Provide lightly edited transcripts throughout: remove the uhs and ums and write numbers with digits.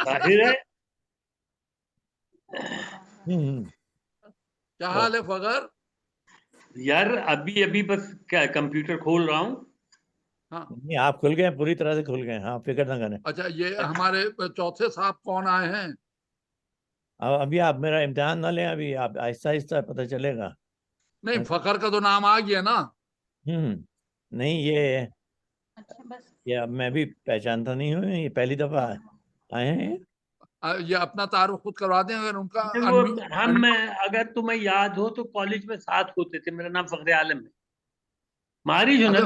ظاہر ہے. کیا حال ہے فخر؟ یار ابھی بس کمپیوٹر کھول رہا ہوں. ہاں نہیں آپ کھل گئے پوری طرح سے کھل گئے. ہاں فکر نہ کریں. اچھا یہ ہمارے چوتھے صاحب کون آئے ہیں؟ ابھی آپ میرا امتحان نہ لیں, ابھی آپ آہستہ آہستہ پتہ چلے گا. نہیں فخر کا تو نام آ گیا نا. نہیں یہ میں بھی پہچانتا نہیں ہوں, یہ پہلی دفعہ آئے ہیں. یہ اپنا تعارف خود کروا دیں اگر ان کا. ہم اگر تمہیں یاد ہو تو کالج میں ساتھ ہوتے تھے. میرا نام فخر عالم ہے. ماری جو نا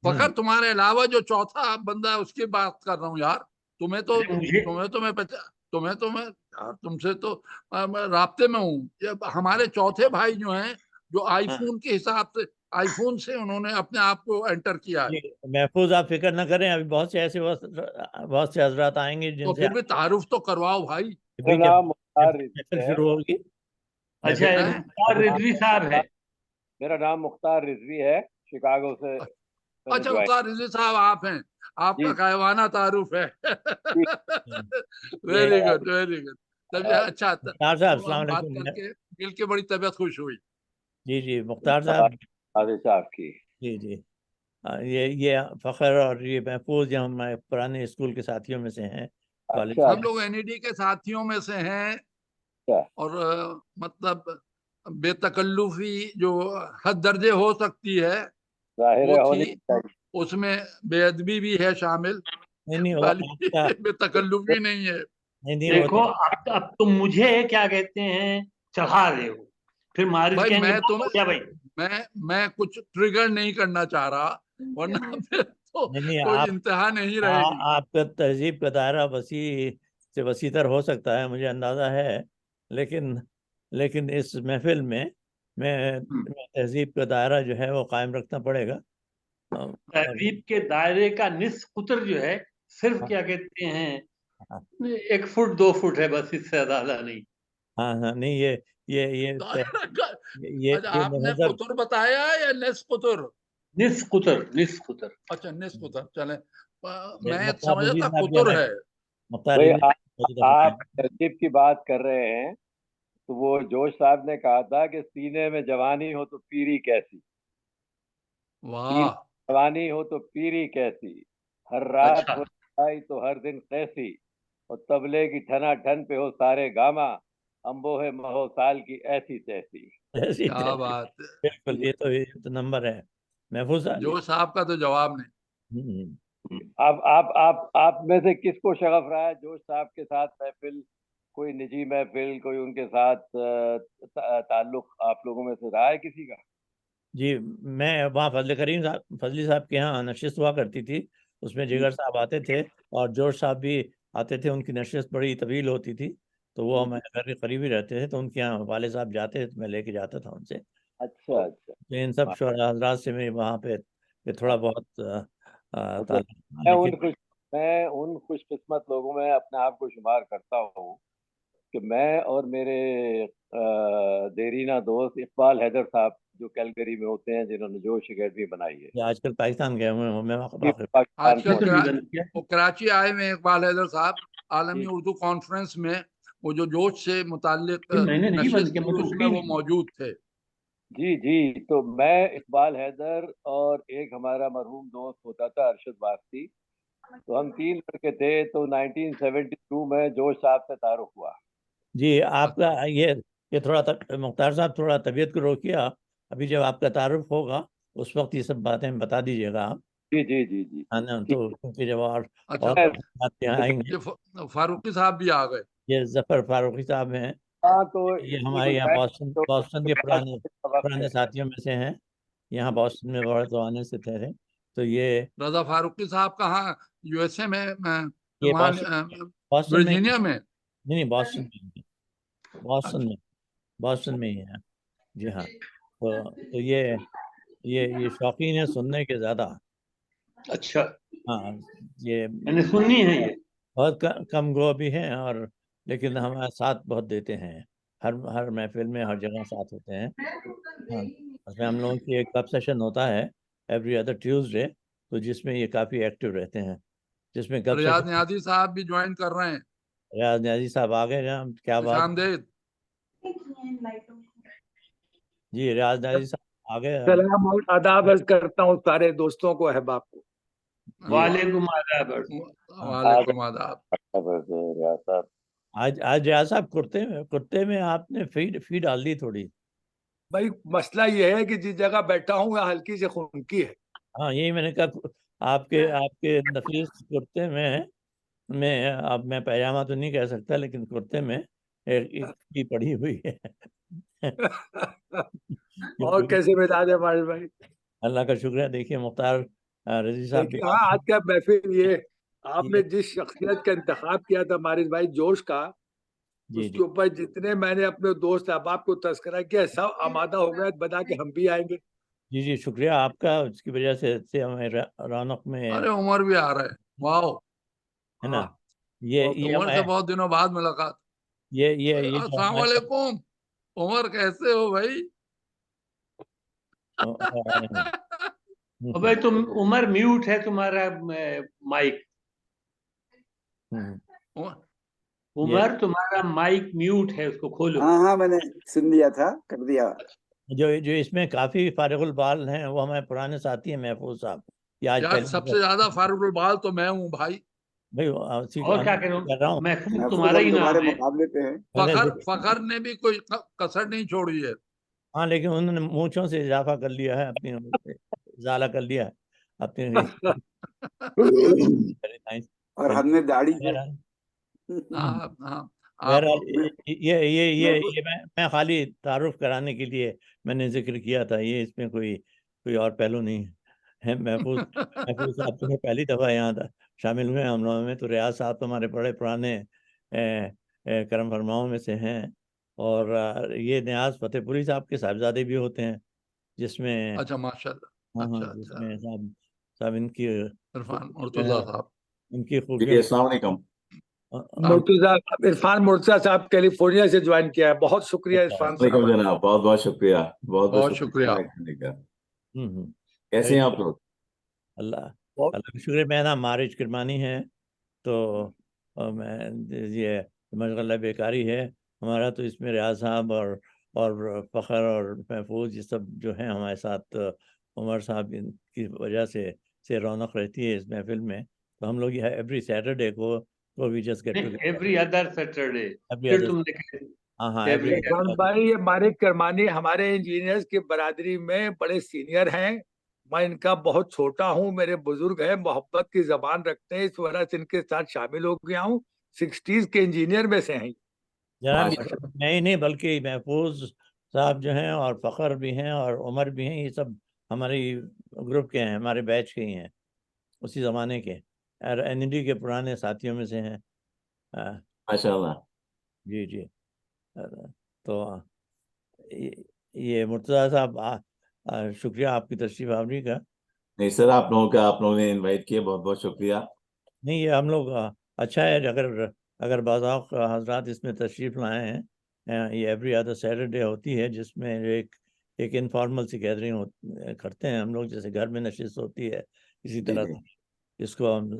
فخر تمہارے علاوہ جو چوتھا بندہ ہے اس کی بات کر رہا ہوں یار. تمہیں تو میں تم سے تو رابطے میں ہوں. ہمارے چوتھے بھائی جو ہیں جو آئی فون کے حساب سے آئی فون سے انہوں نے اپنے آپ کو انٹر کیا ہے. محفوظ آپ فکر نہ کریں, ابھی بہت سے ایسے بہت سے حضرات آئیں گے جن تو سے پھر بھی تعارف تو کرواؤ بھائی. شروع ہوگی. اچھا مختار رضوی صاحب ہے. میرا نام مختار رضوی ہے, شکاگو سے. اچھا مختار رضوی صاحب آپ ہیں, آپ کا قائمانہ تعارف ہے. Very good very good. اچھا مختار صاحب السلام بات علیکم. کر کے مل کے بڑی طبیعت خوش ہوئی. جی مختار صاحب. صاحب کی جی یہ فخر اور یہ محفوظ یہ ہمارے پرانے اسکول کے ساتھیوں میں سے ہیں. کالج ہم لوگ این ای ڈی کے ساتھیوں میں سے ہیں. اور مطلب بے تکلفی جو حد درجے ہو سکتی ہے وہ تھی, اس میں بے ادبی بھی ہے شامل, بے تکلفی نہیں ہے. دیکھو اب تم مجھے کیا کہتے ہیں چڑھا رہے ہو, پھر مارج بھائی کہیں گے بھائی میں کچھ ٹریگر نہیں کرنا چاہ رہا, ورنہ پھر تو کوئی انتہا نہیں رہے گی. آپ کا تہذیب کا دائرہ وسیع سے وسیع تر ہو سکتا ہے, مجھے اندازہ ہے, لیکن اس محفل میں تہذیب کا دائرہ جو ہے وہ قائم رکھنا پڑے گا. تہذیب کے دائرے کا نصف قطر جو ہے صرف کیا کہتے ہیں 1 فٹ 2 فٹ ہے, بس اس سے زیادہ نہیں. ہاں نہیں یہ آپ نے قطر بتایا یا نصف قطر؟ نصف قطر. اچھا نصف قطر. چلیں میں سمجھا تھا قطر ہے. آپ تہذیب کی بات کر رہے ہیں تو وہ جوش صاحب نے کہا تھا کہ سینے میں جوانی ہو تو پیری کیسی. واہ. جوانی ہو تو پیری کیسی, ہر رات ہو جائے تو ہر دن کیسی, اور تبلے کی ٹھنا ٹھن پہ ہو سارے گاما, امبوہ مہو سال کی ایسی تیسی. کیا بات ہے. بالکل, یہ تو نمبر ہے محفوظ. جو صاحب کا تو جواب نہیں. آپ میں سے کس کو شغف رہا ہے جوش صاحب کے ساتھ محفل, کوئی نجی محفل, کوئی ان کے ساتھ تعلق آپ لوگوں میں سے رہا ہے کسی کا؟ جی میں وہاں فضلی صاحب کے یہاں نشست ہوا کرتی تھی, اس میں جگر صاحب آتے تھے اور جوش صاحب بھی آتے تھے. ان کی نشست بڑی طویل ہوتی تھی, تو وہ ہمارے گھر کے قریب ہی رہتے تھے, تو ان کے یہاں والد صاحب جاتے تھے, میں لے کے جاتا تھا ان سے. اچھا. ان سب شعراء حضرات سے میں وہاں پہ تھوڑا بہت میں ان خوش قسمت لوگوں میں اپنے آپ کو شمار کرتا ہوں کہ میں اور میرے دیرینہ دوست اقبال حیدر صاحب جو کیلگری میں ہوتے ہیں, جنہوں نے جوش اکیڈمی بنائی ہے. آج کل پاکستان گئے ہوئے ہیں, آج کل کراچی آئے میں اقبال حیدر صاحب عالمی اردو کانفرنس میں, وہ جو جوش سے متعلق نشست تھی اس میں وہ موجود تھے. جی تو میں اقبال حیدر اور ایک ہمارا مرحوم دوست ہوتا تھا ارشد واسطی, تو ہم 3 لڑکے تھے. تو 1972 میں جوش صاحب سے تعارف ہوا. جی آپ کا یہ تھوڑا مختار صاحب تھوڑا طبیعت کو روکیے آپ, ابھی جب آپ کا تعارف ہوگا اس وقت یہ سب باتیں بتا دیجیے گا آپ. جی تو کیونکہ جب اور آئیں گے. فاروقی صاحب بھی آ گئے. یہ ظفر فاروقی صاحب ہیں, تو یہ ہمارے یہاں بoston کے پرانے ساتھیوں میں سے ہیں, یہاں بoston میں بڑے زمانے سے ٹھہرے. تو یہ رضا فاروقی صاحب کہاں یو ایس اے میں, بoston میں ورجینیا میں؟ نہیں بoston میں ہی ہے. جی ہاں, تو یہ شوقین ہے سننے کے زیادہ. اچھا. ہاں یہ میں نے سننی ہے, یہ بہت کم گو بھی ہیں, اور لیکن ہمارے ساتھ بہت دیتے ہیں, ہر محفل میں ہر جگہ ساتھ ہوتے ہیں. ہاں اس میں ہم لوگوں کی ایک کلب سیشن ہوتا ہے ایوری ادر ٹیوزڈے, تو جس میں یہ کافی ایکٹیو رہتے ہیں. جس میں کب ریاض نیازی صاحب بھی جوائن کر رہے ہیں. ریاض نیازی صاحب آگے جناب, کیا بات. آمدید. جی ریاض نیازی صاحب آگے. سلام اور آداب عرض کرتا ہوں سارے دوستوں کو, احباب کو. وعلیکم آداب. وعلیکم آداب. آج ریاض صاحب کرتے میں آپ نے فی ڈال دی تھوڑی. بھائی مسئلہ یہ ہے کہ جس جگہ بیٹھا ہوں وہ ہلکی سے خنکی ہے. ہاں یہی میں نے کہا, آپ کے نفیس کرتے میں اب میں پیجامہ تو نہیں کہہ سکتا, لیکن کرتے میں ایک پڑی ہوئی ہے. اور کیسے مزاج ہے ماجد بھائی؟ اللہ کا شکریہ. دیکھیے مختار رضی صاحب بھی, ہاں آج کا محفل یہ آپ نے جس شخصیت کا انتخاب کیا تھا ماجد بھائی جوش کا, اس کے اوپر جتنے میں نے اپنے دوست احباب کو تذکرہ کیا سب آمادہ ہو گئے بتا کہ ہم بھی آئیں گے. جی شکریہ آپ کا, اس کی وجہ سے ہمیں رونق میں. ارے عمر بھی آ رہا ہے, واو, ہے نا. یہ عمر سے بہت دنوں بعد ملاقات. یہ السلام علیکم عمر, کیسے ہو بھائی؟ بھائی تم عمر میوٹ ہے تمہارا مائک. عمر تمہارا مائک میوٹ ہے, اس کو کھولو. ہاں میں نے سن لیا تھا, کر دیا. جو اس میں کافی فارغ البال ہیں وہ ہمارے پرانے ساتھی ہیں محفوظ صاحب. یار سب سے زیادہ فارغ البال تو میں ہوں بھائی. اور کیا کروں, محفوظ تمہارا ہی نام ہے. مقابلے پہ ہے. فخر نے بھی کوئی کسر نہیں چھوڑی ہے. ہاں لیکن انہوں نے مونچھوں سے اضافہ کر لیا ہے, اپنی ازالہ کر لیا ہے اپنی. اور ہم نے داڑھی سے. یہ میں خالی تعارف کرانے کے لیے میں نے ذکر کیا تھا, یہ اس میں کوئی اور پہلو نہیں ہے. محفوظ صاحب تو پہلی دفعہ یہاں شامل ہوئے ہم لوگوں میں, تو ریاض صاحب تو ہمارے بڑے پرانے کرم فرماؤں میں سے ہیں, اور یہ نیاز فتح پوری صاحب کے صاحبزادے بھی ہوتے ہیں, جس میں اچھا ماشاءاللہ. جس میں صاحب ان کی عرفان مرتضی صاحب, ان کی خوبیاں. السلام علیکم. عرفان مرتضی صاحب کیلیفورنیا سے جوائن کیا ہے. بہت شکریہ عرفان صاحب. جناب بہت بہت شکریہ. بہت شکریہ. کیسے ہیں آپ لوگ؟ اللہ کا شکریہ. میں نام مارج کرمانی ہے, تو میں یہ مشغلہ بیکاری ہے ہمارا, تو اس میں ریاض صاحب اور فخر اور محفوظ یہ سب جو ہیں ہمارے ساتھ, عمر صاحب کی وجہ سے رونق رہتی ہے اس محفل میں. تو ہم لوگ یہ ایوری سیٹرڈے کو we just get to every other Saturday. بھائی یہ مارج کرمانی ہمارے انجینئرز کی برادری میں بڑے سینئر ہیں. میں ان کا بہت چھوٹا ہوں, میرے بزرگ ہیں, محبت کی زبان رکھتے ہیں, اس وجہ سے ان کے ساتھ شامل ہو گیا ہوں. 60s کے انجینئر میں سے ہیں جناب. میں نہیں بلکہ محفوظ صاحب جو ہیں اور فخر بھی ہیں اور عمر بھی ہیں, یہ سب ہمارے گروپ کے ہیں, ہمارے بیچ کے ہی ہیں, اسی زمانے کے, اور ND کے پرانے ساتھیوں میں سے ہیں. ماشاءاللہ. جی تو یہ مرتضیٰ صاحب شکریہ آپ کی تشریف آوری کا. نہیں سر, آپ لوگوں نے انوائٹ کیا, بہت بہت شکریہ. نہیں یہ ہم لوگ اچھا ہے اگر بعض حضرات اس میں تشریف لائے ہیں. یہ ایوری ادر سیٹرڈے ہوتی ہے, جس میں ایک انفارمل سی گیدرنگ کرتے ہیں ہم لوگ, جیسے گھر میں نشست ہوتی ہے اسی طرح. اس کو ہم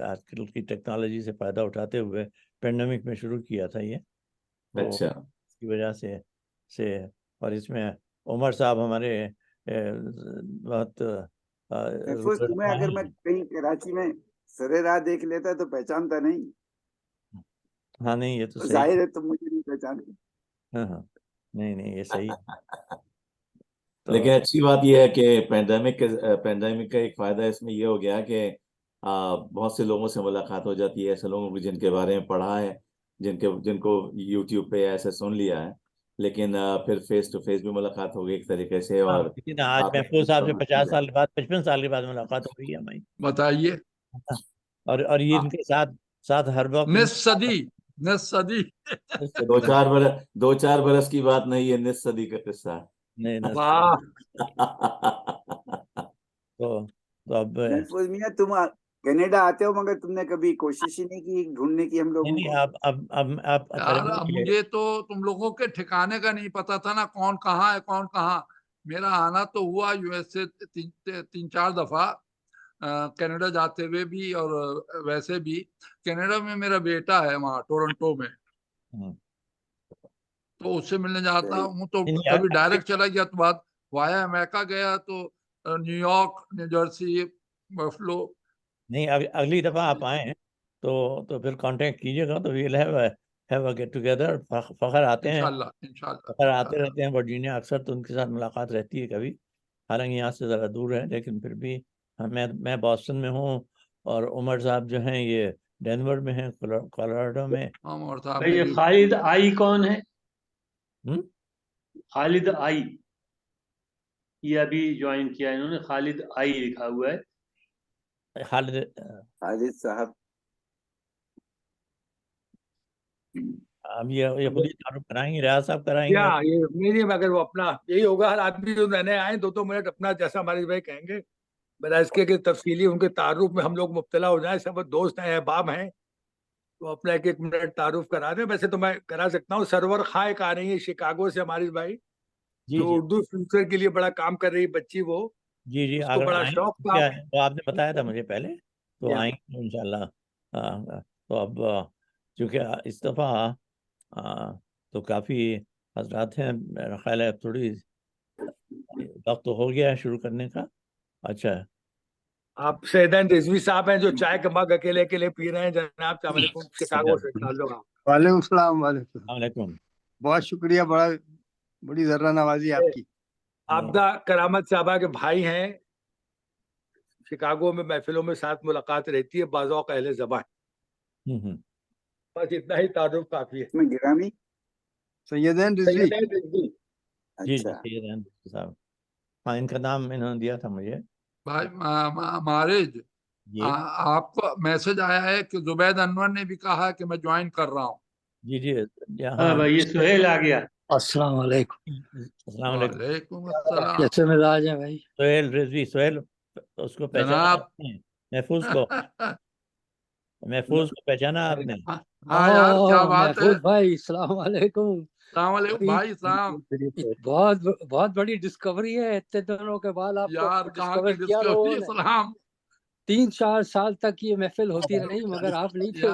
آج کل کی ٹیکنالوجی سے فائدہ اٹھاتے ہوئے پینڈیمک میں شروع کیا تھا یہ. اچھا. اس کی وجہ سے اور اس میں عمر صاحب ہمارے بہت. تمہیں اگر میں کہیں کراچی میں سرے راہ دیکھ لیتا تو پہچانتا نہیں. ہاں نہیں یہ تو ظاہر ہے تم مجھے نہیں پہچانتے. ہاں نہیں یہ صحیح. لیکن اچھی بات یہ ہے کہ پینڈیمک کا ایک فائدہ اس میں یہ ہو گیا کہ بہت سے لوگوں سے ملاقات ہو جاتی ہے, ایسے لوگوں کو جن کے بارے میں پڑھا ہے, جن کو YouTube پہ ایسے سن لیا ہے, لیکن پھر فیس ٹو فیس بھی ملاقات ہو گئی ایک طریقے سے. اور آج محفوظ صاحب سے 50 سال کے بعد 55 سال کے بعد ملاقات ہو گئی ہے ہماری. بتائیے. اور یہ ان کے ساتھ ہر وقت نصف صدی 2-4 برس کی بات نہیں ہے, نصف صدی کا قصہ. تو اب محفوظ میاں تم کینیڈا آتے ہو, مگر تم نے کبھی کوشش ہی نہیں کی ڈھونڈنے کی ہم لوگوں کو. یار مجھے تو تم لوگوں کے ٹھکانے کا نہیں پتا تھا نا, کون کہاں ہے کون کہاں. میرا آنا تو ہوا US سے 3-4 دفعہ, کینیڈا جاتے ہوئے بھی اور ویسے بھی. کینیڈا میں میرا بیٹا ہے وہاں ٹورنٹو میں, تو اس سے ملنے جاتا ہوں. تو کبھی ڈائریکٹ چلا گیا تو بعد وایا امریکہ گیا تو new York, new Jersey, Buffalo. نہیں, اگلی دفعہ آپ آئیں تو پھر کانٹیکٹ کیجیے گا, تو we'll have a get together. فخر آتے ہیں, فخر آتے رہتے ہیں ورجینیا اکثر, تو ان کے ساتھ ملاقات رہتی ہے کبھی, حالانکہ یہاں سے ذرا دور ہے, لیکن پھر بھی میں باسٹن میں ہوں, اور عمر صاحب جو ہیں یہ ڈینور میں ہیں, کولراڈو میں. یہ خالد آئی کون ہے؟ خالد آئی, یہ ابھی جوائن کیا انہوں نے, خالد آئی لکھا ہوا ہے. خالد صاحب اب یہ خود ہی تعارف کرائیں گے, ریاض صاحب کرائیں گے. یہ میری اگر وہ اپنا یہی ہوگا, ہر آدمی جو نئے آئے 2 منٹ اپنا جیسا ہمارے بھائی کہیں گے, بلا اس کے تفصیلی ان کے تعارف میں ہم لوگ مبتلا ہو جائیں. سب دوست ہیں, احباب ہیں, تو اپنا 1 منٹ تعارف کرا دیں. ویسے تو میں کرا سکتا ہوں. سرور خاں ایک آ رہی ہے شکاگو سے ہماری بھائی, جو اردو فیوچر کے لیے بڑا کام کر رہی بچی, وہ جی اس کو بڑا شوق تھا. تو آپ نے بتایا تھا مجھے پہلے, تو آئیں گے انشاءاللہ. تو اب چونکہ اس دفعہ تو کافی حضرات ہیں, میرا خیال ہے تھوڑی وقت تو ہو گیا ہے شروع کرنے کا. اچھا, آپ سیدین رضوی صاحب ہیں جو چائے کا مگ اکیلے پی رہے ہیں. جناب السلام علیکم, شکاگو سے. وعلیکم السلام. السلام علیکم. بہت شکریہ, بڑی ذرہ نوازی آپ کی. آبدہ کرامت صاحبہ کے بھائی ہیں, شکاگو میں محفلوں میں ساتھ ملاقات رہتی ہے, بعض اوقات اہل زبان. بس اتنا ہی تعارف کافی ہے. گرامی سیدین رضوی. جی سیدین صاحب, ہاں ان کا نام انہوں نے دیا تھا مجھے. بھائی مارج, آپ کو میسج آیا ہے کہ زبید انور نے بھی کہا کہ میں جوائن کر رہا ہوں. جی ہاں بھائی, یہ سہیل آ گیا. السلام علیکم. السلام علیکم. وعلیکم السلام. کیسے مزاج ہے بھائی؟ سہیل رضوی, سہیل اس کو پہچانا آپ نے, محفوظ کو پہچانا آپ نے. ہاں یار, کیا بات ہے. محفوظ بھائی السلام علیکم. السلام علیکم بھائی صاحب. بہت بڑی ڈسکوری ہے, اتنے دنوں کے بعد آپ کو ڈسکور کیا لوگوں نے. سلام. 3-4 سال تک یہ محفل ہوتی رہی, مگر آپ نہیں تھے.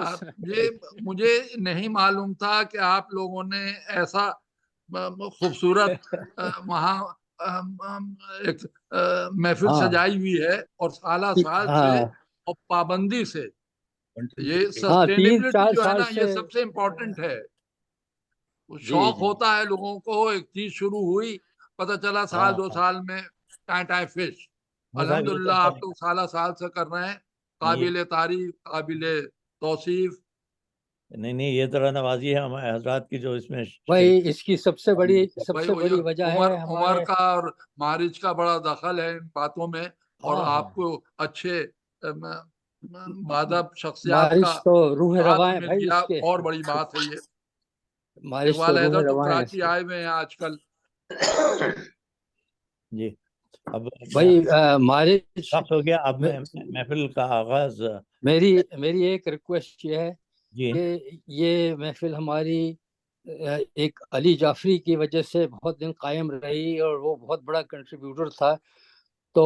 یہ مجھے نہیں معلوم تھا کہ آپ لوگوں نے ایسا خوبصورت وہاں ایک محفل سجائی ہوئی ہے, اور سالہ سال سے اور پابندی سے. یہ سسٹینیبلٹی جو ہے نا, یہ سب سے امپورٹنٹ ہے. شوق ہوتا ہے لوگوں کو, ایک چیز شروع ہوئی, پتہ چلا 1-2 سال میں ٹائم فش. الحمدللہ آپ تو سالہ سال سے کر رہے ہیں, قابل تعریف, قابل توصیف. نہیں, یہ طرح نوازی ہے ہمارے حضرات کی جو اس میں بھائی اس کی سب سے بڑی وجہ ہے عمر کا اور مارج کا بڑا دخل ہے ان باتوں میں, اور آپ کو اچھے بادب شخصیات کا تو روح رواں ہے بھائی. اور بڑی بات ہے یہ. اقبال حیدر تو کراچی آئے ہوئے ہیں آج کل. جی اب بھائی مارج ہو گیا, اب محفل کا آغاز. میری ایک ریکویسٹ یہ ہے جی, کہ یہ محفل ہماری ایک علی جعفری کی وجہ سے بہت دن قائم رہی, اور وہ بہت بڑا کنٹریبیوٹر تھا. تو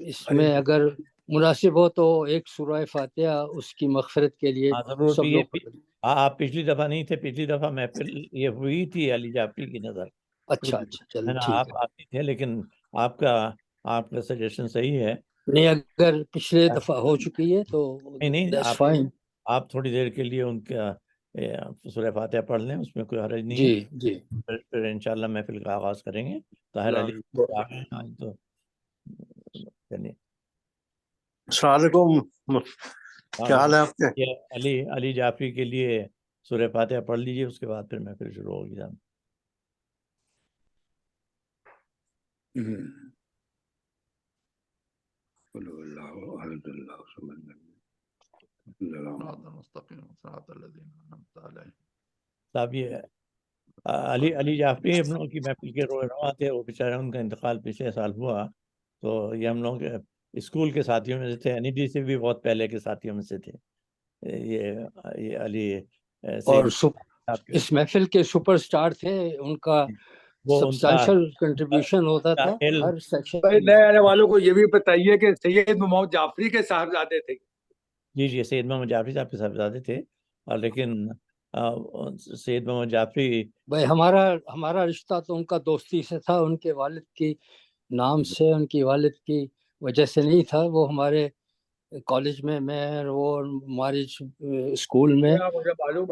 اس میں اگر مناسب ہو تو ایک سورہ فاتحہ اس کی مغفرت کے لیے سب لوگ. آپ پچھلی دفعہ نہیں تھے, پچھلی دفعہ محفل یہ ہوئی تھی علی جعفری کی نظر. اچھا چلو ٹھیک ہے. آپ نہیں تھے, لیکن آپ کا سجیشن صحیح ہے. نہیں, اگر پچھلے دفعہ ہو چکی ہے تو نہیں, آپ تھوڑی دیر کے لیے ان کا سورہ فاتحہ پڑھ لیں, اس میں کوئی حرج نہیں ہے. جی پھر انشاءاللہ محفل کا آغاز کریں گے. طاہر علی تو السلام علیکم, کیا حال ہے آپ کے؟ علی جعفری کے لیے سورہ فاتحہ پڑھ لیجیے, اس کے بعد پھر محفل شروع ہوگی. صاحب یہ علی جعفری ہم لوگوں کی محفل کے روح رواں تھے. وہ بیچارے, ان کا انتقال پچھلے سال ہوا, تو یہ ہم لوگ اسکول کے ساتھیوں میں سے تھے, NED سے بھی بہت پہلے کے ساتھیوں میں سے تھے. یہ علی اور اس محفل کے سپر سٹار تھے. ان کا सब्सटेंशियल कंट्रीब्यूशन होता था हर सेक्शन। नए आने वालों को ये भी बताइए कि सैयद मोहम्मद जाफरी के साहबजादे थे। जी जी, सैयद मोहम्मद जाफरी साहब के साहबजादे थे, और लेकिन सैयद मोहम्मद जाफरी भाई हमारा रिश्ता तो उनका दोस्ती से था, उनके वालिद की नाम से, उनकी वालिद की वजह से नहीं था। वो हमारे कॉलेज में, मैं वो हमारे स्कूल में,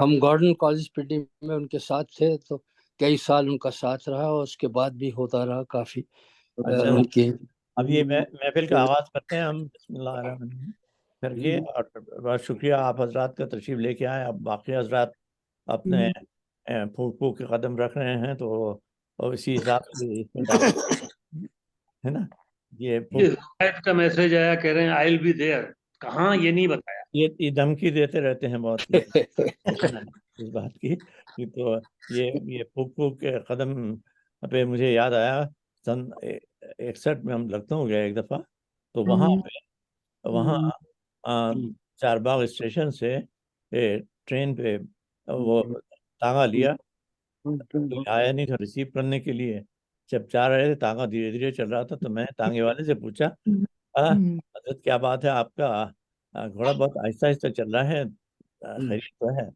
हम गॉर्डन कॉलेज पीटी में उनके साथ थे, तो कई साल उनका साथ रहा और उसके बाद भी होता रहा काफी। उनकी अब ये महफिल का आगाज करते हैं हम बिस्मिल्लाहिर्रहमानिर्रहीम करके, और बहुत शुक्रिया आप हजरात का तशरीफ लेके आए। अब बाकी हजरात अपने फूक फूक के कदम रख रहे हैं, तो और इसी हिसाब से इसमें है ना, ये का मैसेज आया, कह रहे हैं आई विल बी देयर, कहाँ ये नहीं बताया। ये धमकी देते रहते हैं बहुत इस बात की। तो ये फूक फूक के कदम पे मुझे याद आया, सन 61 में हम लखनऊ गए एक दफा, तो वहाँ चारबाग स्टेशन से ट्रेन पे वो तांगा लिया, तो आया नहीं था रिसीव करने के लिए। जब जा रहे थे, तांगा धीरे धीरे चल रहा था, तो मैं तांगे वाले से पूछा, हजरत क्या बात है, आपका घोड़ा बहुत आहिस्ता आहिस्ता चल रहा है, खैरियत तो है?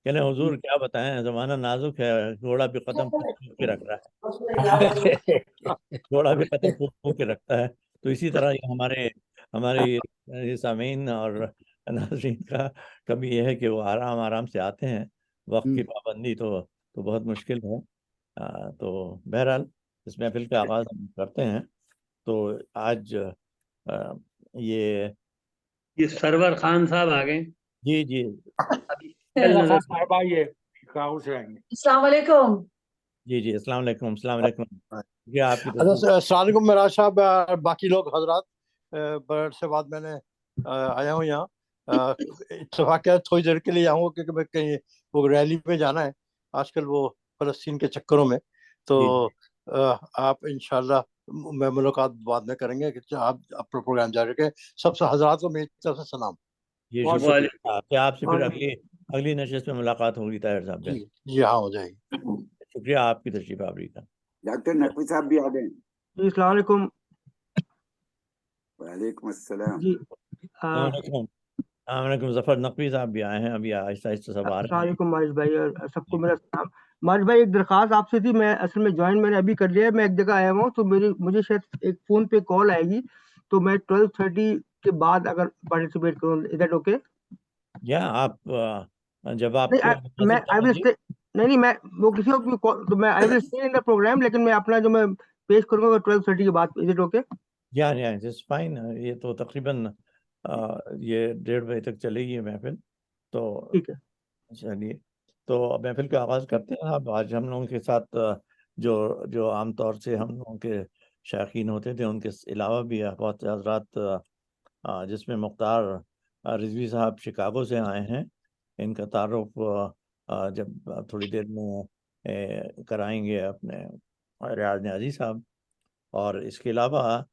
कह रहे हुजूर क्या बताएं, जमाना नाजुक है, घोड़ा भी कदम फूक फूक के रख रहा है घोड़ा भी कदम फूक फूक के रखता है। तो इसी तरह ये हमारे ये सामीन और नाज़रीन का कभी ये है कि वो आराम आराम से आते हैं, वक्त की पाबंदी तो बहुत मुश्किल है। तो बहरहाल इस महफिल का आगाज़ हम करते हैं। तो आज ये सरवर खान साहब आ गए। जी जी, अस्सलाम वालेकुम। जी जी, अस्सलाम वालेकुम, अस्सलाम वालेकुम। क्या आपकी अस्सलाम वालेकुम मिराज साहब, बाकी लोग हजरात, बड़े से बाद मैंने आया हूँ यहाँ। इत्तेफाक है थोड़ी देर के लिए आऊँगा, क्योंकि मैं कहीं वो रैली पे जाना है आजकल, वो फलस्तीन के चक्करों में। तो आप इंशाल्लाह मैं मुलाकात बाद में करेंगे, कि आप अपना प्रोग्राम जारी रखें। सबसे हजरात को मेरी तरफ से सलाम। जी शुक्रिया आपसे, फिर अगली नशिस्त में मुलाकात होगी ताहिर साहब। जी हाँ, हो जाएगी। शुक्रिया आपकी तशरीफ आवरी का। डॉक्टर नकवी साहब भी आ गए। जी अस्सलाम वालेकुम। वालेकुम अस्सलाम। जी वालेकुम, जफर नकवी साहब भी आए हैं, अभी आहिस्ता आहिस्ता सब आ रहे हैं। मारिश भाई और सबको मेरा सलाम। मारिश भाई, एक दरख्वास्त आपसे थी, मैं असल में ज्वाइन मैंने अभी कर लिया है, मैं एक जगह आया हूँ, तो मुझे शायद एक फोन पे कॉल आएगी, तो मैं 12:30 के बाद अगर पार्टिसिपेट करूँ, इज दैट ओके? या आप जब आप नहीं मैं वो किसी को, तो मैं I will stay in the programme, लेकिन मैं अपना जो मैं पेश करूंगा 12:30 के बाद, इज इट ओके? या इट्स फाइन। ये तो तकरीबन ये 1:30 बजे तक चलेगी महफिल, तो ठीक है। चलिए, तो महफिल का आगाज़ करते हैं। अब आज हम लोगों के साथ जो आमतौर से हम लोगों के शायकीन होते थे, उनके अलावा भी बहुत हजरात, जिसमें मुख्तार रिजवी साहब शिकागो से आए हैं। इनका तारुफ जब थोड़ी देर में कराएंगे अपने रियाज न्याजी साहब, और इसके अलावा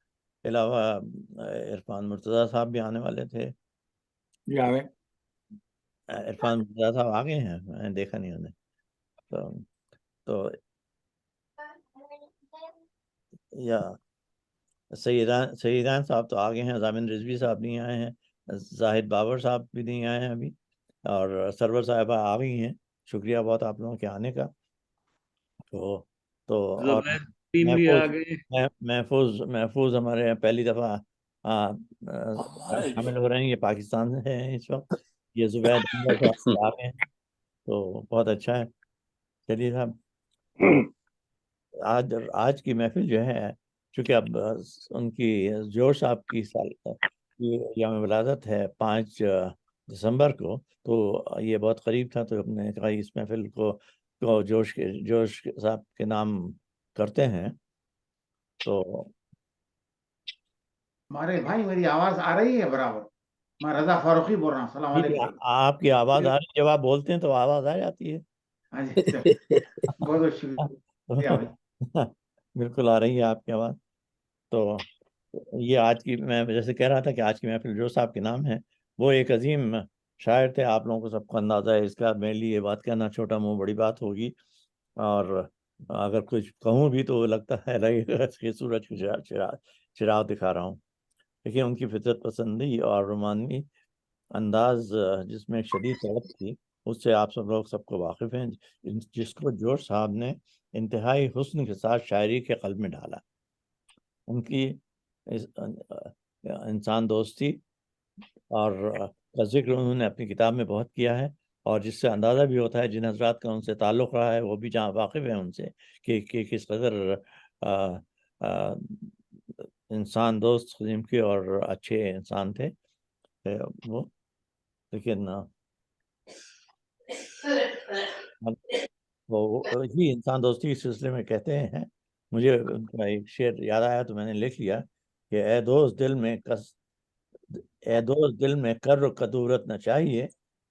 इरफान मुर्तज़ा साहब भी आने वाले थे। इरफान मुर्तज़ा साहब आ गए हैं, मैंने देखा नहीं उन्हें। तो या सईदान साहब तो आ गए हैं, जामिन रिजवी साहब नहीं आए हैं, जाहिद बाबर साहब भी नहीं आए हैं अभी, और सरवर साहिबा आ गई हैं। शुक्रिया बहुत आप लोगों के आने का। तो और महफूज हमारे यहाँ पहली दफ़ा शामिल हो रहे हैं, ये पाकिस्तान से हैं इस वक्त, ये जुबैद आ गए हैं, तो बहुत अच्छा है। चलिए साहब, तो आज की महफिल जो है, चूँकि अब उनकी जोर साहब की यौम विलादत है 5 दिसंबर को, तो ये बहुत करीब था, तो हमने कहा इस महफिल को जोश साहब के नाम करते हैं। तो हमारे भाई, मेरी आवाज आ रही है बराबर? मैं रजा फारूकी बोल रहा हूँ। सलाम अलैकुम। आपकी आवाज आ रही है, जब आप बोलते हैं तो आवाज आ जाती है। हाँ जी, बहुत बहुत शुक्रिया भाई। बिल्कुल आ रही है आपकी आवाज। तो ये आज की, मैं जैसे कह रहा था कि आज की महफिल जो साहब के नाम है, वो एक अजीम शायर थे, आप लोगों को सबको अंदाजा है इसका। मेरे लिए ये बात कहना छोटा मुंह बड़ी बात होगी, और اگر کچھ کہوں بھی تو لگتا ہے لگے گا کہ سورج کی چراغ دکھا رہا ہوں. لیکن ان کی فطرت پسندی اور رومانوی انداز جس میں ایک شدید طلب تھی، اس سے آپ سب لوگ سب کو واقف ہیں، جس کو جورج صاحب نے انتہائی حسن کے ساتھ شاعری کے قلب میں ڈالا. ان کی انسان دوستی اور کا ذکر انہوں نے اپنی کتاب میں بہت کیا ہے، اور جس سے اندازہ بھی ہوتا ہے جن حضرات کا ان سے تعلق رہا ہے وہ بھی جہاں واقف ہیں ان سے کہ کس قدر انسان دوست قسم کے اور اچھے انسان تھے وہ. لیکن وہ ہی انسان دوستی کے سلسلے میں کہتے ہیں، مجھے ان کا ایک شعر یاد آیا تو میں نے لکھ لیا کہ اے دوست دل میں کر کدورت نہ چاہیے،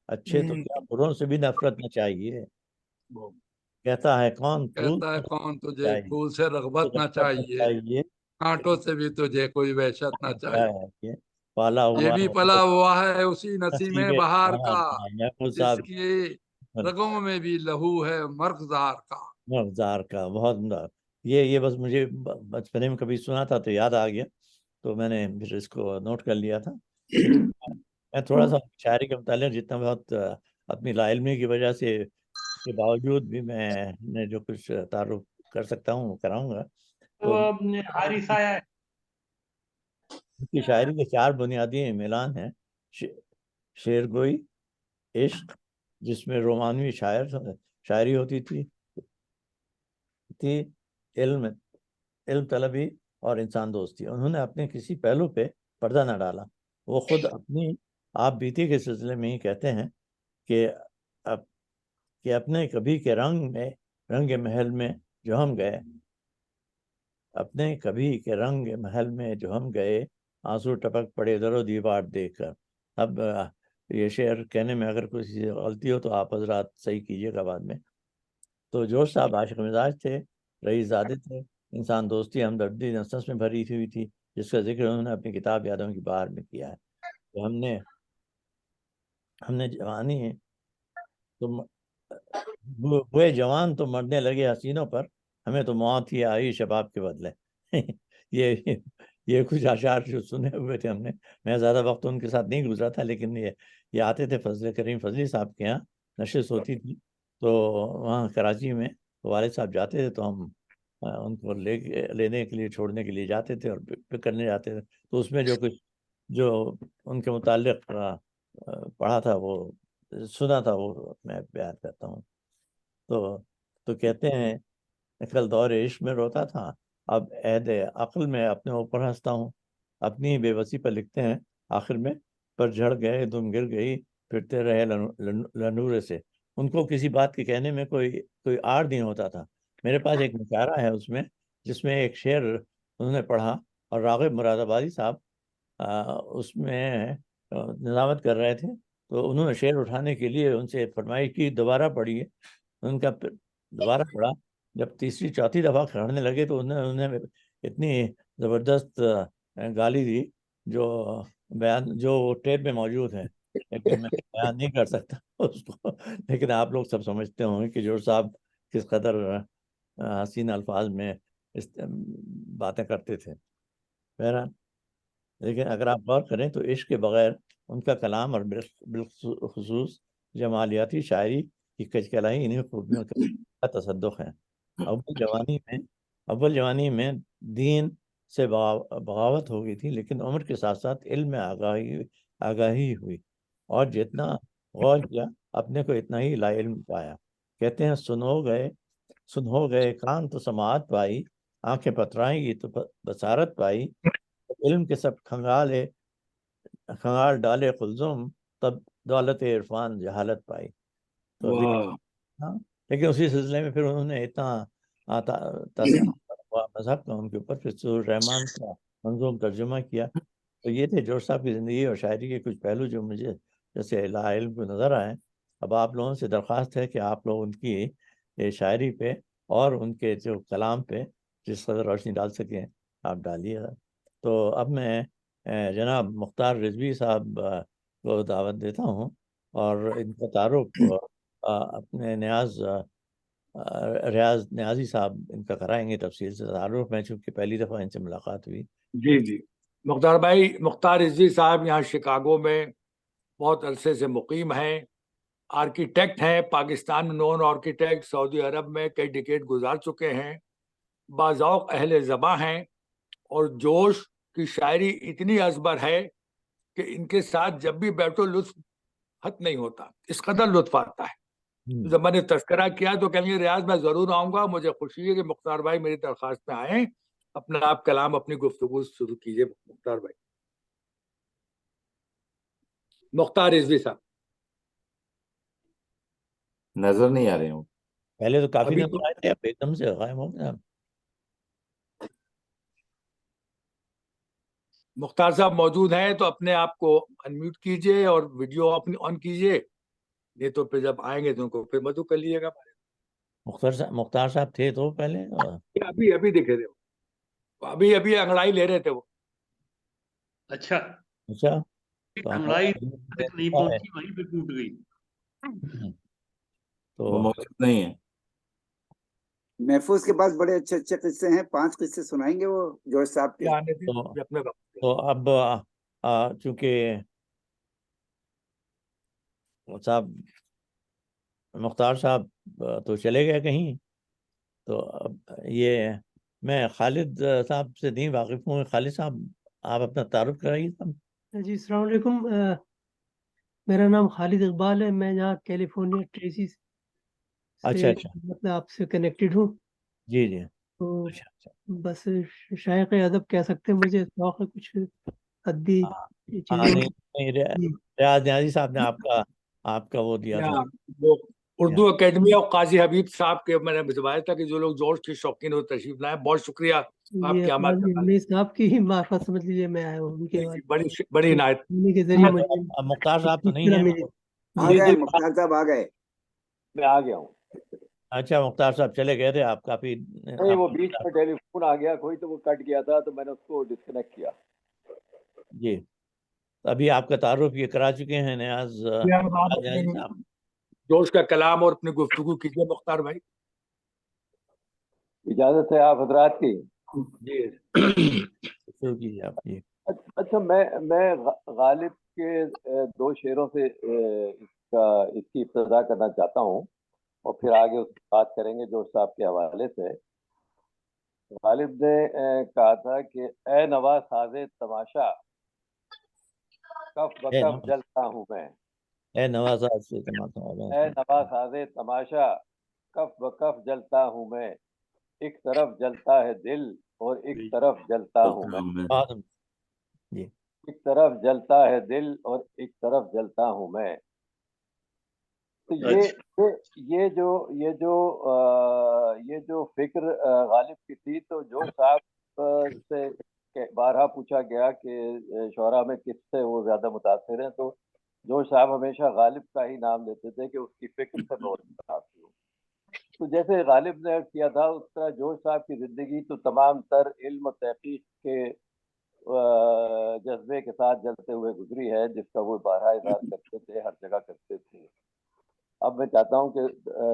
اچھے تو کیا بروں سے بھی نفرت نہ چاہیے. کہتا ہے کون تجھے پھول سے رغبت نہ چاہیے، کانٹوں سے بھی تجھے کوئی وحشت نہ چاہیے. یہ بھی پلا ہوا ہے اسی نسیم بہار کا، جس کی رگوں میں بھی لہو ہے مرغزار کا. بہت یہ بس مجھے بچپنے میں کبھی سنا تھا تو یاد آ گیا، تو میں نے پھر اس کو نوٹ کر لیا تھا. میں تھوڑا سا شاعری کے متعلق جتنا بہت اپنی لا علمی کی وجہ سے کے باوجود بھی میں جو کچھ تعارف کر سکتا ہوں وہ کراؤں گا. تو کی شاعری کے 4 بنیادی میلان ہیں: شعر گوئی، عشق جس میں رومانوی شاعری ہوتی تھی، علم طلبی اور انسان دوستی. انہوں نے اپنے کسی پہلو پہ پردہ نہ ڈالا. وہ خود اپنی آپ بیتی کے سلسلے میں ہی کہتے ہیں کہ اپنے کبھی کے رنگ محل میں جو ہم گئے، اپنے کبھی کے رنگ محل میں جو ہم گئے، آنسو ٹپک پڑے در و دیوار دیکھ کر. اب یہ شعر کہنے میں اگر کوئی غلطی ہو تو آپ حضرات صحیح کیجیے گا بعد میں. تو جورج صاحب عاشق مزاج تھے، رئیس زادے تھے، انسان دوستی ہمدردی نفس میں بھری ہوئی تھی، جس کا ذکر انہوں نے اپنی کتاب یادوں کی بہار میں کیا ہے. تو ہم نے جوانی ہے تو وہ جوان تو مرنے لگے حسینوں پر، ہمیں تو موت ہی آئی شباب کے بدلے. یہ کچھ اشعار جو سنے ہوئے تھے ہم نے. میں زیادہ وقت ان کے ساتھ نہیں گزرا تھا، لیکن یہ آتے تھے فضل کریم فضلی صاحب کے یہاں نشست ہوتی تھی، تو وہاں کراچی میں والد صاحب جاتے تھے تو ہم ان کو لینے کے لیے چھوڑنے کے لیے جاتے تھے اور پک کرنے جاتے تھے. تو اس میں جو کچھ جو ان کے متعلق پڑھا تھا وہ سنا تھا وہ میں بیان کرتا ہوں. تو کہتے ہیں کل دور عشق میں روتا تھا، اب عہد عقل میں اپنے اوپر ہنستا ہوں. اپنی بے بسی پر لکھتے ہیں آخر میں، پر جھڑ گئے تم گر گئی پھرتے رہے لنورے سے. ان کو کسی بات کے کہنے میں کوئی آڑ نہیں ہوتا تھا. میرے پاس ایک مشاعرہ ہے اس میں، جس میں ایک شعر انہوں نے پڑھا اور راغب مراد آبادی صاحب اس میں نظامت کر رہے تھے. تو انہوں نے شعر اٹھانے کے لیے ان سے فرمائش کی دوبارہ پڑھیے. ان کا دوبارہ پڑھا. جب تیسری چوتھی دفعہ کھڑنے لگے تو انہوں نے اتنی زبردست گالی دی جو ٹیپ میں موجود ہے، لیکن میں بیان نہیں کر سکتا اس کو. لیکن آپ لوگ سب سمجھتے ہوں گے کہ جورج صاحب کس قدر حسین الفاظ میں باتیں کرتے تھے. بہرحال لیکن اگر آپ غور کریں تو عشق کے بغیر ان کا کلام اور بالخصوص جمالیاتی شاعری کی کچکلائی انہیں خوبیوں کا تصدق ہے. اول جوانی میں دین سے بغاوت ہو گئی تھی، لیکن عمر کے ساتھ ساتھ علم میں آگاہی ہوئی، اور جتنا غور کیا اپنے کو اتنا ہی لا علم پایا. کہتے ہیں سن ہو گئے کان تو سماعت پائی، آنکھیں پترائیں گی تو بصارت پائی، علم کے سب کھنگال ڈالے قلزم، تب دولت عرفان جہالت پائی. تو لیکن اسی سلسلے میں پھر انہوں نے اتنا مذہب کا ان کے اوپر پھر سور رحمان کا منظوم ترجمہ کیا. تو یہ تھے جورج صاحب کی زندگی اور شاعری کے کچھ پہلو جو مجھے جیسے لا علم کو نظر آئے. اب آپ لوگوں سے درخواست ہے کہ آپ لوگ ان کی شاعری پہ اور ان کے جو کلام پہ جس قدر روشنی ڈال سکیں آپ ڈالیے گا. تو اب میں جناب مختار رضوی صاحب کو دعوت دیتا ہوں اور ان کا تعارف اپنے نیاز ریاض نیازی صاحب ان کا کرائیں گے تفصیل سے تعارف، میں چونکہ پہلی دفعہ ان سے ملاقات ہوئی. جی جی مختار بھائی، مختار رضوی صاحب یہاں شکاگو میں بہت عرصے سے مقیم ہیں، آرکیٹیکٹ ہیں، پاکستان میں نون آرکیٹیکٹ، سعودی عرب میں کئی ڈیکیڈ گزار چکے ہیں، باذوق اہل زباں ہیں، اور جوش کی شاعری اتنی ازبر ہے کہ ان کے ساتھ جب بھی بیٹھو لطف حت نہیں ہوتا، اس قدر لطف آتا ہے. جب میں نے تذکرہ کیا تو کہیں گے ریاض میں ضرور آؤں گا، مجھے خوشی ہے کہ مختار بھائی میری درخواست پہ آئیں، اپنا آپ کلام اپنی گفتگو شروع کیجئے. مختار بھائی. مختار رضوی صاحب نظر نہیں آ رہے ہوں. پہلے تو کافی ابھی نظر آئے تھے، اب ایک دم سے غائب ہو گئے. مختار صاحب موجود ہیں تو اپنے آپ کو انمیوٹ کیجئے اور ویڈیو اپنی آن کیجئے، نہیں تو پھر جب آئیں گے تو ان کو پھر مدعو کر لیے گا. مختار صاحب تھے تو پہلے ابھی دیکھے تھے ابھی انگڑائی لے رہے تھے وہ. اچھا اچھا انگڑائی تک نہیں پہنچی، وہیں پہ ٹوٹ گئی. وہ موجود نہیں ہے. محفوظ کے پاس بڑے اچھے اچھے قصے ہیں، 5 قصے سنائیں گے وہ جوش صاحب کے. تو اب چونکہ صاحب مختار صاحب تو چلے گئے کہیں، تو اب یہ میں خالد صاحب سے نہیں واقف ہوں. خالد صاحب آپ اپنا تعارف کرائیے صاحب. جی السلام علیکم، میرا نام خالد اقبال ہے، میں یہاں کیلیفورنیا ٹریسی اچھا اچھا مطلب آپ سے کنیکٹڈ ہوں. جی جی تو بس شائق ادب کہہ سکتے ہیں، مجھے شوق ہے کچھ ادبی چیزوں. ریاض نیازی صاحب نے آپ کا وہ دیا تھا. اردو اکیڈمی اور قاضی حبیب صاحب کے میں نے بتوایا تھا کہ جو لوگ جوش کے شوقین ہو تشریف لائیں. بہت شکریہ آپ کے قاضی صاحب کی ہی معرفت سمجھ لیجیے میں آیا ہوں ان کے بڑی عنایت کے ذریعے مجھے مختار صاحب تو نہیں ہے. مختار صاحب آ گئے. میں آ گیا ہوں. اچھا مختار صاحب چلے گئے تھے آپ کافی. نہیں وہ بیچ میں ٹیلی فون آ گیا کوئی، تو وہ کٹ گیا تھا تو میں نے اس کو ڈسکنیکٹ کیا. جی ابھی آپ کا تعارف یہ کرا چکے ہیں نیاز صاحب. جوش کا کلام اور اپنی گفتگو کیجیے مختار بھائی. اجازت ہے آپ حضرات کی؟ جی شروع کیجیے آپ. جی اچھا میں غالب کے 2 شعروں سے اس کی ابتدا کرنا چاہتا ہوں اور پھر آگے اس کی بات کریں گے جوش صاحب کے حوالے سے. غالب نے کہا تھا کہ اے نوا ساز تماشا کف بکف جلتا ہوں میں. اے نوا ساز تماشا کف بکف جلتا ہوں میں، ایک طرف جلتا ہے دل اور ایک طرف جلتا ہوں میں. ایک طرف جلتا ہے دل اور ایک طرف جلتا ہوں میں. تو یہ جو فکر غالب کی تھی، تو جوش صاحب سے بارہا پوچھا گیا کہ شعراء میں کس سے وہ زیادہ متاثر ہیں، تو جوش صاحب ہمیشہ غالب کا ہی نام لیتے تھے کہ اس کی فکر سے بہت متاثر ہوں. تو جیسے غالب نے کیا تھا اس طرح جوش صاحب کی زندگی تو تمام تر علم و تحقیق کے جذبے کے ساتھ جلتے ہوئے گزری ہے، جس کا وہ بارہا اظہار کرتے تھے، ہر جگہ کرتے تھے. اب میں چاہتا ہوں کہ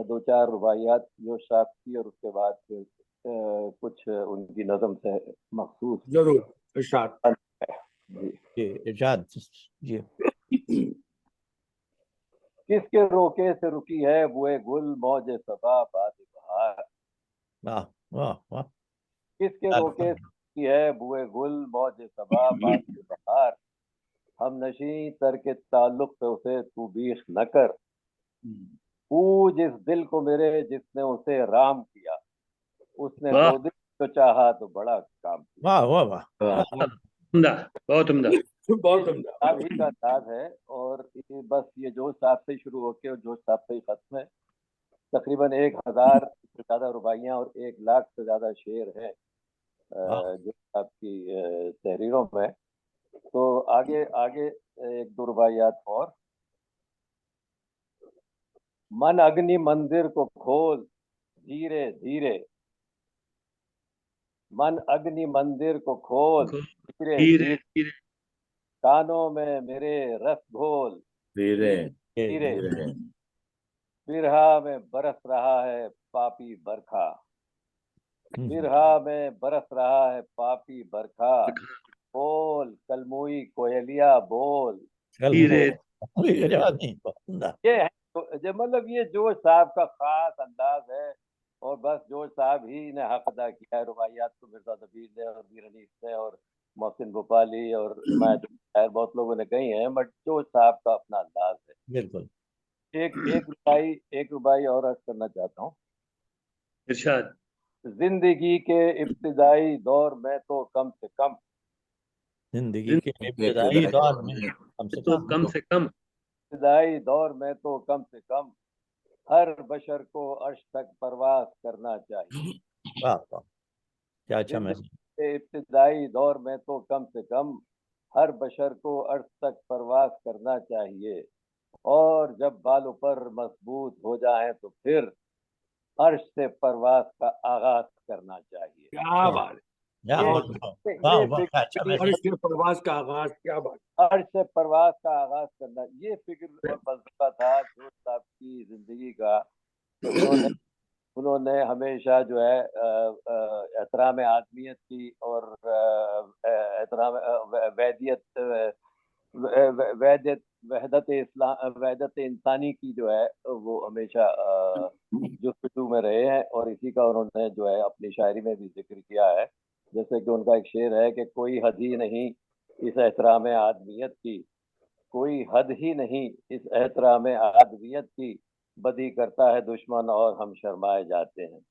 2-4 رباعیات جوش صاحب کی اور اس کے بعد پھر کچھ ان کی نظم سے مخصوص. ضرور ارشاد. جی ارشاد. جی کس کے روکے سے رکی ہے بوئے گل موج صبا باد بہار. واہ واہ واہ. کس کے روکے سے رکی ہے بوئے گل موج صبا باد بہار. ہم نشیں تر کے تعلق پہ اسے تو بیخ نہ کر، پوج اس دل کو میرے جس نے اسے رام کیا. اس نے 2 دن تو چاہا تو بڑا کام کیا. واہ واہ واہ. بہت عمدہ. بہت عمدہ. صاحب ہی کا انداز ہے. اور بس یہ جوش صاحب سے شروع ہو کے اور جوش صاحب سے ہی ختم ہے. تقریباً 1000 سے زیادہ رباعیاں اور 1 لاکھ سے زیادہ شعر ہیں جوش صاحب کی تحریروں میں. تو آگے 1-2 رباعیات اور. من اگنی مندر کو کھول دھیرے دھیرے، من اگنی مندر کو کھول دھیرے دھیرے، کانوں میں میرے رس گھول دھیرے دھیرے. बिरहा में बरस रहा है पापी बरखा, बिरहा में बरस रहा है पापी बरखा, बोल कलमुई कोयलिया बोल। हीरे ये है जो मतलब ये जोश साहब का खास अंदाज है, और बस जोश साहब ही ने हक अदा किया है। रुबाइयात तो मिर्जा नबील ने और मीर अनीस ने और मोहसिन भोपाली और हिमायत खैर बहुत लोगों ने कही हैं, बट जोश साहब का अपना अंदाज है। बिल्कुल। एक रुबाई और अर्ज करना चाहता हूँ। इरशाद। जिंदगी के इब्तिदाई दौर में तो कम से कम, जिंदगी के इब्तिदाई दौर में कम से कम, इब्तिदाई दौर में तो कम से कम हर बशर को अर्श तक परवास करना चाहिए। वाह वाह, क्या अच्छा मैसेज। के इब्तिदाई दौर में तो कम से कम हर बशर को अर्श तक परवास करना चाहिए, और जब बालों पर मजबूत हो जाए तो फिर अर्श से परवास का आगाज करना चाहिए। क्या बात है, अर्श से परवास का आगाज, क्या बात, अर्श से परवास का आगाज करना, ये फिक्र और फलसफा था जोश साहब की जिंदगी का। उन्होंने हमेशा जो है एहतराम आदमियत की और एहतराम वहदत इंसानी की जो है वो हमेशा जुस्तजू में रहे हैं, और इसी का उन्होंने जो है अपनी शायरी में भी जिक्र किया है। जैसे कि उनका एक शेर है कि कोई हद ही नहीं इस एहतराम आदमियत की, कोई हद ही नहीं इस एहतराम आदमियत की, बदी करता है दुश्मन और हम शर्माए जाते हैं।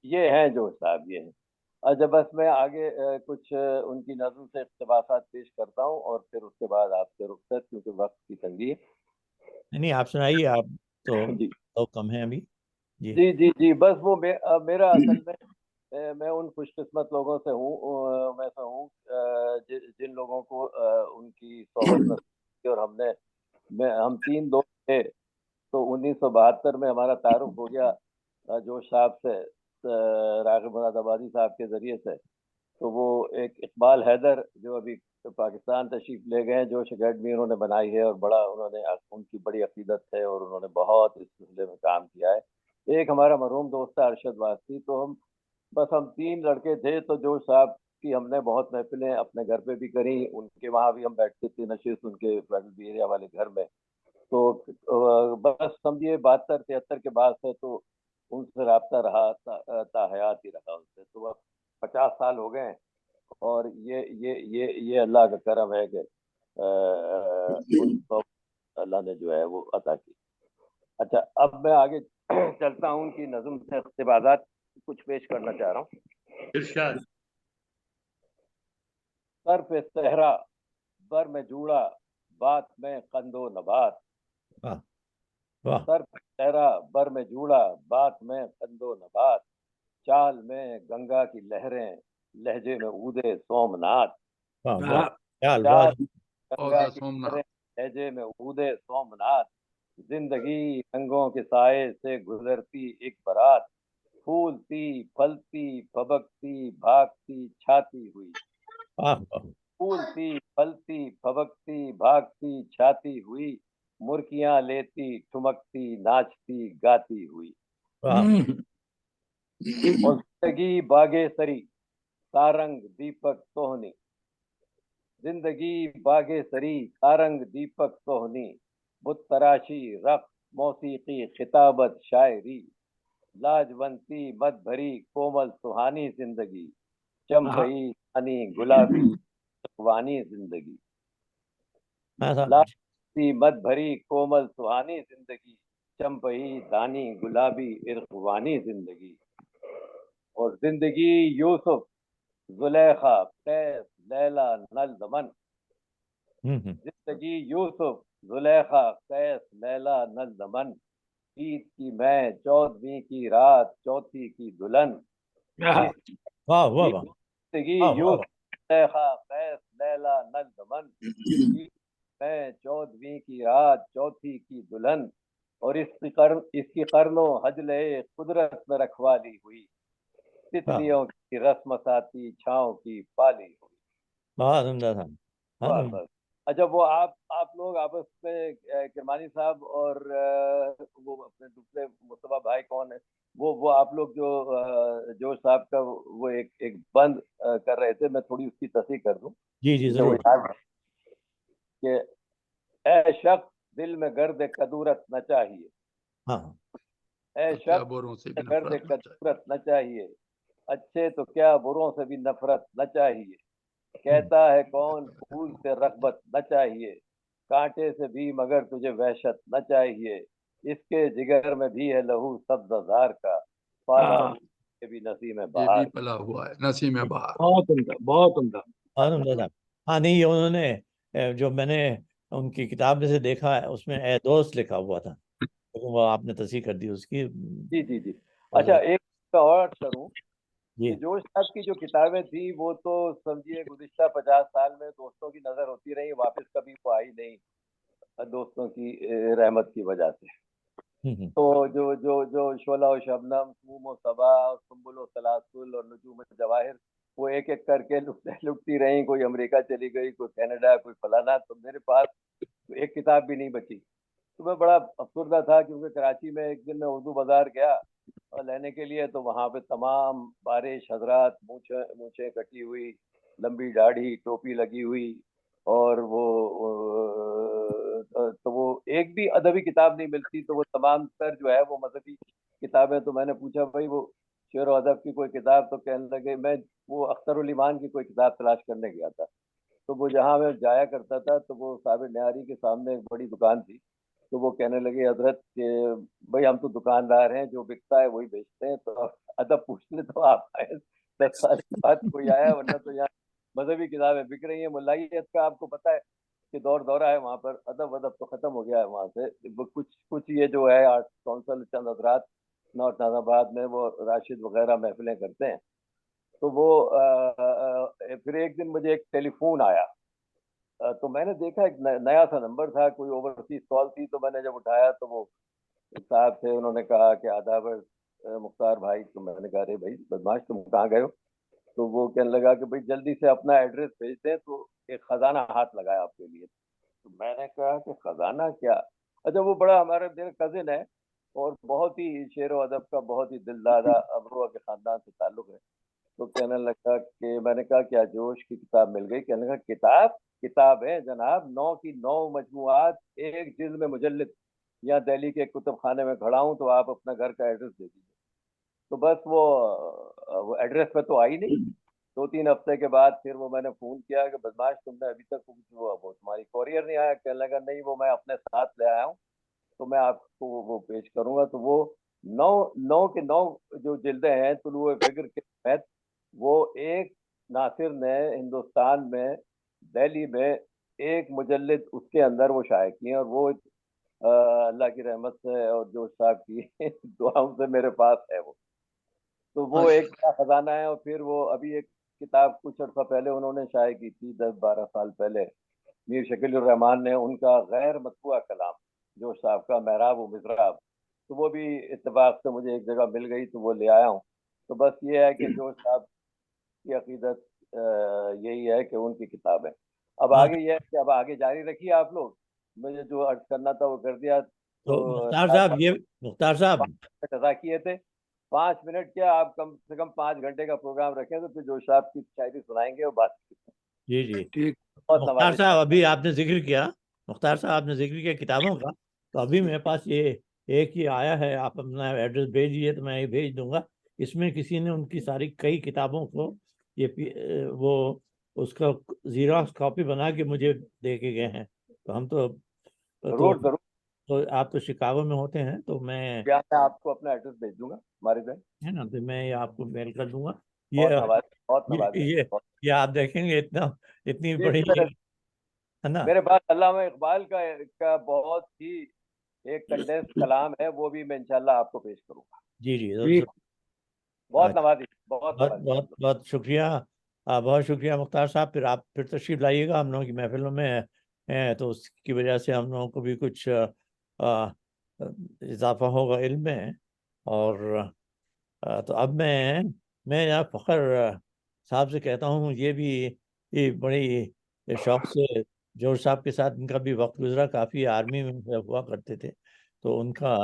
ये हैं जो साहब, ये हैं। अच्छा बस मैं आगे कुछ उनकी नज़्म से इक़्तिबासात पेश करता हूँ और फिर उसके बाद आपसे रुख़्सत, क्योंकि वक्त की तंगी है। नहीं आप सुनाइए, आप तो कम है अभी। जी बस वो मेरा असल में मैं उन खुशकिस्मत लोगों से हूँ, मैं से हूँ जिन लोगों को उनकी सोहबत नसीब, और हम 3 दोस्त थे। तो 1972 में हमारा तारुफ हो गया जोश साहब से, राग़िब मुरादाबादी साहब के ज़रिए से। तो वो एक इकबाल हैदर जो अभी पाकिस्तान तशरीफ ले गए हैं, जोश अकेडमी उन्होंने बनाई है, और बड़ा उन्होंने उनकी बड़ी अकीदत है और उन्होंने बहुत इस सिलसिले में काम किया है। एक हमारा मरहूम दोस्त है अरशद वासी। तो हम 3 लड़के थे। तो जोश साहब की हमने बहुत महफिलें अपने घर पे भी करी, उनके वहाँ भी हम बैठते थे नशिस्त, उनके फेडरल एरिया वाले घर में। तो बस समझिए 72-73 के बाद से तो उनसे रब्ता रहा ताहयात ही रहा उनसे। तो अब 50 साल हो गए, और ये अल्लाह का करम है कि उनको अल्लाह ने जो है वो अता की। अच्छा अब मैं आगे चलता हूँ, उनकी नज़्म से इक़्तिबासात कुछ पेश करना चाह रहा हूँ। इरशाद। सर पे सहरा बर में जूड़ा बात में कंदो नबात, सर पे सहरा बर में जूड़ा बात में कंदो नबात, चाल में गंगा की लहरें लहजे में ऊदे सोमनाथ, चाल गंगा की लहरें लहजे में ऊदे सोमनाथ, जिंदगी रंगों के साए से गुजरती एक बरात, फूलती फलती फबकती भागती छाती हुई, फूलती फलती फबकती भागती छाती हुई, मुर्कियां लेती ठुमकती नाचती गाती हुई, और जिंदगी बागे सरी सारंग दीपक सोहनी, जिंदगी बागे सरी सारंग दीपक सोहनी, बुत तराशी रक़्स मौसीकी खिताबत शायरी, लाजवंती मद भरी कोमल सुहानी जिंदगी, चंपई हनी गुलाबी इरफ़ानी जिंदगी, लाजवंती मद भरी कोमल सुहानी जिंदगी, चंपई दानी गुलाबी इरफ़ानी जिंदगी, और जिंदगी यूसुफ जुलेखा कैस लैला नल दमन, जिंदगी यूसुफ जुलेखा कैस लैला नल दमन, ईद की मैं 14वीं की रात चौथी की दुल्हन, जिंदगी यूसुफ जुलेखा कैस लैला नल दमन, मैं 14वीं की रात चौथी की दुल्हन, और इसकी कर्नो हजले कुदरत में रखवाली हुई, तितलियों की रस्मसाती छाँव की पाली हुई। बहुत सुंदर था। अच्छा वो आप آپ لوگ آپس میں کرمانی صاحب اور وہ اپنے دوسرے مصطفیٰ بھائی کون ہے وہ آپ لوگ جو جوش صاحب کا وہ ایک بند کر رہے تھے, میں تھوڑی اس کی تصحیح کر دوں. جی ضرور. کہ اے شخص دل میں گرد کدورت نہ چاہیے, اے شخص گرد کدورت نہ چاہیے, اچھے تو کیا بروں سے بھی نفرت نہ چاہیے. کہتا ہے کون پھول سے رغبت نہ چاہیے, کانٹے سے بھی مگر تجھے وحشت نہ چاہیے. اس کے جگر میں بھی ہے لہو سبز زار کا, پالا کے بھی نسیم بہار. پلا ہوا ہے نسیم بہار. بہت عمدہ, بہت عمدہ. ہاں نہیں, یہ انہوں نے جو میں نے ان کی کتاب میں سے دیکھا ہے اس میں اے دوست لکھا ہوا تھا, وہ آپ نے تصحیح کر دی اس کی. جی. اچھا ایک اور کروں, جی. جوش صاحب کی جو کتابیں تھیں وہ تو سمجھیے گزشتہ 50 سال میں دوستوں کی نظر ہوتی رہی, واپس کبھی وہ آئی نہیں دوستوں کی رحمت کی وجہ سے. تو جو شعلہ و شبنم, سوم و صبا, سنبل و سلاسل اور نجوم جواہر وہ ایک ایک کر کے لٹتی رہیں. کوئی امریکہ چلی گئی, کوئی کینیڈا, کوئی فلانا. تو میرے پاس ایک کتاب بھی نہیں بچی. تو میں بڑا افسردہ تھا کیونکہ کراچی میں ایک دن میں اردو بازار گیا لینے کے لیے, تو وہاں پہ تمام بارش حضرات, مونچھیں کٹی ہوئی, لمبی داڑھی, ٹوپی لگی ہوئی, اور وہ ایک بھی ادبی کتاب نہیں ملتی. تو وہ تمام تر جو ہے وہ مذہبی کتابیں. تو میں نے پوچھا بھائی وہ شعر و ادب کی کوئی کتاب, تو کہنے لگے میں وہ اختر الایمان کی کوئی کتاب تلاش کرنے گیا تھا. تو وہ جہاں میں جایا کرتا تھا تو وہ صابر نہاری کے سامنے ایک بڑی دکان تھی. تو وہ کہنے لگے حضرت کہ بھائی ہم تو دکاندار ہیں, جو بکتا ہے وہی بیچتے ہیں, تو ادب پوچھنے تو آپ آئے 10 سال کے بعد کوئی آیا, ورنہ تو یہاں مذہبی کتابیں بک رہی ہیں. ملائیت کا آپ کو پتہ ہے کہ دورہ ہے وہاں پر, ادب تو ختم ہو گیا ہے وہاں سے. کچھ یہ جو ہے آرٹ کونسل چند حضرات نارتھ ناظم آباد میں وہ راشد وغیرہ محفلیں کرتے ہیں. تو وہ پھر ایک دن مجھے ایک ٹیلی فون آیا, تو میں نے دیکھا ایک نیا سا نمبر تھا, کوئی اوورسیز کال تھی. تو میں نے جب اٹھایا تو وہ صاحب تھے, انہوں نے کہا کہ آداب مختار بھائی. تو میں نے کہا ارے بھائی بدماش تم کہاں گئے ہو؟ تو وہ کہنے لگا کہ بھائی جلدی سے اپنا ایڈریس بھیج دیں, تو ایک خزانہ ہاتھ لگایا آپ کے لیے. تو میں نے کہا کہ خزانہ کیا؟ اچھا وہ بڑا ہمارا میرا کزن ہے اور بہت ہی شعر و ادب کا بہت ہی دل دادا ابروا کے خاندان سے تعلق ہے. تو کہنے لگا کہ میں نے کہا کیا جوش کی کتاب مل گئی؟ کہنے لگا کتاب ہے جناب, 9 کی 9 مجموعات, ایک جلد میں مجلد. یہاں دہلی کے کتب خانے میں کھڑا ہوں, تو آپ اپنا گھر کا ایڈریس دے دیجیے. تو بس وہ ایڈریس پہ تو آئی نہیں. 2-3 ہفتے کے بعد پھر وہ میں نے فون کیا کہ بدماش تم نے ابھی تک وہ تمہاری کوریئر نہیں آیا. کہنے لگا نہیں وہ میں اپنے ساتھ لے آیا ہوں, تو میں آپ کو وہ پیش کروں گا. تو وہ 9 کے 9 جو جلدیں ہیں طلوع فکر کے تحت, وہ ایک ناصر نے ہندوستان میں دہلی میں ایک مجلد اس کے اندر وہ شائع کی ہیں, اور وہ اللہ کی رحمت سے اور جوش صاحب کی دعاؤں سے میرے پاس ہے وہ. تو وہ ایک خزانہ ہے. اور پھر وہ ابھی ایک کتاب کچھ عرصہ پہلے انہوں نے شائع کی تھی, 10-12 سال پہلے, میر شکیل الرحمان نے, ان کا غیر مطبوعہ کلام جوش صاحب کا, محراب و مضراب. تو وہ بھی اتفاق سے مجھے ایک جگہ مل گئی, تو وہ لے آیا ہوں. تو بس یہ ہے کہ جوش صاحب کی عقیدت یہی ہے کہ ان کی کتاب ہے. اب آگے یہ ہے کہ اب آگے جاری رکھیے آپ لوگ, مجھے جو عرض کرنا تھا وہ کر دیا. تو مختار صاحب ادا کیے تھے 5 منٹ, کیا آپ کم سے کم 5 گھنٹے کا پروگرام رکھیں تو پھر جوش صاحب کی شاعری سنائیں گے اور بات. جی ٹھیک. مختار صاحب ابھی آپ نے ذکر کیا, مختار صاحب آپ نے ذکر کیا کتابوں کا, تو ابھی میرے پاس یہ ایک ہی آیا ہے, آپ اپنا ایڈریس بھیجیے تو میں یہ بھیج دوں گا. اس میں کسی نے ان کی ساری کئی کتابوں کو وہ اس کا زیروکس کاپی بنا کے مجھے دے کے گئے ہیں. تو ہم تو آپ تو شکاگو میں ہوتے ہیں, تو میں آپ کو اپنا ایڈریس بھیج دوں گا ہمارے ہے نا, تو میں آپ کو میل کر دوں گا. یہ آپ دیکھیں گے اتنی بڑی ہے نا. میرے پاس علامہ اقبال کا بہت ہی ایک کنڈینس کلام ہے, وہ بھی میں انشاءاللہ آپ کو پیش کروں گا. جی بہت نوازی. بہت شکریہ, بہت شکریہ مختار صاحب. پھر آپ پھر تشریف لائیے گا, ہم لوگوں کی محفلوں میں ہیں, تو اس کی وجہ سے ہم لوگوں کو بھی کچھ اضافہ ہوگا علم میں. اور تو اب میں فخر صاحب سے کہتا ہوں, یہ بھی بڑی شوق سے جورج صاحب کے ساتھ ان کا بھی وقت گزرا، کافی آرمی میں ہوا کرتے تھے، تو ان کا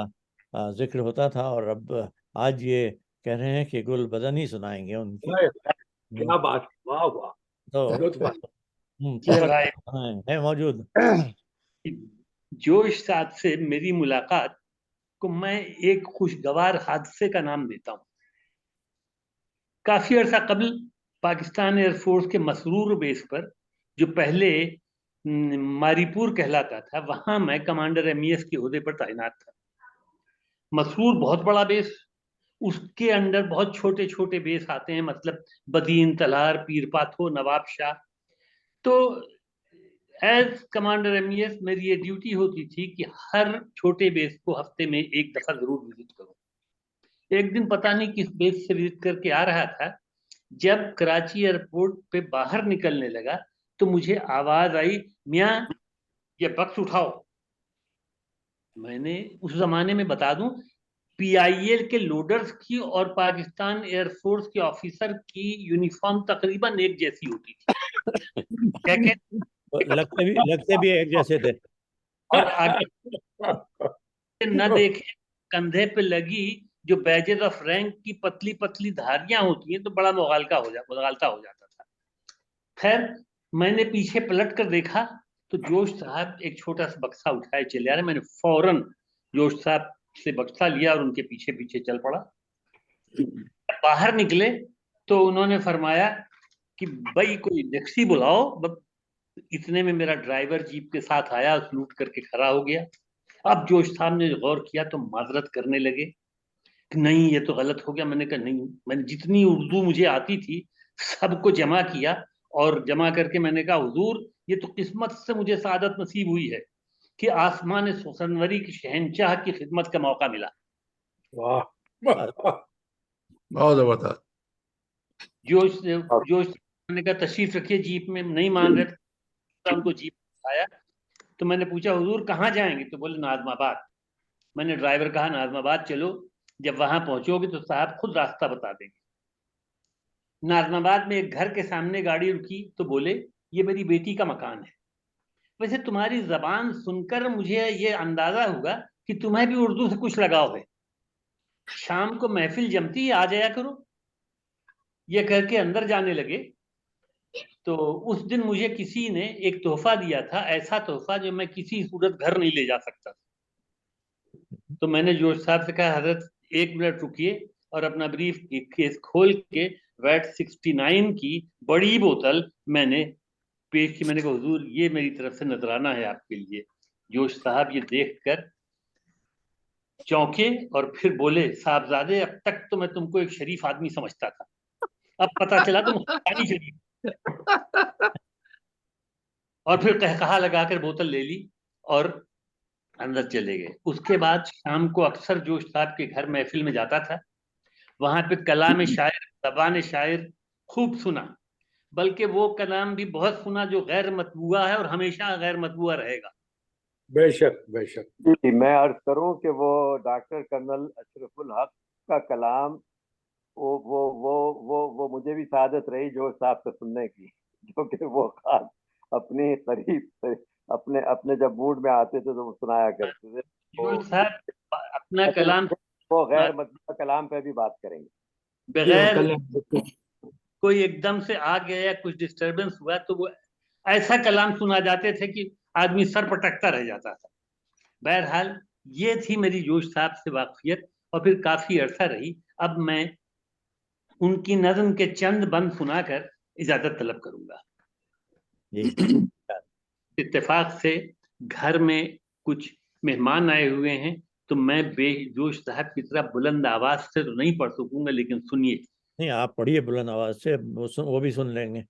ذکر ہوتا تھا، اور اب آج یہ کہہ رہے ہیں کہ گل بدن ہی سنائیں گے ان کی. کیا بات، واہ واہ، تو ہے موجود. جوش صاحب سے میری ملاقات کو میں ایک خوشگوار حادثے کا نام دیتا ہوں. کافی عرصہ قبل پاکستان ایئر فورس کے مسرور بیس پر، جو پہلے ماری پور کہلاتا تھا، وہاں میں کمانڈر MES کے عہدے پر تعینات تھا. مسرور بہت بڑا بیس، اس کے اندر بہت چھوٹے چھوٹے بیس آتے ہیں، مطلب بدین، تلار، پیر پاتھو، نواب شاہ. تو ایز کمانڈر MES میری یہ ڈیوٹی ہوتی تھی کہ ہر چھوٹے بیس کو ہفتے میں ایک دفعہ ضرور وزٹ کروں. ایک دن پتہ نہیں کس بیس سے وزٹ کر کے آ رہا تھا، جب کراچی ایئرپورٹ پہ باہر نکلنے لگا تو مجھے آواز آئی، میاں یہ بکس اٹھاؤ. میں نے اس زمانے میں بتا دوں PIL کے لوڈرز کی اور پاکستان ایئر فورس کے آفیسر کی یونیفارم تقریباً ایک جیسی ہوتی تھی، لگتے بھی ایک جیسے تھے، اور آگے نہ دیکھیں کندھے پہ لگی جو بیجز آف رینک کی پتلی پتلی دھاریاں ہوتی ہیں تو بڑا مغالطہ ہو جاتا تھا. خیر میں نے پیچھے پلٹ کر دیکھا تو جوش صاحب ایک چھوٹا سا بکسا اٹھائے چلے آ رہے. میں نے فوراً جوش صاحب سے بکسا لیا اور ان کے پیچھے پیچھے چل پڑا. باہر نکلے تو انہوں نے فرمایا کہ بھائی کوئی ٹیکسی بلاؤ. اتنے میں میرا ڈرائیور جیپ کے ساتھ آیا، سلوٹ کر کے کھڑا ہو گیا. اب جوش صاحب نے غور کیا تو معذرت کرنے لگے کہ نہیں یہ تو غلط ہو گیا. میں نے کہا نہیں، میں نے جتنی اردو مجھے آتی تھی سب کو جمع کیا اور جمع کر کے میں نے کہا حضور یہ تو قسمت سے مجھے سعادت نصیب ہوئی ہے کہ آسمان سنوری کی شہنشاہ کی خدمت کا موقع ملا. واہ، بہت زبردست. جوش میں نے کہا تشریف رکھیے جیپ میں. نہیں مان رہے تھے، ان کو جیپ آیا تو میں نے پوچھا حضور کہاں جائیں گے؟ تو بولے ناظم آباد. میں نے ڈرائیور کہا ناظم آباد چلو، جب وہاں پہنچو گے تو صاحب خود راستہ بتا دیں گے. ناظم آباد میں ایک گھر کے سامنے گاڑی رکی تو بولے یہ میری بیٹی کا مکان ہے. ویسے تمہاری زبان سن کر مجھے یہ اندازہ ہوگا کہ تمہیں بھی اردو سے کچھ لگاؤ ہے. شام کو محفل جمتی آ جایا کرو. یہ کر کے اندر جانے لگے. تو اس دن مجھے کسی نے ایک تحفہ دیا تھا، ایسا تحفہ جو میں کسی صورت گھر نہیں لے جا سکتا. تو میں نے جوش صاحب سے کہا حضرت ایک منٹ رکیے، اور اپنا بریف کیس کھول کے ویٹ 69 کی بڑی بوتل میں نے پیش کی. میں نے کہا حضور یہ میری طرف سے نذرانہ ہے آپ کے لیے. جوش صاحب یہ دیکھ کر چونکے اور پھر بولے صاحبزادے اب تک تو میں تم کو ایک شریف آدمی سمجھتا تھا، اب پتہ چلا تم خالی شریف. اور پھر کہا لگا کر بوتل لے لی اور اندر چلے گئے. اس کے بعد شام کو اکثر جوش صاحب کے گھر محفل میں جاتا تھا. وہاں پہ کلام شاعر، زبان شاعر خوب سنا، بلکہ وہ کلام بھی بہت سنا جو غیر مطبوعہ ہے اور ہمیشہ غیر مطبوعہ رہے گا. بے شک بے شک. میں عرض کروں کہ وہ ڈاکٹر کرنل اشرف الحق کا کلام وہ مجھے بھی سعادت رہی جو صاحب سے سننے کی، جو کہ وہ خاص اپنے قریب اپنے جب موڈ میں آتے تھے تو وہ سنایا کرتے تھے. صاحب اپنا کلام وہ غیر مطبوعہ کلام پہ بھی بات کریں گے. بغیر کوئی ایک دم سے آ گیا یا کچھ ڈسٹربنس ہوا تو وہ ایسا کلام سنا جاتے تھے کہ آدمی سر پٹکتا رہ جاتا تھا. بہرحال یہ تھی میری جوش صاحب سے واقفیت، اور پھر کافی عرصہ رہی. اب میں ان کی نظم کے چند بند سنا کر اجازت طلب کروں گا. اتفاق سے گھر میں کچھ مہمان آئے ہوئے ہیں تو میں بے جوش صاحب کی طرح بلند آواز سے تو نہیں پڑھ سکوں گا، لیکن سنیے. نہیں آپ پڑھیے بلند آواز سے، وہ بھی سن لیں گے.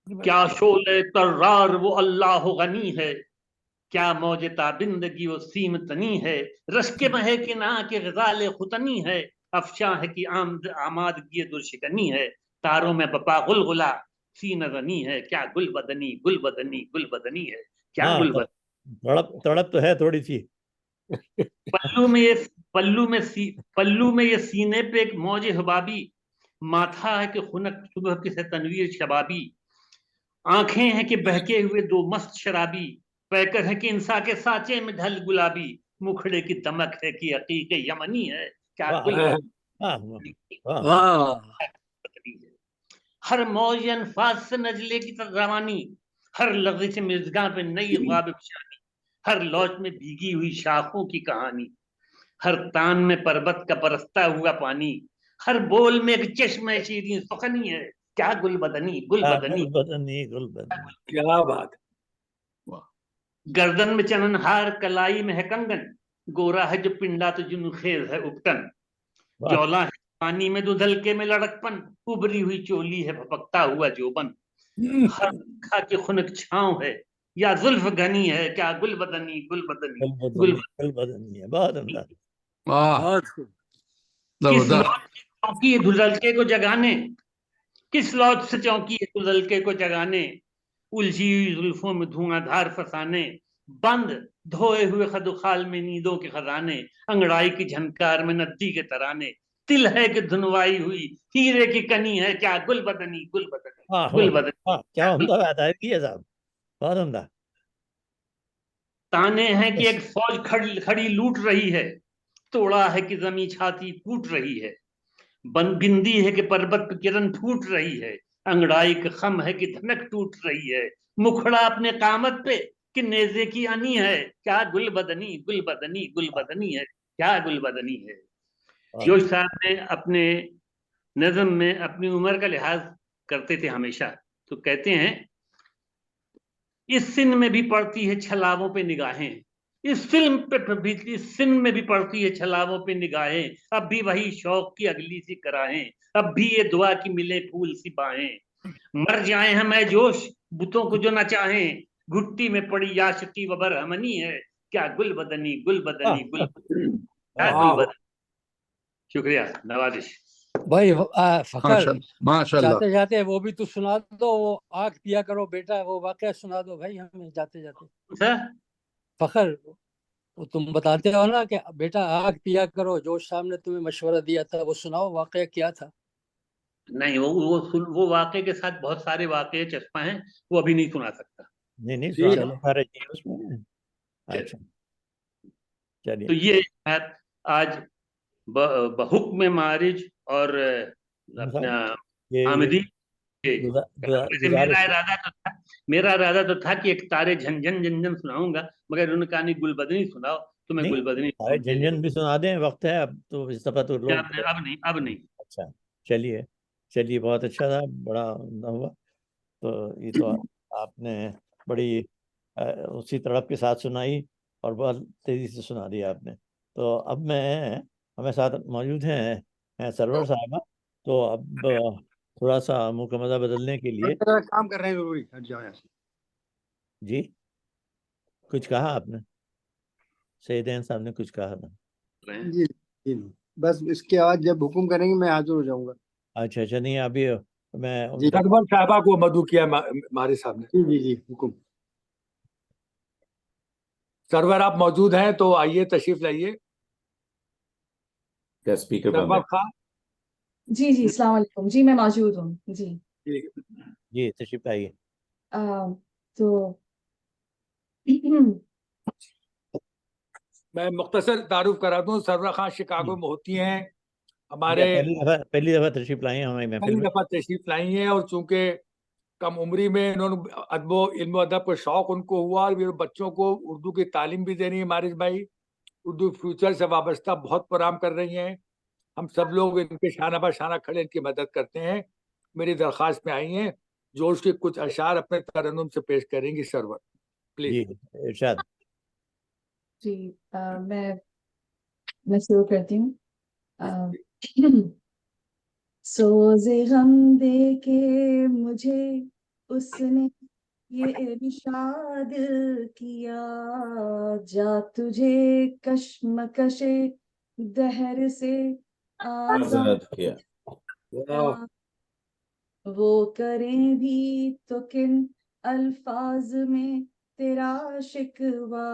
کیا شعلے طرار وہ اللہ غنی ہے، کیا موج تابندگی وہ سیم تنی ہے، رشک مہے کے نا کے غزال ختنی ہے، افشاں ہے کی آمادگی درشکنی ہے، تاروں میں بپا غلغلہ سینہ زنی ہے، کیا گل بدنی گل بدنی گل بدنی ہے، کیا گل بدنی. تڑپ تو ہے تھوڑی سی. پلو میں یہ سینے پہ ایک موج حبابی، ماتھا ہے کہ خنک صبح کسے تنویر شبابی، आंखें हैं कि बहके हुए दो मस्त शराबी, पैकर है कि इंसा के साचे में ढल गुलाबी, मुखड़े की दमक है कि अकीके यमनी है, क्या गुल हर मौज अनफास से नजले की रवानी, हर लफ्ज़ से मिर्ज़गा पे नई ख्वाब बिशानी, हर लौट में भीगी हुई शाखों की कहानी, हर तान में पर्वत का बरसता हुआ पानी, हर बोल में एक चश्मे शीरीं सुखनी है, क्या गुल बदनी क्या बात। गर्दन में चननहार कलाई में है कंगन, गोरा है जो पिंडा तो जुनखेज है उपटन, जौला है पानी में दुधलके में लड़कपन, उभरी हुई चोली है भपकता हुआ जोबन, हर खा के खुनक छांव है या जुल्फ घनी है, क्या गुल बदनी है। बहुत अंदाज। किस लौट से चौंकी है दुधलके को जगाने, किस लौट से चौंकी है दुधलके को जगाने, उलझी हुई जुल्फों में धुआंधार फसाने, बंद धोए हुए खदुखाल में नींदों के खजाने, अंगड़ाई की झनकार में नदी के तराने, तिल है कि धुनवाई हुई हीरे की कनी है, क्या गुल बदनी क्या उम्दा बात है की साहब, बहुत उम्दा। ताने हैं कि एक फौज खड़ी लूट रही है, तोड़ा है कि जमी छाती कूट रही है, बिंदी है कि पर्वत पे किरण फूट रही है, अंगड़ाई का खम है कि धनक टूट रही है, मुखड़ा अपने कामत पे कि नेजे की अनी है, क्या गुल बदनी है, क्या गुल बदनी है। जोश साहब ने अपने नज़म में अपनी उम्र का लिहाज करते थे हमेशा, तो कहते हैं इस सिन में भी पड़ती है छलावों पे निगाहें, इस सिन में भी पड़ती है छलावों पे निगाहें, अब भी वही शौक की अगली सी कराहें, अब भी ये दुआ की मिले फूल सी बाहें, मर जाए हम जोश बुतों को जो न चाहें, घुट्टी में पड़ी याशकी वबर हमनी है, क्या गुल बदनी शुक्रिया नवाजिश भाई। फखर माशाल्लाह। जाते जाते वो भी तो सुना दो, वो आग पिया करो बेटा, वो वाकया सुना दो भाई हमें जाते जाते। फखर वो तुम बताते हो ना कि बेटा आग पिया करो, जोश साहब ने तुम्हें मशवरा दिया था, वो सुनाओ वाकया क्या था। नहीं वो वाकये के साथ बहुत सारे वाकये चस्पा हैं, वो अभी नहीं सुना सकता। नहीं उसमें। अच्छा चलिए। तो ये आज बहुक्म मारिज और अपना हामिदी मेरा इरादा तो था कि एक तारे झंझन झंझन सुनाऊंगा, मगर उन्होंने कहा नहीं गुलबदनी सुनाओ, तो मैं गुलबदनी झंझन भी सुना दें, वक्त है अब तो इस दफा तो लोग अब नहीं। अच्छा चलिए बहुत अच्छा था, बड़ा उम्दा हुआ। तो ये तो आपने बड़ी उसी तड़प के साथ सुनाई और बहुत तेजी से सुना दिया आपने। तो अब हमें साथ मौजूद हैं सरवर साहब, तो अब थोड़ा सा मुँह का मज़ा बदलने के लिए काम कर रहे हैं जरूरी जी कुछ कहा आपने, सईदैन साहब ने कुछ कहा था। जी बस इसके बाद जब हुक्म करेंगे मैं हाजिर हो जाऊंगा। अच्छा नहीं अभी मैं सरवर साहबा को मधु किया मारे साहब ने। जी हुक्म। सरवर आप मौजूद हैं तो आइए तशरीफ लाइए। स्पीकर सरवर खां जी अस्सलाम वालेकुम जी, मैं मौजूद हूँ जी तशरीफ लाइए। तो मैं मुख्तसर तारुफ करा दूं, सरवर खां शिकागो में होती हैं, हमारे पहली दफा तशरीफ लाई हैं हमारी महफिल में। पहली दफा तशरीफ लाई हैं, और चूंकि कम उम्री में इन्होंने इल्म अदब का शौक उनको हुआ, और बच्चों को उर्दू की तालीम भी दे रही है मारिस भाई, उर्दू फ्यूचर से वाबस्ता बहुत प्रोग्राम कर रही हैं। हम सब लोग इनके शाना बशाना खड़े इनकी मदद करते हैं। मेरी दरख्वास्त में आई हैं, जोश के कुछ अशार अपने तरन्नुम से पेश करेंगी सरवर, प्लीज। इरशाद। जी मैं शुरू करती हूँ। सोज़े गम दे के मुझे उसने ये इरशाद किया, जा तुझे कश्मकशे दहर से आजाद किया, वो करें भी तो किन अल्फाज में तेरा शिकवा,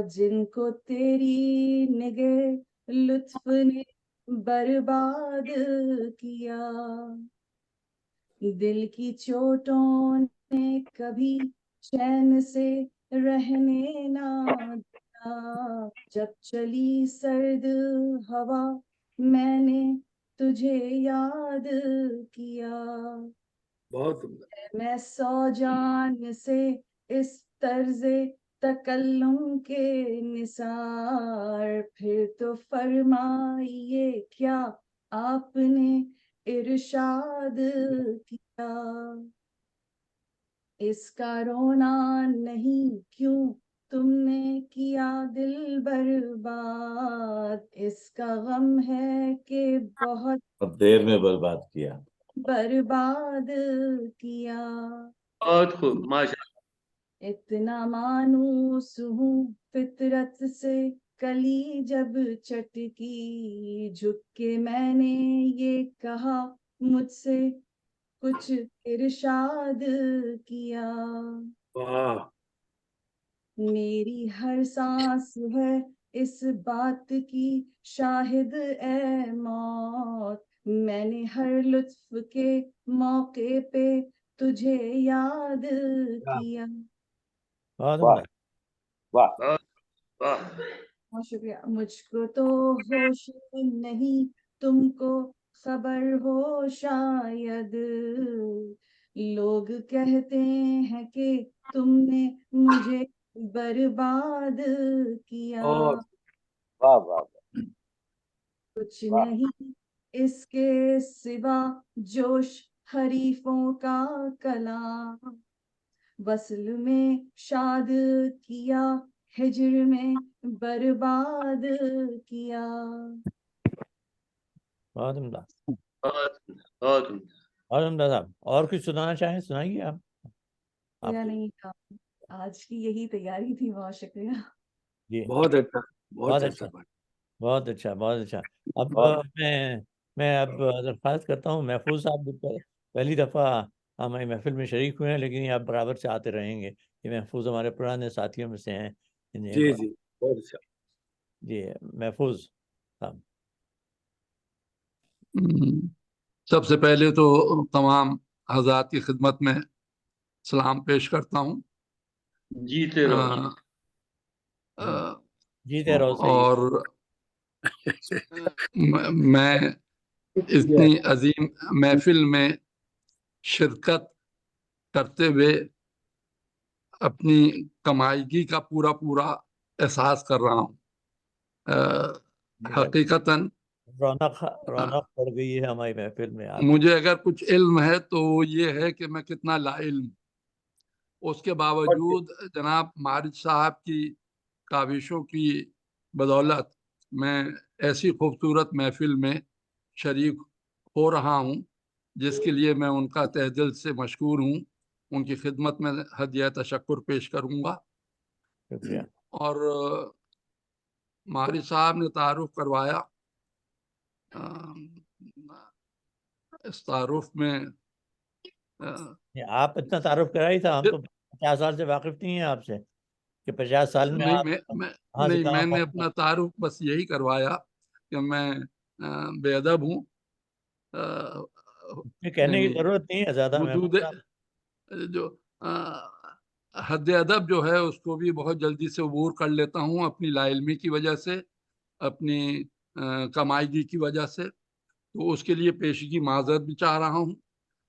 जिनको तेरी निगाह लुत्फ ने बर्बाद किया, दिल की चोटों ने कभी चैन से रहने ना दिया, जब चली सर्द हवा मैंने तुझे याद किया। बहुत मैं सौ जान से इस तर्ज़े तकल्लुम के निसार, फिर तो फरमाइए क्या आपने इरशाद किया। इसका रोना नहीं क्यों तुमने किया दिल बर्बाद, इसका गम है कि बहुत अब देर में बर्बाद किया। बर्बाद किया। बहुत खूब, माशाल्लाह। इतना मानूस हूँ फितरत से, कली जब चटकी, झुक के मैंने ये कहा मुझसे कुछ इरशाद किया। वाह, मेरी हर सांस है इस बात की शाहिद ए मौत, मैंने हर लुत्फ के मौके पे तुझे याद किया। बहुत वाह उम्दा। वाह। वाह वाह। बहुत शुक्रिया। मुझको तो होश नहीं, तुमको खबर हो शायद, लोग कहते हैं कि तुमने मुझे बर्बाद किया। और वाह वाह कुछ वाह। नहीं इसके सिवा जोश हरीफों का कलाम, वस्ल में शाद किया, हिज्र में बर्बाद किया। बहुत उम्दा, बहुत बहुत उम्दा। बहुत उम्दा साहब। और कुछ सुनाना चाहें, सुनाइए आप। या नहीं, आज की यही तैयारी थी। बहुत शुक्रिया जी, बहुत अच्छा, बहुत बहुत अच्छा अच्छा, बहुत अच्छा, बहुत अच्छा। अब बहुत मैं अब दरख्वास्त करता हूँ, महफूज साहब भी पहली दफ़ा हमारी महफिल में शरीक हुए हैं, लेकिन ये आप बराबर से आते रहेंगे। ये महफूज हमारे पुराने साथियों में से हैं। जी जी, बहुत अच्छा। जी महफूज साहब। सबसे पहले तो तमाम हज़रात की खिदमत में सलाम पेश करता हूँ। जीते रहो। जीते रहो सही। और मैं इतनी अजीम महफिल में शिरकत करते हुए अपनी कमाईगी का पूरा पूरा एहसास कर रहा हूँ। हकीकतन रौनक पड़ गई है हमारी महफिल में आप। मुझे अगर कुछ इल्म है तो वो ये है कि मैं कितना लाइल्म, उसके बावजूद जनाब मारिद साहब की काविशों की बदौलत मैं ऐसी खूबसूरत महफिल में शरीक हो रहा हूँ जिसके लिए मैं उनका तहे दिल से मशकूर हूँ। उनकी खिदमत में हदिया तशक्कुर पेश करूँगा। शुक्रिया। और मारिद साहब ने तारुफ करवाया, इस तारुफ में आप इतना तारुफ कराई था, हम तो 50 साल से वाकिफ नहीं है आपसे कि 50 साल में नहीं, आप कहाँ से नहीं, कहाँ मैंने पहुंच अपना तारुफ बस यही करवाया कि मैं बेअदब हूँ। गए। कहने की यानी जरूरत नहीं है ज्यादा। हुदूद जो हद अदब जो है उसको भी बहुत जल्दी से अबूर कर लेता हूँ, अपनी लाइल्मी की वजह से, अपनी कमाईगी की वजह से। तो उसके लिए पेशगी माजरत भी चाह रहा हूँ।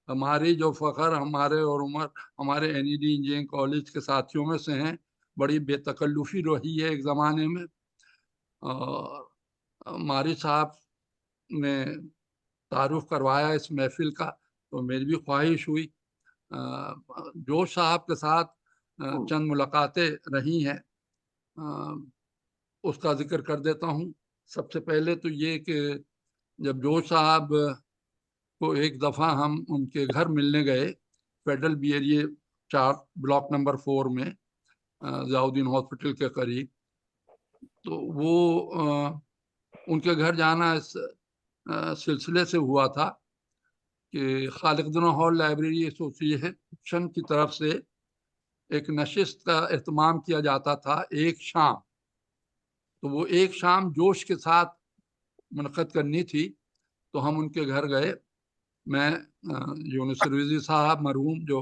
हमारी जो फ़ख्र हमारे और उमर हमारे NED इंजीनियरिंग कॉलेज के साथियों में से हैं, बड़ी बेतकल्लुफ़ी रही है एक ज़माने में। और मारी साहब ने तारुफ करवाया इस महफिल का, तो मेरी भी ख्वाहिश हुई। जोश साहब के साथ चंद मुलाकातें रही हैं, उसका जिक्र कर देता हूँ। सबसे पहले तो ये कि जब जोश साहब को एक दफ़ा हम उनके घर मिलने गए, फेडरल BRA 4 ब्लॉक नंबर 4 में, ज़ियाउद्दीन हॉस्पिटल के करीब, तो वो उनके घर जाना इस सिलसिले से हुआ था कि खालिद हॉल लाइब्रेरी एसोसिएशन की तरफ से एक नशिस्त का एहतमाम किया जाता था एक शाम। तो वो एक शाम जोश के साथ मुनक़द करनी थी, तो हम उनके घर गए। मैं यूनुस रिज़वी साहब मरहूम जो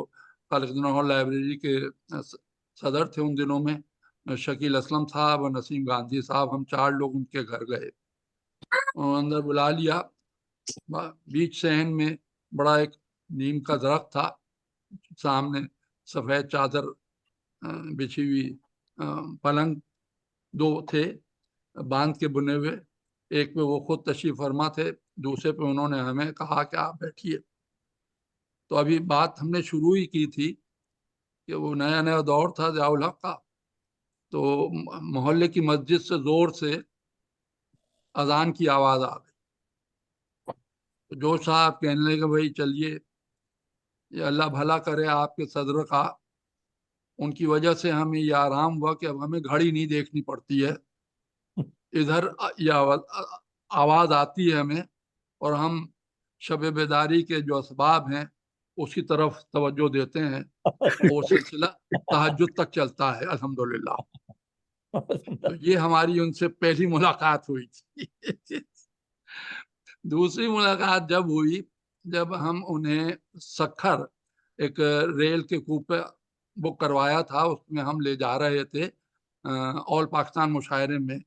खालिद हॉल लाइब्रेरी के सदर थे उन दिनों में, शकील असलम साहब और नसीम गांधी साहब, हम 4 लोग उनके घर गए और अंदर बुला लिया। बीच सहन में बड़ा एक नीम का दरख्त था, सामने सफेद चादर बिछी हुई, पलंग 2 थे बांध के बुने हुए, एक पे वो खुद तशरीफ फरमा थे, दूसरे पे उन्होंने हमें कहा कि आप बैठिए। तो अभी बात हमने शुरू ही की थी कि वो नया नया दौर था ज़ियाउल हक का, तो मोहल्ले की मस्जिद से जोर से अजान की आवाज आ गई। तो जो साहब कहने लगे भाई चलिए, ये अल्लाह भला करे आपके सदर का, उनकी वजह से हमें ये आराम हुआ कि अब हमें घड़ी नहीं देखनी पड़ती है, इधर ये आवाज आती है हमें और हम शब बेदारी के जो असबाब हैं उसकी तरफ तवज्जो देते हैं, वो सिलसिला तहज्जुद तक चलता है अल्हम्दुलिल्लाह। तो ये हमारी उनसे पहली मुलाकात हुई थी। दूसरी मुलाकात जब हुई जब हम उन्हें सखर एक रेल के कूपे बुक करवाया था, उसमें हम ले जा रहे थे ऑल पाकिस्तान मुशायरे में,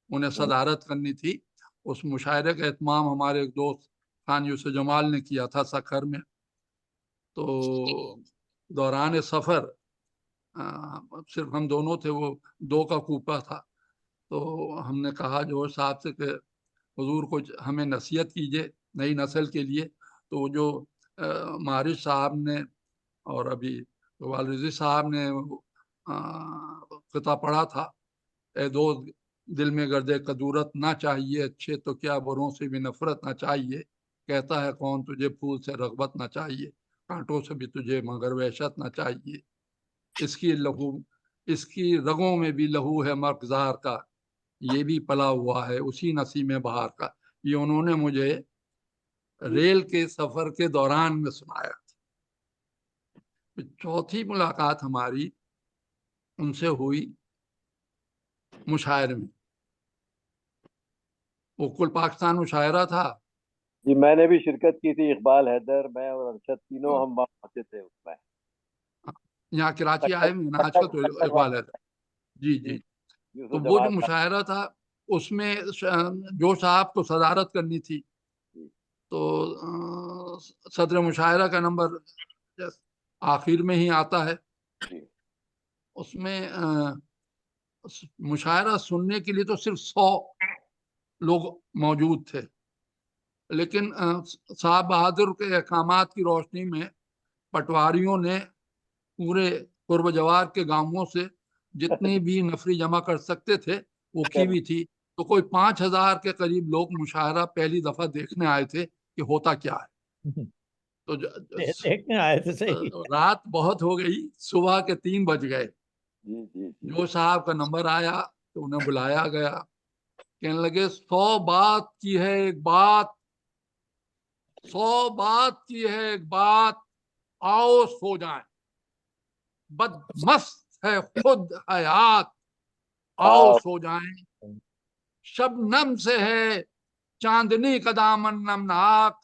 उन्हें सदारत करनी थी। उस मुशायरे का एहतमाम हमारे एक दोस्त खान यूसुफ जमाल ने किया था सखर में। तो दौरान सफ़र सिर्फ हम दोनों थे, वो 2 का कूपा था। तो हमने कहा जोहर साहब से कि हुजूर कुछ हमें नसीहत कीजिए नई नस्ल के लिए। तो जो मारिश साहब ने और अभी वालरजी साहब ने किताब पढ़ा था, ए दोस्त दिल में गर्दे कदूरत ना चाहिए, अच्छे तो क्या बुरों से भी नफरत ना चाहिए, कहता है कौन तुझे फूल से रगबत ना चाहिए, कांटों से भी तुझे मगर वहशत ना चाहिए, इसकी रगों में भी लहू है मर्गजार का, ये भी पला हुआ है उसी नसीम बहार का। ये उन्होंने मुझे रेल के सफर के दौरान में सुनाया था। चौथी मुलाकात हमारी उनसे हुई मुशायरे में, वो कुल पाकिस्तान मुशायरा था जी, मैंने भी शिरकत की थी, इकबाल हैदर, मैं और अरशद, तीनों हम वहाँ आते थे उसमें। यहाँ कराची आए में आजकल तो इकबाल हैदर जी जी। तो वो जो मुशायरा था उसमें जो साहब को सदारत करनी थी, तो सदर मुशायरा का नंबर आखिर में ही आता है। उसमें मुशायरा सुनने के लिए तो सिर्फ 100 लोग मौजूद थे, लेकिन साहब बहादुर के अहकामात की रोशनी में पटवारियों ने पूरे कुर्ब जवार के गांवों से जितनी भी नफरी जमा कर सकते थे वो की भी थी। तो कोई 5000 के करीब लोग मुशायरा पहली दफा देखने आए थे कि होता क्या है। तो देखने आए थे, सही। रात बहुत हो गई, सुबह के 3 बज गए। जो साहब का नंबर आया तो उन्हें बुलाया गया, कहने लगे 100 बात की है एक बात, 100 बात की है एक बात, आओ सो जाएं, बदमस्त है खुद हयात, आओ सो जाएं, शबनम से है चांदनी का दामन नमनाक,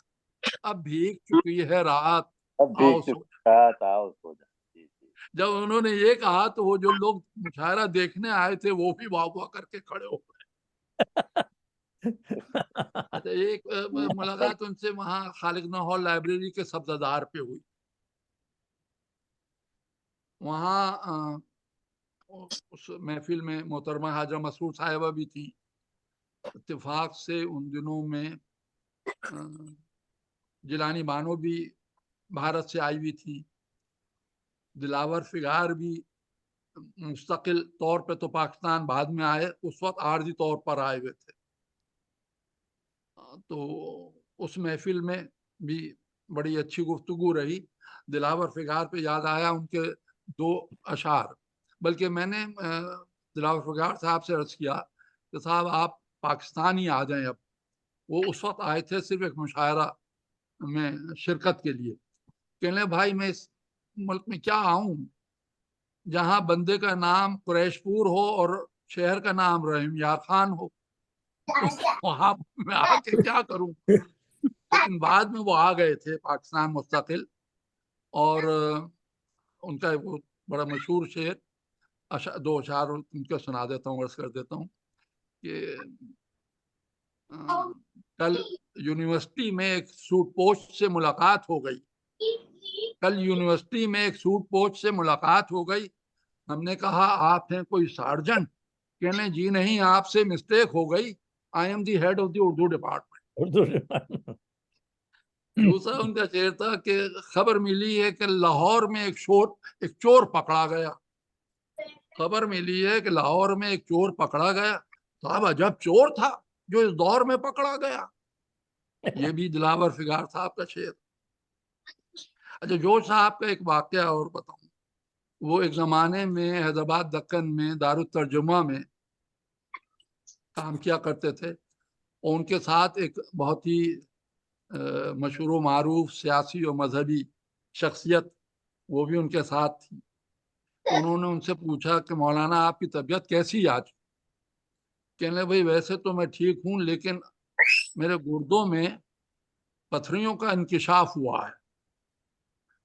अब भीग चुकी है रात, आओ सो जाएं। जब उन्होंने ये कहा तो वो जो लोग मुशायरा देखने आए थे वो भी वाह वाह करके खड़े हो गए। अच्छा, एक मुलाकात उनसे वहां खालिद हॉल लाइब्रेरी के सब्जादार पे हुई। वहाँ उस महफिल में मोहतरमा हाजरा मसरूर साहिबा भी थी। इत्तेफाक से उन दिनों में जिलानी बानो भी भारत से आई हुई थी, दिलावर फिगार भी मुस्तकिल तौर पे तो पाकिस्तान बाद में आए, उस वक्त आर्जी तौर पर आए हुए थे। तो उस महफिल में भी बड़ी अच्छी गुफ्तगू रही। दिलावर फिगार पे याद आया उनके 2 अशार, बल्कि मैंने दिलावर फिगार साहब से अर्ज किया कि साहब आप पाकिस्तान ही आ जाएं अब। वो उस वक्त आए थे सिर्फ एक मुशायरा में शिरकत के लिए। कहने भाई मैं इस मुल्क में क्या आऊं जहां बंदे का नाम कुरैशपुर हो और शहर का नाम रहीम यार खान हो, वहां मैं आके क्या करूं। लेकिन बाद में वो आ गए थे पाकिस्तान मुस्तकिल, और उनका वो बड़ा मशहूर शेर, दो अशार उनके सुना देता हूँ, अर्ज कर देता हूँ कि कल यूनिवर्सिटी में एक सूट पोस्ट से मुलाकात हो गई, कल यूनिवर्सिटी में एक सूट पोस्ट से मुलाकात हो गई। हमने कहा आप हैं कोई सार्जेंट? कहने जी नहीं, आपसे मिस्टेक हो गई, I am the head of the Urdu department. दूसरा उनका शेर था कि खबर मिली है कि लाहौर में एक चोर पकड़ा गया, खबर मिली है कि लाहौर में एक चोर पकड़ा गया। साहब अजब चोर था जो इस दौर में पकड़ा गया। ये भी दिलावर फिगार साहब का शेर। अच्छा, जोश साहब का एक वाकया और बताऊं। वो एक जमाने में हैदराबाद दक्कन में दारुल तर्जुमा में काम किया करते थे, और उनके साथ एक बहुत ही मशहूर मारूफ सियासी और मजहबी शख्सियत वो भी उनके साथ थी। उन्होंने उनसे पूछा कि मौलाना आपकी तबीयत कैसी आज? कहने भाई वैसे तो मैं ठीक हूँ, लेकिन मेरे गुर्दों में पथरियों का इंकिशाफ हुआ है।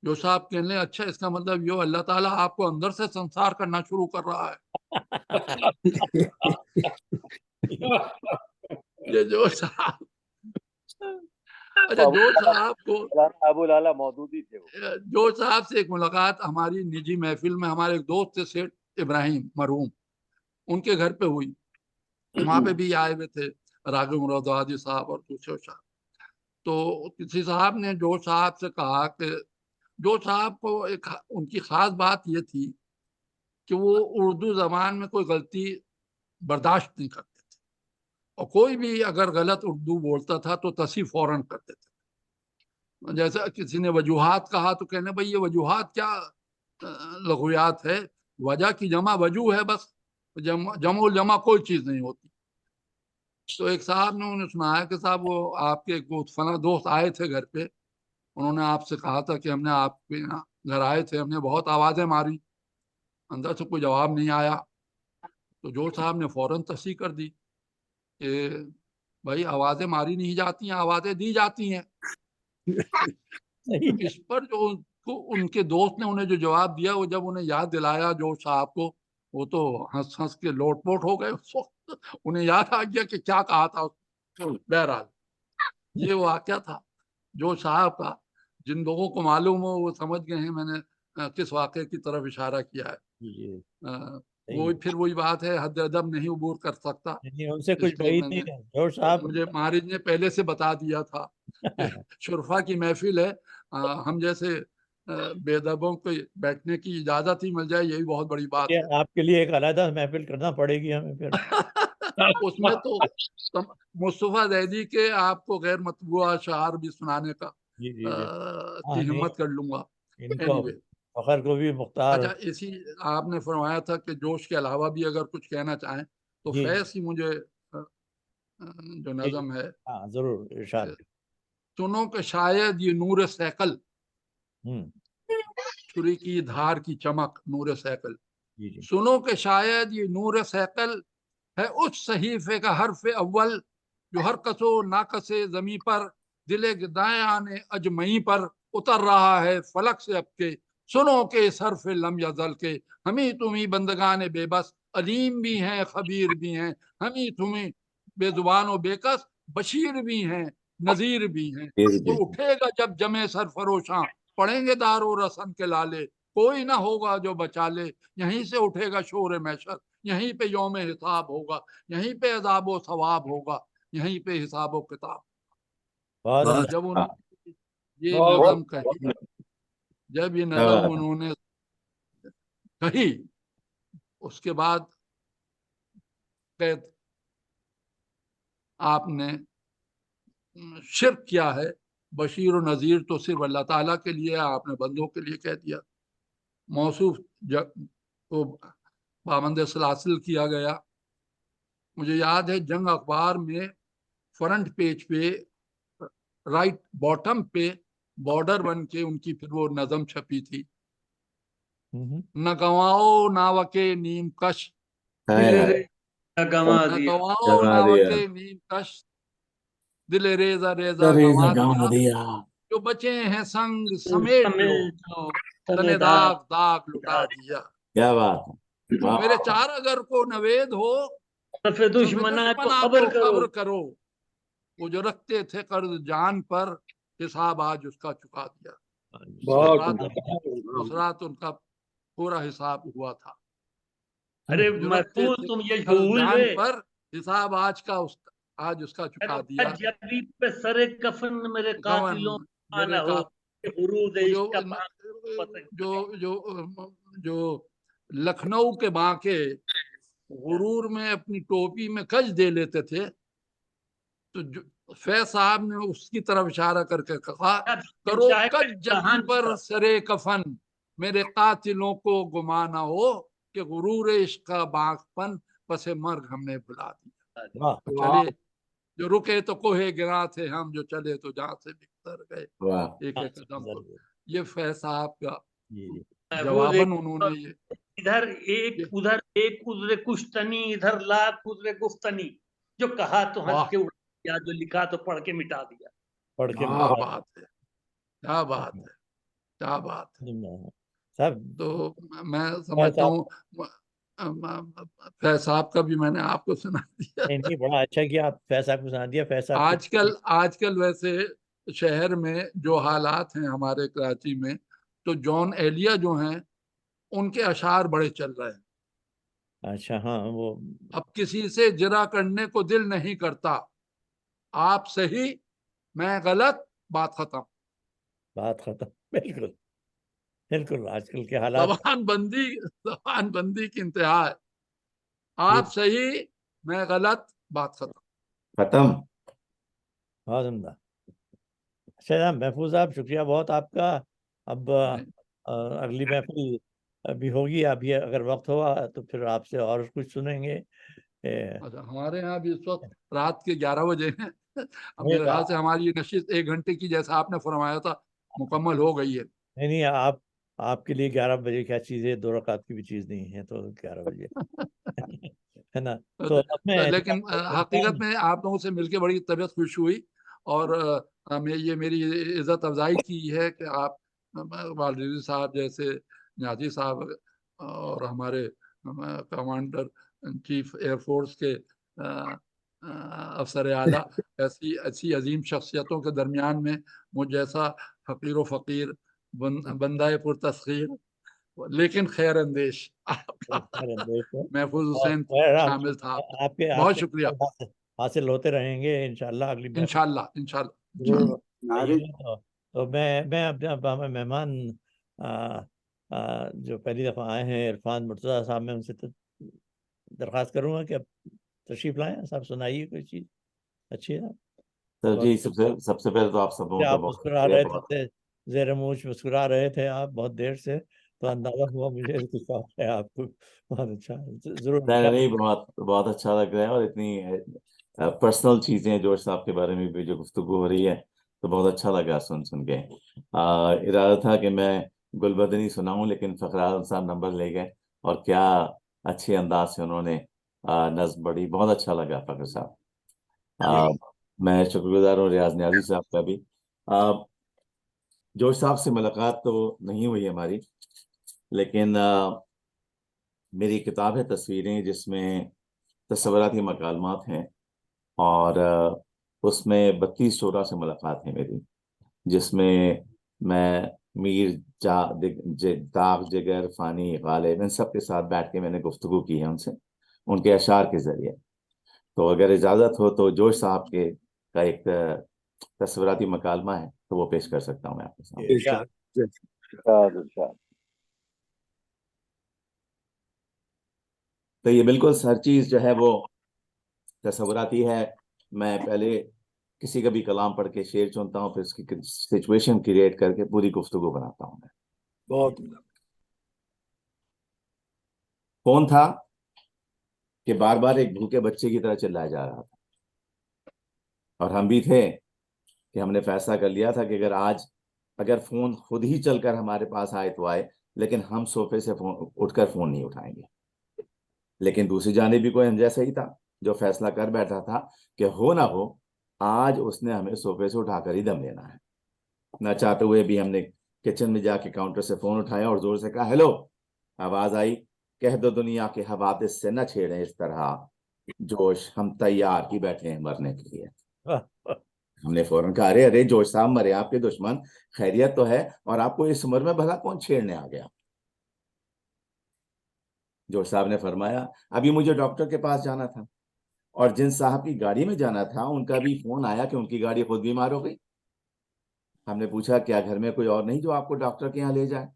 जो साहब कहने अच्छा, इसका मतलब यो अल्लाह ताला आपको अंदर से संसार करना शुरू कर रहा है। ये जो साहब, अच्छा जो साहब को अबू लाला मौदूदी थे वो। जो साहब से एक मुलाकात हमारी निजी महफिल में हमारे एक दोस्त थे सेठ इब्राहिम मरहूम, उनके घर पे हुई। वहां पे भी आए हुए थे राघव मुरादाबादी साहब और दूसरे साहब। तो किसी साहब ने जो साहब से कहा कि जो साहब को एक उनकी खास बात ये थी कि वो उर्दू जबान में कोई गलती बर्दाश्त नहीं करते थे, और कोई भी अगर गलत उर्दू बोलता था तो तस्हीह फौरन कर देते थे। जैसे किसी ने वजूहात कहा तो कहने भाई ये वजूहात क्या लघुयात है, वजह की जमा वजू है, बस जमो जमा कोई चीज नहीं होती। तो एक साहब ने उन्हें सुनाया कि साहब वो आपके एक फला दोस्त आए थे घर पे, उन्होंने आपसे कहा था कि हमने आपके यहाँ घर आए थे, हमने बहुत आवाजें मारी, अंदर से कोई जवाब नहीं आया। तो जो साहब ने फौरन तस्दीक कर दी कि भाई आवाजें मारी नहीं जाती हैं, आवाजें दी जाती हैं। इस पर जो उनके दोस्त ने उन्हें जो जवाब दिया, वो जब उन्हें याद दिलाया जो साहब को, वो तो हंस हंस के लोटपोट हो गए। उन्हें याद आ गया कि क्या कहा था। बहरहाल ये वाकया था जो साहब का। जिन लोगों को मालूम हो वो समझ गए हैं मैंने किस वाकये की तरफ इशारा किया है। वो फिर वही बात है, हद अदब नहीं उबूर कर सकता, उनसे कुछ नहीं है। जोर साहब मुझे महारिज ने पहले से बता दिया था शुरफा की महफिल है, हम जैसे बेदबों को बैठने की इजाजत ही मिल जाए, यही बहुत बड़ी बात है। आपके लिए एक अलग महफिल करना पड़ेगी हमें फिर। उसमें तो मुस्तफा ज़ैदी के आपको गैर मतबूआ अशार भी सुनाने का की हिम्मत कर लूंगा। anyway, फखर को भी मुख्तार। अच्छा, इसी आपने फरमाया था कि जोश के अलावा भी अगर कुछ कहना चाहें तो फैस ही मुझे जो नज़म है जरूर इरशाद। सुनो कि शायद ये नूर सैकल, छुरी की धार की चमक, नूर सैकल। सुनो कि शायद ये नूर सैकल है उस सहीफे का हर्फ अव्वल, जो हर कसो नाकसे जमी पर दिले गिदायाने अजमई पर उतर रहा है फलक से अब के। सुनो के इस हर्फ लम यजल के, हमी तुम्ही बंदगान बेबस, अलीम भी हैं खबीर भी हैं, हमी तुम्ही बेजुबान व बेकस, बशीर भी हैं नजीर भी हैं। तो उठेगा जब जमे सरफरोशां, पढ़ेंगे दारो रसन के लाले, कोई ना होगा जो बचा ले, यहीं से उठेगा शोर मैशर, यहीं पे यौम हिसाब होगा, यहीं पे अज़ाब सवाब होगा, यहीं पे हिसाब किताब। जब उन्होंने ये नज़म कही, जब ये नज़म उन्होंने कही, उसके बाद आपने शिर्क किया है, बशीर और नज़ीर तो सिर्फ अल्लाह ताला के लिए, आपने बंदों के लिए कह दिया। मौसूफ को पाबंद सलासिल किया गया। मुझे याद है जंग अखबार में फ्रंट पेज पे राइट बॉटम पे बॉर्डर बन के उनकी फिर वो नज़म छपी थी, न गवाओ नावके नीम कश, न गवाओ नावके नीम कश, दिल रेजा रेजा गवा दिया, जो बचे हैं संग समेट लो, तने दाग दाग लुटा दिया। क्या बात है, वाह। मेरे चार अगर को नवेद हो फिर दुश्मना को खबर करो। वो जो रखते थे कर्ज जान पर, हिसाब आज उसका चुका दिया। उस रात उनका पूरा हिसाब हुआ था। अरे जो रखते थे तुम ये कर्ज भूल जान गए, पर, हिसाब आज उसका चुका दिया। जबी पे सरे कफन मेरे कातिलों मेरे हो, हुरूद जो इश्क का जो लखनऊ के बांके गुरूर में अपनी टोपी में कज दे लेते थे, तो फैज साहब ने उसकी तरफ इशारा करके कहा, करो कज जबी पर सरे कफन, मेरे कातिलों को गुमाना हो कि गुरूर इश्क का बागपन पसे मर्ग हमने भुला दिया। तो चले जो रुके तो कोहे गिरा थे हम, जो चले तो जहां से बिखर गए एक एक कदम पर। ये फैज साहब का जवाबन उन्होंने ये इधर एक उधर एक उधर कुश्तनी, इधर लाख उधर गुफ्तनी, जो कहा तो हंस के उड़ा दिया, जो लिखा तो पढ़ के मिटा दिया। पढ़ के क्या बात है, क्या बात है, क्या बात है। सब तो मैं समझता हूँ फैज साहब का भी मैंने आपको सुना दिया। नहीं, बड़ा अच्छा किया आप फैज साहब को सुना दिया। फैज साहब आजकल वैसे शहर में जो हालात हैं हमारे कराची में, तो जॉन एलिया जो हैं उनके अशार बड़े चल रहे हैं। अच्छा, हाँ, वो अब किसी से जरा करने को दिल नहीं करता, आप सही मैं गलत, बात खत्म। बिल्कुल बिल्कुल। आजकल के हालात, जबान बंदी की इंतहा है। आप सही मैं गलत, बात खत्म। बहुत उम्दा। अच्छा महफूज साहब, शुक्रिया बहुत आपका। अब अगली महफिल अभी होगी, अभी अगर वक्त हुआ तो फिर आपसे और कुछ सुनेंगे। अच्छा, हमारे यहाँ भी इस वक्त रात के 11 बजे हैं। अब मेरे ख्याल से हमारी नशिस्त 1 घंटे की, जैसा आपने फरमाया था, मुकम्मल हो गई है। नहीं, आपके लिए 11 बजे क्या चीज़ है, 2 रकात की भी चीज़ नहीं है, तो 11 बजे है ना। तो लेकिन हकीकत में आप लोगों से मिलकर बड़ी तबीयत खुश हुई, और ये मेरी इज्जत अफजाई की है कि आप वालदी साहब जैसे, न्याजी साहब और हमारे कमांडर चीफ एयरफोर्स के अफसर आला, ऐसी अच्छी अजीम शख्सियतों के दरमियान में मुझ जैसा फ़कीर फ़कीर बंदाए पुरतस्खीर लेकिन खैर अंदेश महफूज हुसैन शामिल था। आपके बहुत शुक्रिया। हासिल होते रहेंगे इंशाल्लाह। अगली इंशाल्लाह। तो मैं अपने मेहमान जो पहली दफ़ा आए हैं, इरफान मुर्तज़ा साहब, मैं उनसे दरख्वास्त करूँगा कि अब तशरीफ लाएं साहब, सुनाइए कोई चीज़ अच्छी है। सर जी, सबसे पहले तो आप सबों का बहुत मुस्कुरा रहे थे, ज़ेर मूछ मुस्कुरा रहे थे आप बहुत देर से, तो अंदाजा हुआ मुझे कि शौक है आपको। बहुत अच्छा, जरूर। नहीं, बहुत अच्छा लग रहा है, और इतनी पर्सनल चीजें जोश साहब के बारे में भी जो गुफ्तगू हो रही है, तो बहुत अच्छा लगा सुन के। इरादा था कि मैं गुलबदनी सुनाऊं, लेकिन फ़खर आलम साहब नंबर ले गए, और क्या अच्छे अंदाज से उन्होंने नज़्म पढ़ी, बहुत अच्छा लगा फ़खर साहब। मैं शुक्रगुजार हूँ रियाज न्याजी साहब का भी। जोश साहब से मुलाकात तो नहीं हुई हमारी, लेकिन मेरी किताब है तस्वीरें, जिसमें तस्वराती मकालमात हैं, और उसमें 32 शोरा से मुलाकात है मेरी, जिसमें मैं मीर दाग जिगर फ़ानी गालिब इन सब के साथ बैठ के मैंने गुफ्तगू की है उनसे, उनके अशार के ज़रिए। तो अगर इजाज़त हो तो जोश साहब के का एक तस्वीराती मकालमा है, तो वो पेश कर सकता हूँ मैं आपके सामने। तो ये बिल्कुल हर चीज़ जो है वो तस्वीराती है। मैं पहले किसी का भी कलाम पढ़ के शेर चुनता हूँ, फिर उसकी सिचुएशन क्रिएट करके पूरी गुफ्तगू बनाता हूँ मैं। बहुत कौन था कि बार बार एक भूखे बच्चे की तरह चिल्लाया जा रहा था, और हम भी थे कि हमने फैसला कर लिया था कि अगर फोन खुद ही चलकर हमारे पास आए तो आए, लेकिन हम सोफे से उठकर फोन नहीं उठाएंगे। लेकिन दूसरी जानिब भी कोई हम जैसा ही था, जो फैसला कर बैठा था कि हो ना हो, आज उसने हमें सोफे से उठाकर ही दम लेना है। ना चाहते हुए भी हमने किचन में जाके काउंटर से फोन उठाया और जोर से कहा, हेलो। आवाज आई, कह दो दुनिया के हवादिस से न छेड़े इस तरह, जोश हम तैयार ही बैठे हैं मरने के लिए। हमने फौरन कहा, अरे अरे जोश साहब, मरे आपके दुश्मन, खैरियत तो है, और आपको इस उम्र में भला कौन छेड़ने आ गया? जोश साहब ने फरमाया, अभी मुझे डॉक्टर के पास जाना था, और जिन साहब की गाड़ी में जाना था उनका भी फोन आया कि उनकी गाड़ी खुद बीमार हो गई। हमने पूछा, क्या घर में कोई और नहीं जो आपको डॉक्टर के यहाँ ले जाए?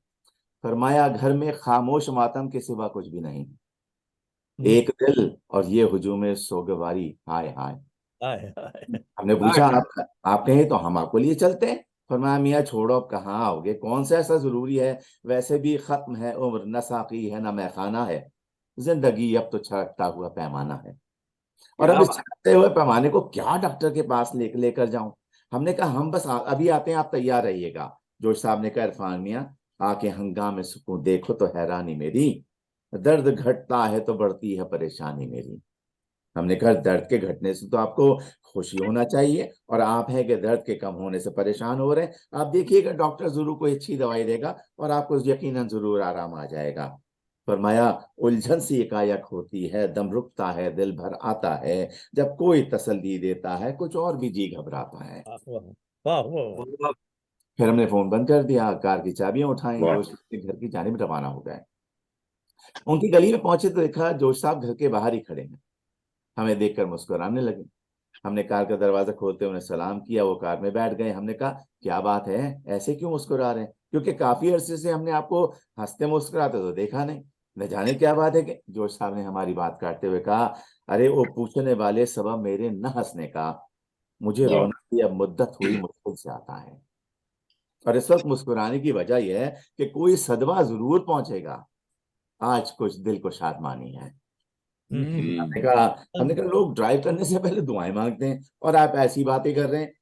फरमाया, घर में खामोश मातम के सिवा कुछ भी नहीं, एक दिल और ये हुजूम सोगवारी, हाय हाय। हमने पूछा, आप कहें तो हम आपको लिए चलते हैं। फरमाया, मियाँ छोड़ो, अब कहाँ आओगे, कौन सा ऐसा जरूरी है, वैसे भी खत्म है उम्र, न साकी है न मैखाना है, जिंदगी अब तो छटता हुआ पैमाना है, और अब इस छटते हुए पैमाने को क्या डॉक्टर के पास लेकर जाऊं? हमने कहा, हम बस अभी आते हैं, आप तैयार रहिएगा। जोश साहब ने कहा, इरफान मियाँ आके हंगामे सुकून देखो तो हैरानी मेरी, दर्द घटता है तो बढ़ती है परेशानी मेरी। हमने कहा, दर्द के घटने से तो आपको खुशी होना चाहिए, और आप हैं कि दर्द के कम होने से परेशान हो रहे हैं। आप देखिएगा डॉक्टर जरूर कोई अच्छी दवाई देगा और आपको यकीनन जरूर आराम आ जाएगा। फरमाया, उलझन सी एकाएक होती है, दम रुकता है, दिल भर आता है, जब कोई तसल्ली देता है कुछ और भी जी घबराता है। फिर हमने फोन बंद कर दिया, कार की चाबियां उठाई, घर की जानिब रवाना हो गए। उनकी गली में पहुंचे तो देखा जोश साहब घर के बाहर ही खड़े हैं। हमें देखकर मुस्कुराने लगे। हमने कार का दरवाजा खोलते उन्हें सलाम किया, वो कार में बैठ गए। हमने कहा, क्या बात है, ऐसे क्यों मुस्कुरा रहे हैं? क्योंकि काफी अरसे से हमने आपको हंसते मुस्कुराते तो देखा नहीं, न जाने क्या बात है। कि जोश साहब ने हमारी बात काटते हुए कहा, अरे वो पूछने वाले सबब मेरे न हंसने का, मुझे रोना की अब मुद्दत हुई मुश्किल से आता है, और इस वक्त मुस्कुराने की वजह यह है कि कोई सदमा जरूर पहुंचेगा, आज कुछ दिल को शादमानी है। हमने कहा लोग ड्राइव करने से पहले दुआएं मांगते हैं और आप ऐसी बातें कर रहे हैं।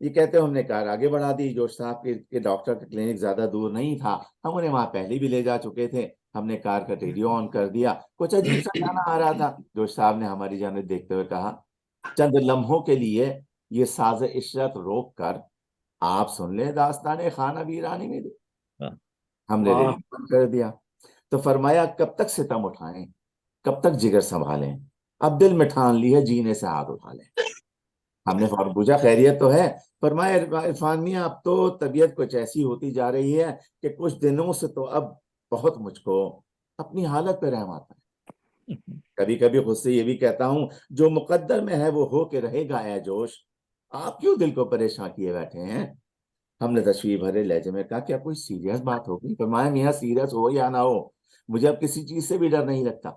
ये कहते हैं, हमने कार आगे बढ़ा दी। जोश साहब के डॉक्टर का क्लिनिक ज्यादा दूर नहीं था, हम उन्हें वहां पहले भी ले जा चुके थे। हमने कार का रेडियो ऑन कर दिया, कुछ अजीब सा गाना आ रहा था। जोश साहब ने हमारी जानिब देखते हुए कहा, चंद लम्हों के लिए ये साज इशरत रोक कर आप सुन ले दास्ताने खाना वीरानी मेरी। हमने रेडियो बंद कर दिया। तो फरमाया, कब तक सितम उठाएं, कब तक जिगर संभालें, अब दिल में ठान ली है जीने से हाथ उठा लें। हमने फौरन पूछा, खैरियत तो है? फरमाया, इरफान मियां अब तो तबीयत कुछ ऐसी होती जा रही है कि कुछ दिनों से तो अब बहुत मुझको अपनी हालत पे रहम आता है। कभी कभी खुद से ये भी कहता हूं, जो मुकद्दर में है वो हो के रहेगा ए जोश, आप क्यों दिल को परेशान किए बैठे हैं? हमने तशवीर भरे लहजे में कहा, क्या कोई सीरियस बात होगी? फरमाया, मियां सीरियस हो या ना हो, मुझे अब किसी चीज से भी डर नहीं लगता,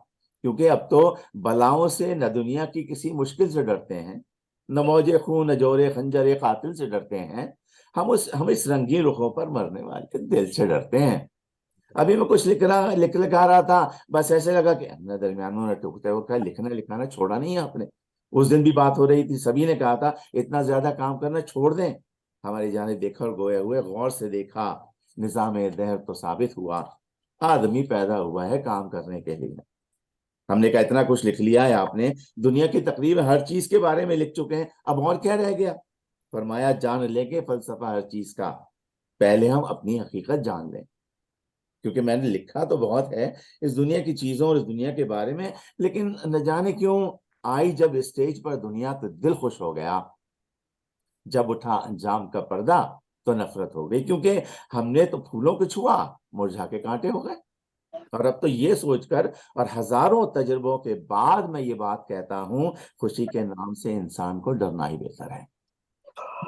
क्योंकि अब तो बलाओं से न दुनिया की किसी मुश्किल से डरते हैं, न मौजे खून न जोरे खंजर कातिल से डरते हैं, हम इस रंगीन रुखों पर मरने वाले दिल से डरते हैं। अभी मैं कुछ लिखा रहा था, बस ऐसे लगा कि हमने दरमियान में टूकते हुए कहा, लिखना लिखाना छोड़ा नहीं है आपने। उस दिन भी बात हो रही थी, सभी ने कहा था इतना ज्यादा काम करना छोड़ दें। हमारी जाने देखा और गोए हुए गौर से देखा, निजाम दहर तो साबित हुआ, आदमी पैदा हुआ है काम करने के लिए। हमने कहा, इतना कुछ लिख लिया है आपने, दुनिया की तकरीबन हर चीज के बारे में लिख चुके हैं, अब और क्या रह गया? फरमाया, जान लेंगे फलसफा हर चीज का, पहले हम अपनी हकीकत जान लें। क्योंकि मैंने लिखा तो बहुत है इस दुनिया की चीजों और इस दुनिया के बारे में, लेकिन न जाने क्यों आई जब स्टेज पर दुनिया तो दिल खुश हो गया, जब उठा अंजाम का पर्दा तो नफरत हो गई, क्योंकि हमने तो फूलों को छुआ, मुरझा के कांटे हो गए। और अब तो ये सोचकर और हजारों तजुर्बों के बाद मैं ये बात कहता हूं, खुशी के नाम से इंसान को डरना ही बेहतर है।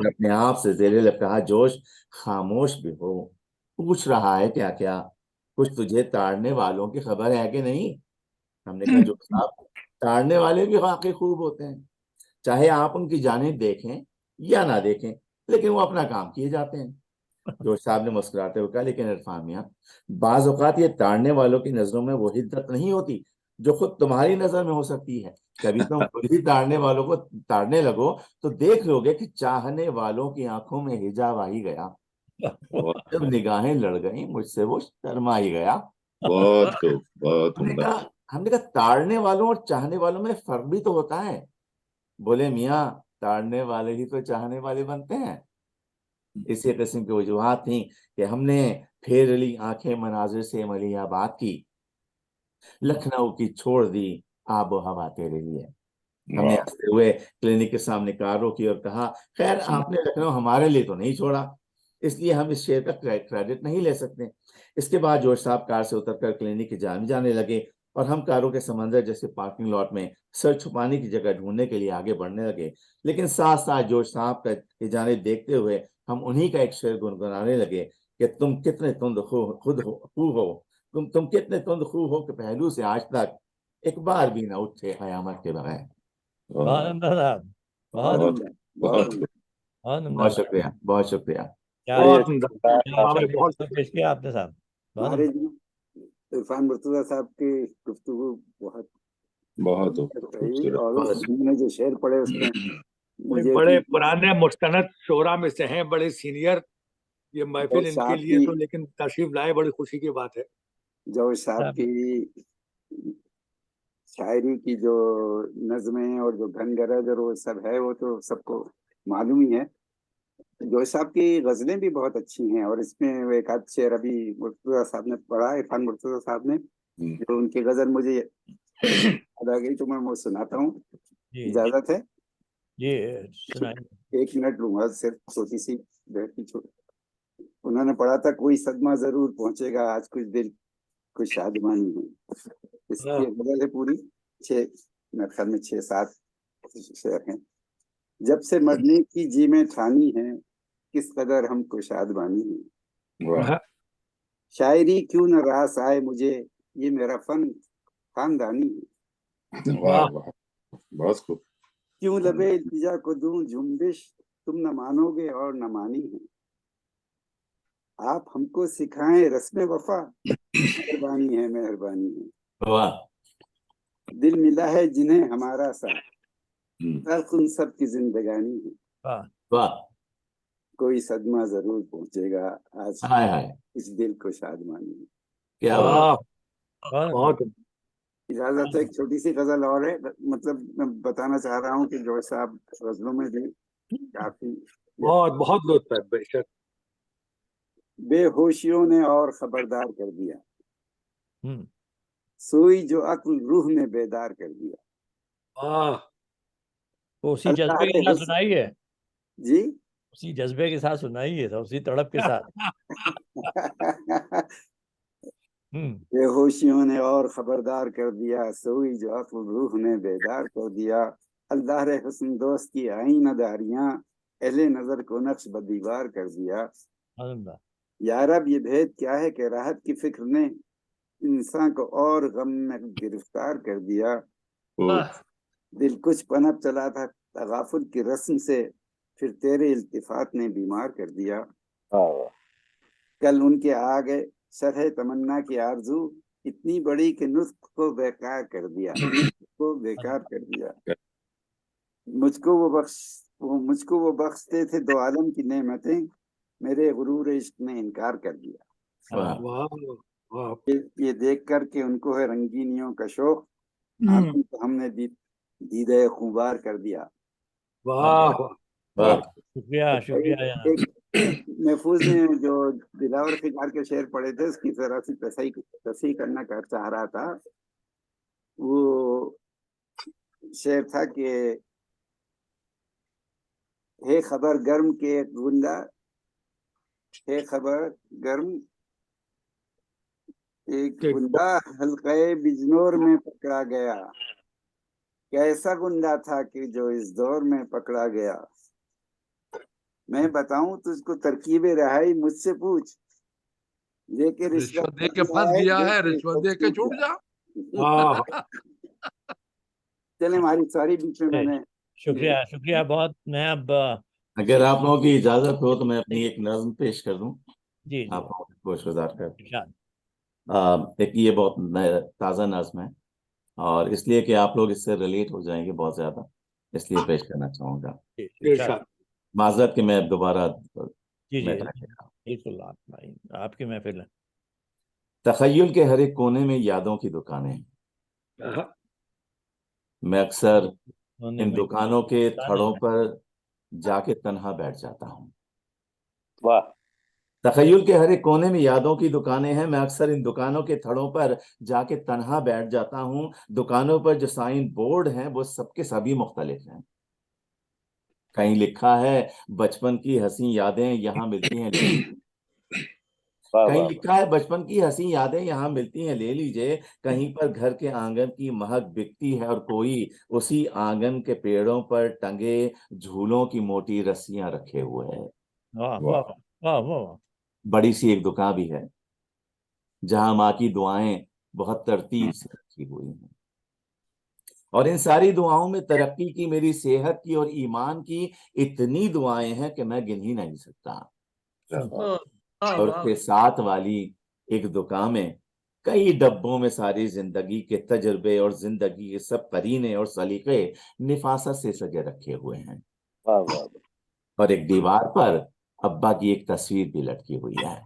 अपने आप से ज़ेरे लब कहा, जोश खामोश भी हो, पूछ रहा है क्या क्या, कुछ तुझे ताड़ने वालों की खबर है कि नहीं? हमने कहा, जो साहब ताड़ने वाले भी वाकई खूब होते हैं, चाहे आप उनकी जानिब देखें या ना देखें, लेकिन वो अपना काम किए जाते हैं। जोश साहब ने मुस्कुराते हुए कहा, लेकिन इरफान मियां, बाज औकात ये ताड़ने वालों की नजरों में वो हिद्दत नहीं होती जो खुद तुम्हारी नजर में हो सकती है। कभी तुम खुद ही ताड़ने वालों को ताड़ने लगो तो देख लोगे कि चाहने वालों की आंखों में हिजाब आ ही गया, और जब निगाहें लड़ गई मुझसे वो शर्मा ही गया। बहुत खूब, बहुत उम्दा। हमने कहा, ताड़ने वालों और चाहने वालों में फर्क भी तो होता है। बोले, मियाँ ताड़ने वाले ही तो चाहने वाले बनते हैं। इसी किस्म की वजूहात थी कि हमने फेर ली आंखें मनाजिर से मलियाबाद की, लखनऊ की छोड़ दी आबो हवा तेरे लिए। हमने हंसते हुए क्लिनिक के सामने कार रोकी और कहा, खैर आपने लखनऊ हमारे लिए तो नहीं छोड़ा, इसलिए हम इस शेयर का क्रेडिट नहीं ले सकते। इसके बाद जोश साहब कार से उतरकर क्लिनिक की जान जाने लगे और हम कारों के समंदर जैसे पार्किंग लॉट में सर छुपाने की जगह ढूंढने के लिए आगे बढ़ने लगे। लेकिन साथ साथ जोश साहब की जानिब देखते हुए हम उन्हीं का एक शेर गुनगुनाने लगे कि तुम कितने तुंद तुम कितने तुंद खू हो कि पहलू से आज तक एक बार भी ना उठे कयामत के बगैर। बहुत उम्दा साहब, बहुत बहुत बहुत बहुत उम्दा। शुक्रिया, बहुत शुक्रिया। क्या बहुत अच्छा पेश किया आपने साहब, बहुत हमारे इरफान मुर्तजा साहब की गुफ्तगू बहुत बहुत रही, खूबसूरत। और उसने जो शेर पढ़े उसमें मुझे बड़े पुराने मुस्तनद शोरा में से हैं, बड़े सीनियर। ये महफिल जोश इनके साहब लिए की तो लेकिन तशरीफ लाए, बड़ी खुशी की बात है। जोश साहब की शायरी की जो नज़में और जो घनगरज और वो सब है, वो तो सबको मालूम ही है। जोश साहब की गजलें भी बहुत अच्छी हैं, और इसमें वो एक आध शेर अभी मुर्तजा साहब ने पढ़ा, इरफान मुर्तजा साहब ने, जो उनकी गजल मुझे याद आ गई, तो मैं वो सुनाता हूँ, इजाजत है? जी सुनाइए। 1 मिनट लूंगा, सिर्फ छोटी सी बैठी छोटी। उन्होंने पढ़ा था, कोई सदमा जरूर पहुंचेगा आज कुछ दिल कुछ शादमानी है। इसकी गजल है पूरी, 6 मेरे ख्याल में 6-7 शेर हैं। जब से मरने की जी में ठानी है, किस कदर हमको शादमानी है। शायरी क्यों न रास आए मुझे, ये मेरा फन खानदानी है। वाह वाह, बहुत खूब। क्यों लबे इल्तिजा को दूं जुम्बिश, तुम न मानोगे और न मानी है। आप हमको सिखाएं रस्म वफा, मेहरबानी है मेहरबानी है। वाह। दिल मिला है जिन्हें हमारा साथ, तल्ख उन सब की जिंदगानी है। वाह। कोई सदमा जरूर पहुंचेगा आज हाय हाय, इस दिल को शादमानी है। क्या बात। बहुत इजाजत है, एक छोटी सी गजल और है, मतलब मैं बताना चाह रहा हूँ कि जोश साहब गजलों में भी काफी बहुत बहुत लुत्फ है, बेशक। बेहोशियों ने और खबरदार कर दिया, सोई जो अक्ल रूह में बेदार कर दिया। उसी जज्बे के साथ सुनाई है जी, उसी जज्बे के साथ सुनाई है, उसी तड़प के साथ। बेहोशियों ने और खबरदार कर दिया, सोई जो अक्ल रूह ने बेदार कर दिया। अल्लाह रे हुस्न दोस्त की आईना दारियां, अहले नजर को नक्श बदीवार कर दिया। या रब ये भेद क्या है कि राहत की फिक्र ने इंसान को और गम में गिरफ्तार कर दिया। दिल कुछ पनप चला था तगाफुल की रस्म से, फिर तेरे इल्तिफात ने बीमार कर दिया। कल उनके आ गए शरह तमन्ना की आरजू, इतनी बड़ी कि नुस्ख को बेकार कर दिया, को बेकार कर दिया। मुझको वो बख्शते थे दो आलम की नेमतें, मेरे गुरूर इश्क ने इनकार कर दिया। ये देख कर के उनको है रंगीनियों का शौक, आंखों को हमने दीदे खुबार कर दिया। वाह वाह, शुक्रिया शुक्रिया। महफूज ने जो दिलावर फिकार के शेर पढ़े थे, उसकी जरा सी तस्हीह करना चाह रहा था। वो शेर था कि हे खबर गर्म के गुंडा, हे खबर गर्म एक गुंडा हल्के बिजनौर में पकड़ा गया, कैसा गुंडा था कि जो इस दौर में पकड़ा गया। मैं बताऊं तुझको तरकीब रहाई, मुझसे पूछ, लेके रिश्वत दे के फंस गया है, रिश्वत दे के छूट जा। चले हमारी सारी बीच में मैंने शुक्रिया शुक्रिया बहुत। मैं अब अगर आप लोगों की इजाजत हो तो मैं अपनी एक नज्म पेश कर दूं। जी आप खुशगुजार कर। एक ये बहुत ताज़ा नज्म है, और इसलिए कि आप लोग इससे रिलेट हो जाएंगे बहुत ज्यादा, इसलिए पेश करना चाहूंगा। माजरत कि मैं दोबारा बिल्कुल आपकी महफिल है। तखय्युल के हर एक कोने में यादों की दुकानें, मैं अक्सर इन दुकानों के थड़ों पर जाके तन्हा बैठ जाता हूँ। वाह। तखय्युल के हर एक कोने में यादों की दुकानें हैं। मैं अक्सर इन दुकानों के थड़ों पर जाके तन्हा बैठ जाता हूँ। दुकानों पर जो साइन बोर्ड हैं वो सबके सभी मुख्तलिफ हैं। कहीं लिखा है बचपन की हंसी यादें यहाँ मिलती हैं, कहीं लिखा है बचपन की हंसी यादें यहाँ मिलती हैं, ले लीजिए। कहीं पर घर के आंगन की महक बिकती है और कोई उसी आंगन के पेड़ों पर टंगे झूलों की मोटी रस्सियां रखे हुए है। वाह वाह वाह वाह। बड़ी सी एक दुकान भी है जहां माँ की दुआएं बहुत तरतीब से रखी हुई हैं, और इन सारी दुआओं में तरक्की की, मेरी सेहत की और ईमान की इतनी दुआएं हैं कि मैं गिन ही नहीं सकता। और उसके साथ वाली एक दुकान में कई डब्बों में सारी जिंदगी के तजुर्बे और जिंदगी के सब करीने और सलीके निफासत से सजे रखे हुए हैं। और एक दीवार पर अब्बा की एक तस्वीर भी लटकी हुई है।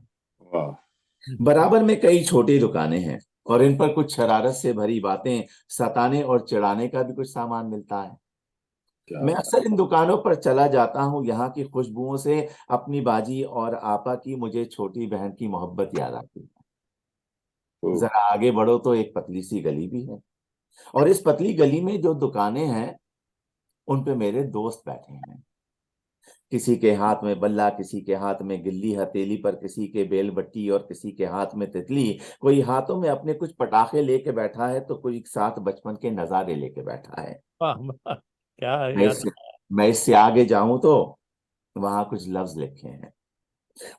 बराबर में कई छोटी दुकानें हैं और इन पर कुछ शरारत से भरी बातें, सताने और चिढ़ाने का भी कुछ सामान मिलता है। मैं अक्सर इन दुकानों पर चला जाता हूँ। यहाँ की खुशबुओं से अपनी बाजी और आपा की मुझे छोटी बहन की मोहब्बत याद आती है। जरा आगे बढ़ो तो एक पतली सी गली भी है, और इस पतली गली में जो दुकानें हैं उन पे मेरे दोस्त बैठे हैं। किसी के हाथ में बल्ला, किसी के हाथ में गिल्ली हथेली पर, किसी के बेल बट्टी और किसी के हाथ में तितली। कोई हाथों में अपने कुछ पटाखे लेके बैठा है तो कोई साथ बचपन के नजारे लेके बैठा है। क्या मैं इससे आगे जाऊं तो वहां कुछ लफ्ज लिखे हैं,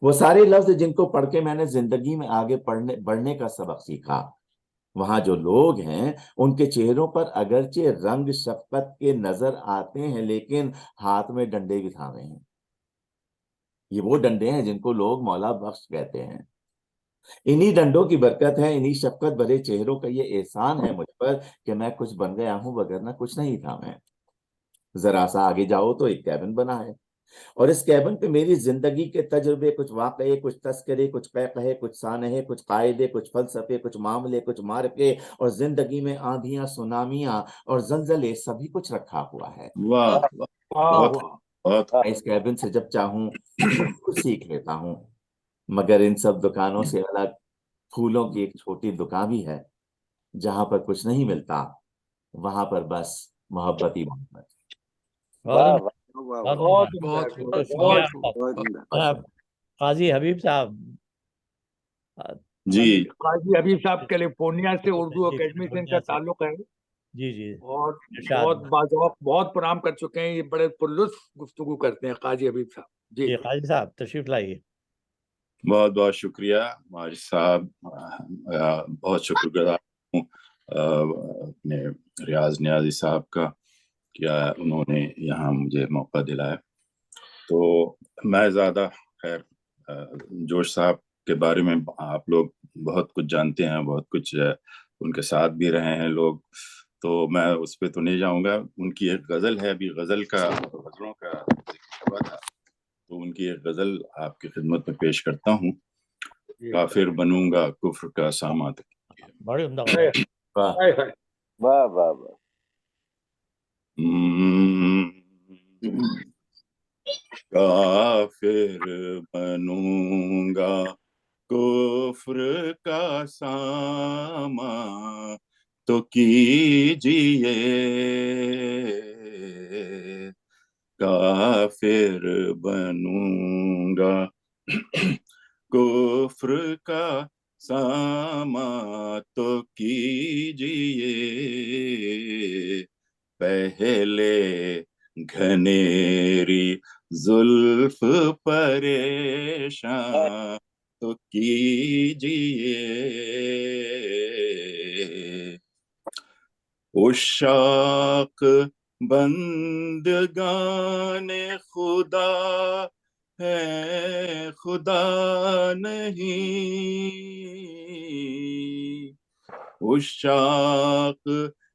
वो सारे लफ्ज जिनको पढ़ के मैंने जिंदगी में आगे बढ़ने का सबक सीखा। वहां जो लोग हैं उनके चेहरों पर अगरचे रंग शफकत के नजर आते हैं, लेकिन हाथ में डंडे भी थामे हैं। ये वो डंडे हैं जिनको लोग मौला बख्श कहते हैं। इन्हीं डंडों की बरकत है, इन्हीं शफकत भरे चेहरों का ये एहसान है मुझ पर कि मैं कुछ बन गया हूं, वगरना कुछ नहीं था मैं। जरा सा आगे जाओ तो एक कैबिन बना है, और इस कैबिन पे मेरी जिंदगी के तजुर्बे, कुछ वाकये, कुछ तस्करे, कुछ कहे, कुछ सानहे, कुछ कायदे, कुछ फलसफे, कुछ मामले, कुछ मार्के, और जिंदगी में आंधियां, सुनामियां और जलजले, सभी कुछ रखा हुआ है। इस कैबिन से जब चाहूं कुछ सीख लेता हूं, मगर इन सब दुकानों से अलग फूलों की एक छोटी दुकान भी है जहां पर कुछ नहीं मिलता, वहां पर बस मोहब्बत ही मोहब्बत। काजी हबीब साहब। जी, काजी हबीब साहब कैलिफोर्निया से उर्दू अकेडमी से इनका ताल्लुक है। जी जी, और बहुत बाज़ौक़, बहुत प्रणाम कर चुके हैं। ये बड़े पुरलुत्फ़ गुफ्तगू करते हैं काजी हबीब साहब। जी काजी साहब तशरीफ लाइए। बहुत बहुत शुक्रिया माजिद साहब, बहुत शुक्रगुजार हूँ अपने रियाज नियाजी साहब का, क्या उन्होंने यहाँ मुझे मौका दिलाया। तो मैं ज़्यादा खैर जोश साहब के बारे में आप लोग बहुत कुछ जानते हैं, बहुत कुछ उनके साथ भी रहे हैं लोग, तो मैं उस पर तो नहीं जाऊंगा। उनकी एक गज़ल है, अभी गज़लों का जिक्र हुआ था, तो उनकी एक गज़ल आपकी खिदमत में पेश करता हूँ। काफिर बनूंगा कुफ्र का सामा तक। बड़े उम्दा। वाह वाह वाह। काफिर बनूंगा कुफ्र का सामा तो कीजिए, काफिर बनूंगा कुफ्र का सामा तो कीजिए, पहले घनेरी जुल्फ परेशान तो कीजिए, उशाक बंदगाने खुदा है, खुदा नहीं। उशाक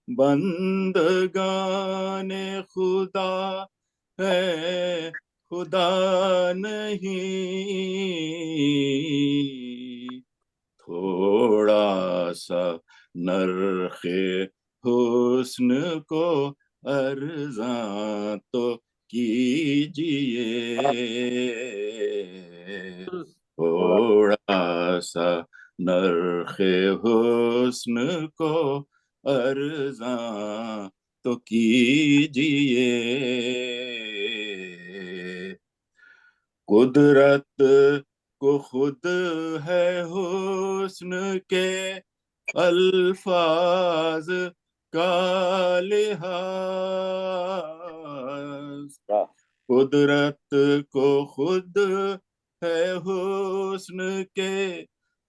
बंदगाने खुदा है, खुदा नहीं। थोड़ा सा नर्खे हुस्न को अर्ज़ां तो कीजिए, थोड़ा सा नर्ख हुस्न को अर्ज़ां तो कीजिए, कुदरत को खुद है हुस्न के अल्फाज का लिहाज, कुदरत को खुद है हुस्न के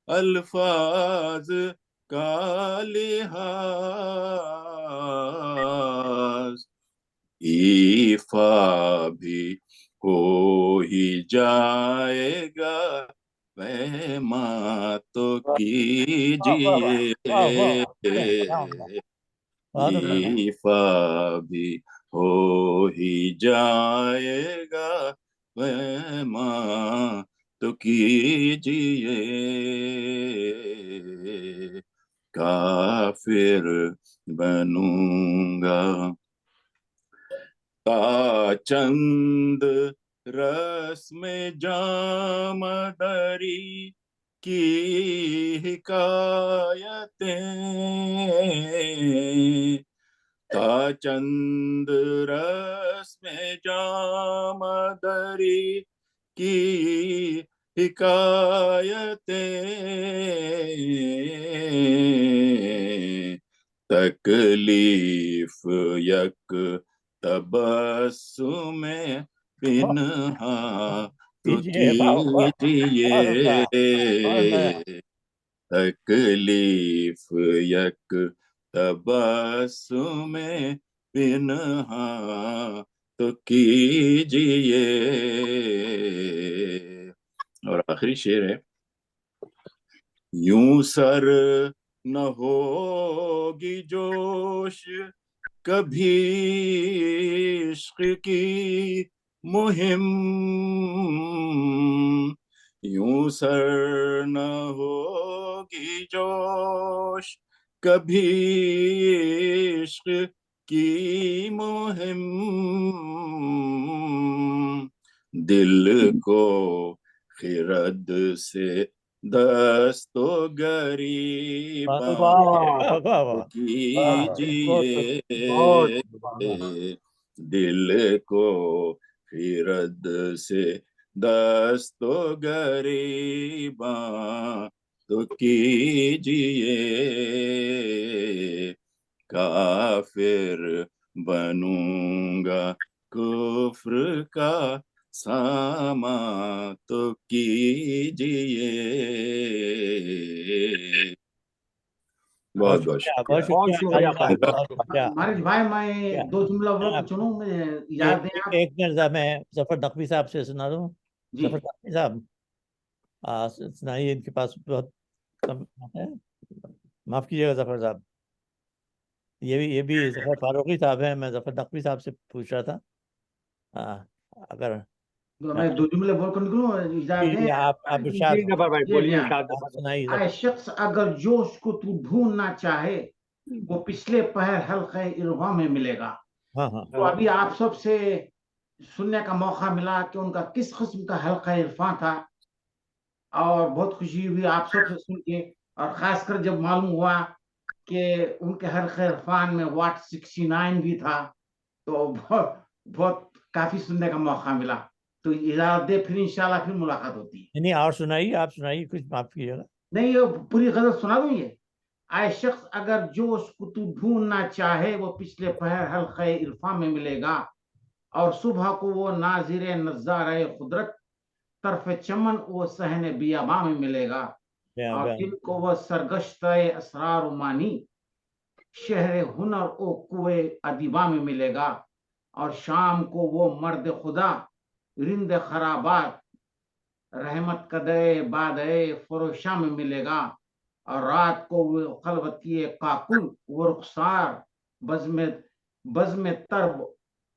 अल्फाज का लिहाज, ईफा भी हो ही जाएगा वहमा तो कीजिए, ईफा भी हो ही जाएगा वहमा तो कीजिए, काफिर बनूंगा चंद रस्म जामदरी की हिकायतें, चंद रस्म जामदरी की हिकायतें, तकलीफ यक तबस्सुमे पिन्हा तो कीजिए, तकलीफ यक तबस्सुमे पिन्हा तो कीजिए। और आखिरी शेर है, यूं सर न होगी जोश कभी इश्क की मुहिम, यूं सर न होगी जोश कभी इश्क की मुहिम, दिल को खिरद से दस्तो गरीबां कीजिए, दिल को खिरद से दस्तो गरीबां तो कीजिए, काफिर बनूंगा कुफ्र का सामा तो कीजिए। बहुत बहुत शुक्रिया। मारिज भाई, मैं 2 जुमला बोल चुनूं, मुझे याद दें आप। एक मिनट, मैं जफर नकवी साहब से सुना दूं। जफर नकवी साहब सुनाइए, इनके पास बहुत कम है, माफ कीजिएगा जफर साहब। ये भी जफर फारूकी साहब है, मैं जफर नकवी साहब से पूछ रहा था। अगर मैं 2 जुमले बोल कर निकलूं, इजाजत दें आप सुनाइए। आए शख्स अगर जोश को तू ढूंढना चाहे, वो पिछले पहर हल्क़े इरवा में मिलेगा। तो अभी आप सब से सुनने का मौका मिला कि उनका किस किस्म का हल्क़ा इरफान था, और बहुत खुशी हुई आप सब से सुन के, और खासकर जब मालूम हुआ कि उनके हल्क़े इरफान में वाट 69 भी था, तो बहुत काफी सुनने का मौका मिला। तो इजाजत दे, फिर इंशाल्लाह फिर मुलाकात होती है। नहीं, और सुनाइए, आप सुनाइए कुछ, माफ कीजिएगा। नहीं, ये पूरी गजल सुना दूं। ये आए शख्स अगर जोश को तू ढूंढना चाहे, वो पिछले पहर हल्क़े इरफान में मिलेगा, और सुबह को वो नाज़िरे नज़ारे कुदरत, तरफ चमन वो सहने बियाबा में मिलेगा, और दिन को वो सरगश्ते असरार मानी, शहर हुनर ओ कुए अदीबा में मिलेगा, और शाम को वो मर्द खुदा रिंद खराबात, रहमत कदे बादे फरोशा में मिलेगा, और रात को वो खलवती काकुल वो रुखसार बज़्म तरब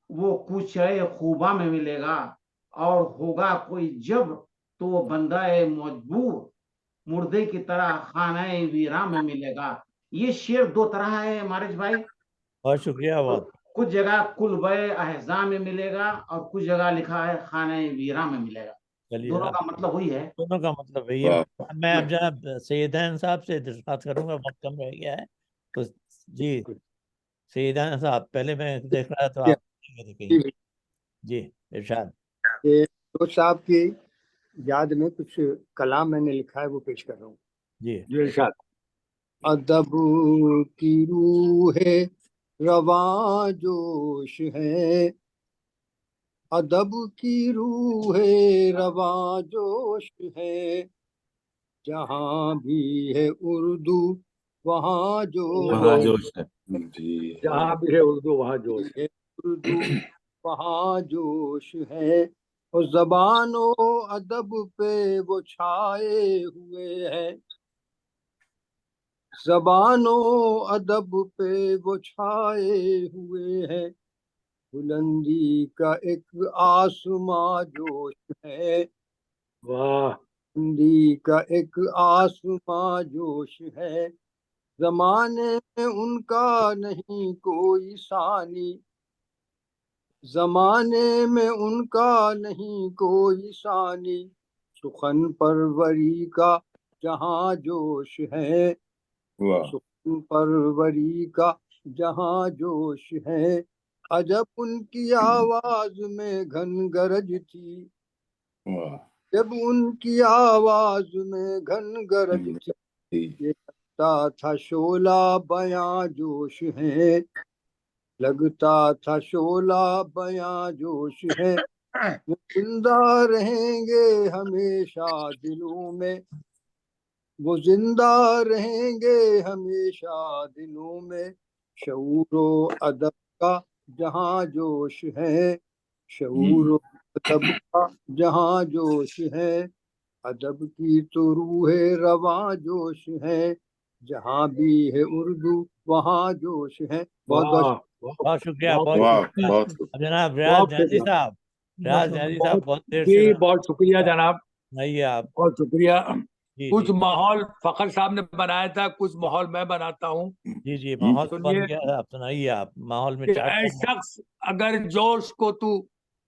वो कूचे खूबा में मिलेगा, और होगा कोई जब तो वो बंदाए मजबूर मुर्दे की तरह खानाए वीरा में मिलेगा। ये शेर 2 तरह है मारिज भाई। बहुत शुक्रिया। बहुत कुछ जगह कुलबे अहजा में मिलेगा, और कुछ जगह लिखा है खाने वीरा में मिलेगा। چلیے دونوں کا مطلب وہی ہے. دونوں کا مطلب وہی ہے. میں اب جناب سیدان صاحب سے درخواست کروں گا, وقت کم رہ گیا ہے تو جی سیدان صاحب پہلے میں دیکھ رہا تو آپ جی ارشاد. دوست صاحب کی یاد میں کچھ کلام میں نے لکھا ہے وہ پیش کر رہا ہوں. جی ارشاد. ادب کی روح رواں جوش ہے, ادب کی روح رواں جوش ہے, جہاں بھی ہے اردو وہاں جوش ہے. جہاں بھی ہے اردو وہاں جوش ہے, اردو وہاں جوش ہے, اور زبان و ادب پہ وہ چھائے ہوئے ہیں, زبان و ادب پہ وہ چھائے ہوئے ہیں, بلندی کا ایک آسماں جوش ہے, واہ, بلندی کا ایک آسماں جوش ہے, زمانے میں ان کا نہیں کوئی ثانی, زمانے میں ان کا نہیں کوئی ثانی, سخن پروری کا جہاں جوش ہے, سخن پروری کا جہاں جوش ہے, عجب ان کی آواز میں گھن گرج تھی, جب ان کی آواز میں گھن گرج تھی, یہ لگتا تھا شعلہ بیاں جوش ہے, لگتا تھا شعلہ بیاں جوش ہے, وہ زندہ رہیں گے ہمیشہ دلوں میں, وہ زندہ رہیں گے ہمیشہ دلوں میں, شعور و ادب کا جہاں جوش ہے, شعور و ادب کا جہاں جوش ہے, ادب کی تو روح رواں جوش ہے, جہاں بھی ہے اردو وہاں جوش ہے. بہت بہت بہت شکریہ, بہت شکریہ جناب ریاض نیازی صاحب. ریاض نیازی صاحب بہت دیر سے جی بہت شکریہ جناب, نہیں آپ بہت شکریہ. جی کچھ ماحول فخر صاحب نے بنایا تھا, کچھ ماحول میں بناتا ہوں. جی جی ماحول بن سنیے گیا, آپ سنائیے آپ ماحول میں کہ اے شخص اگر جوش کو تو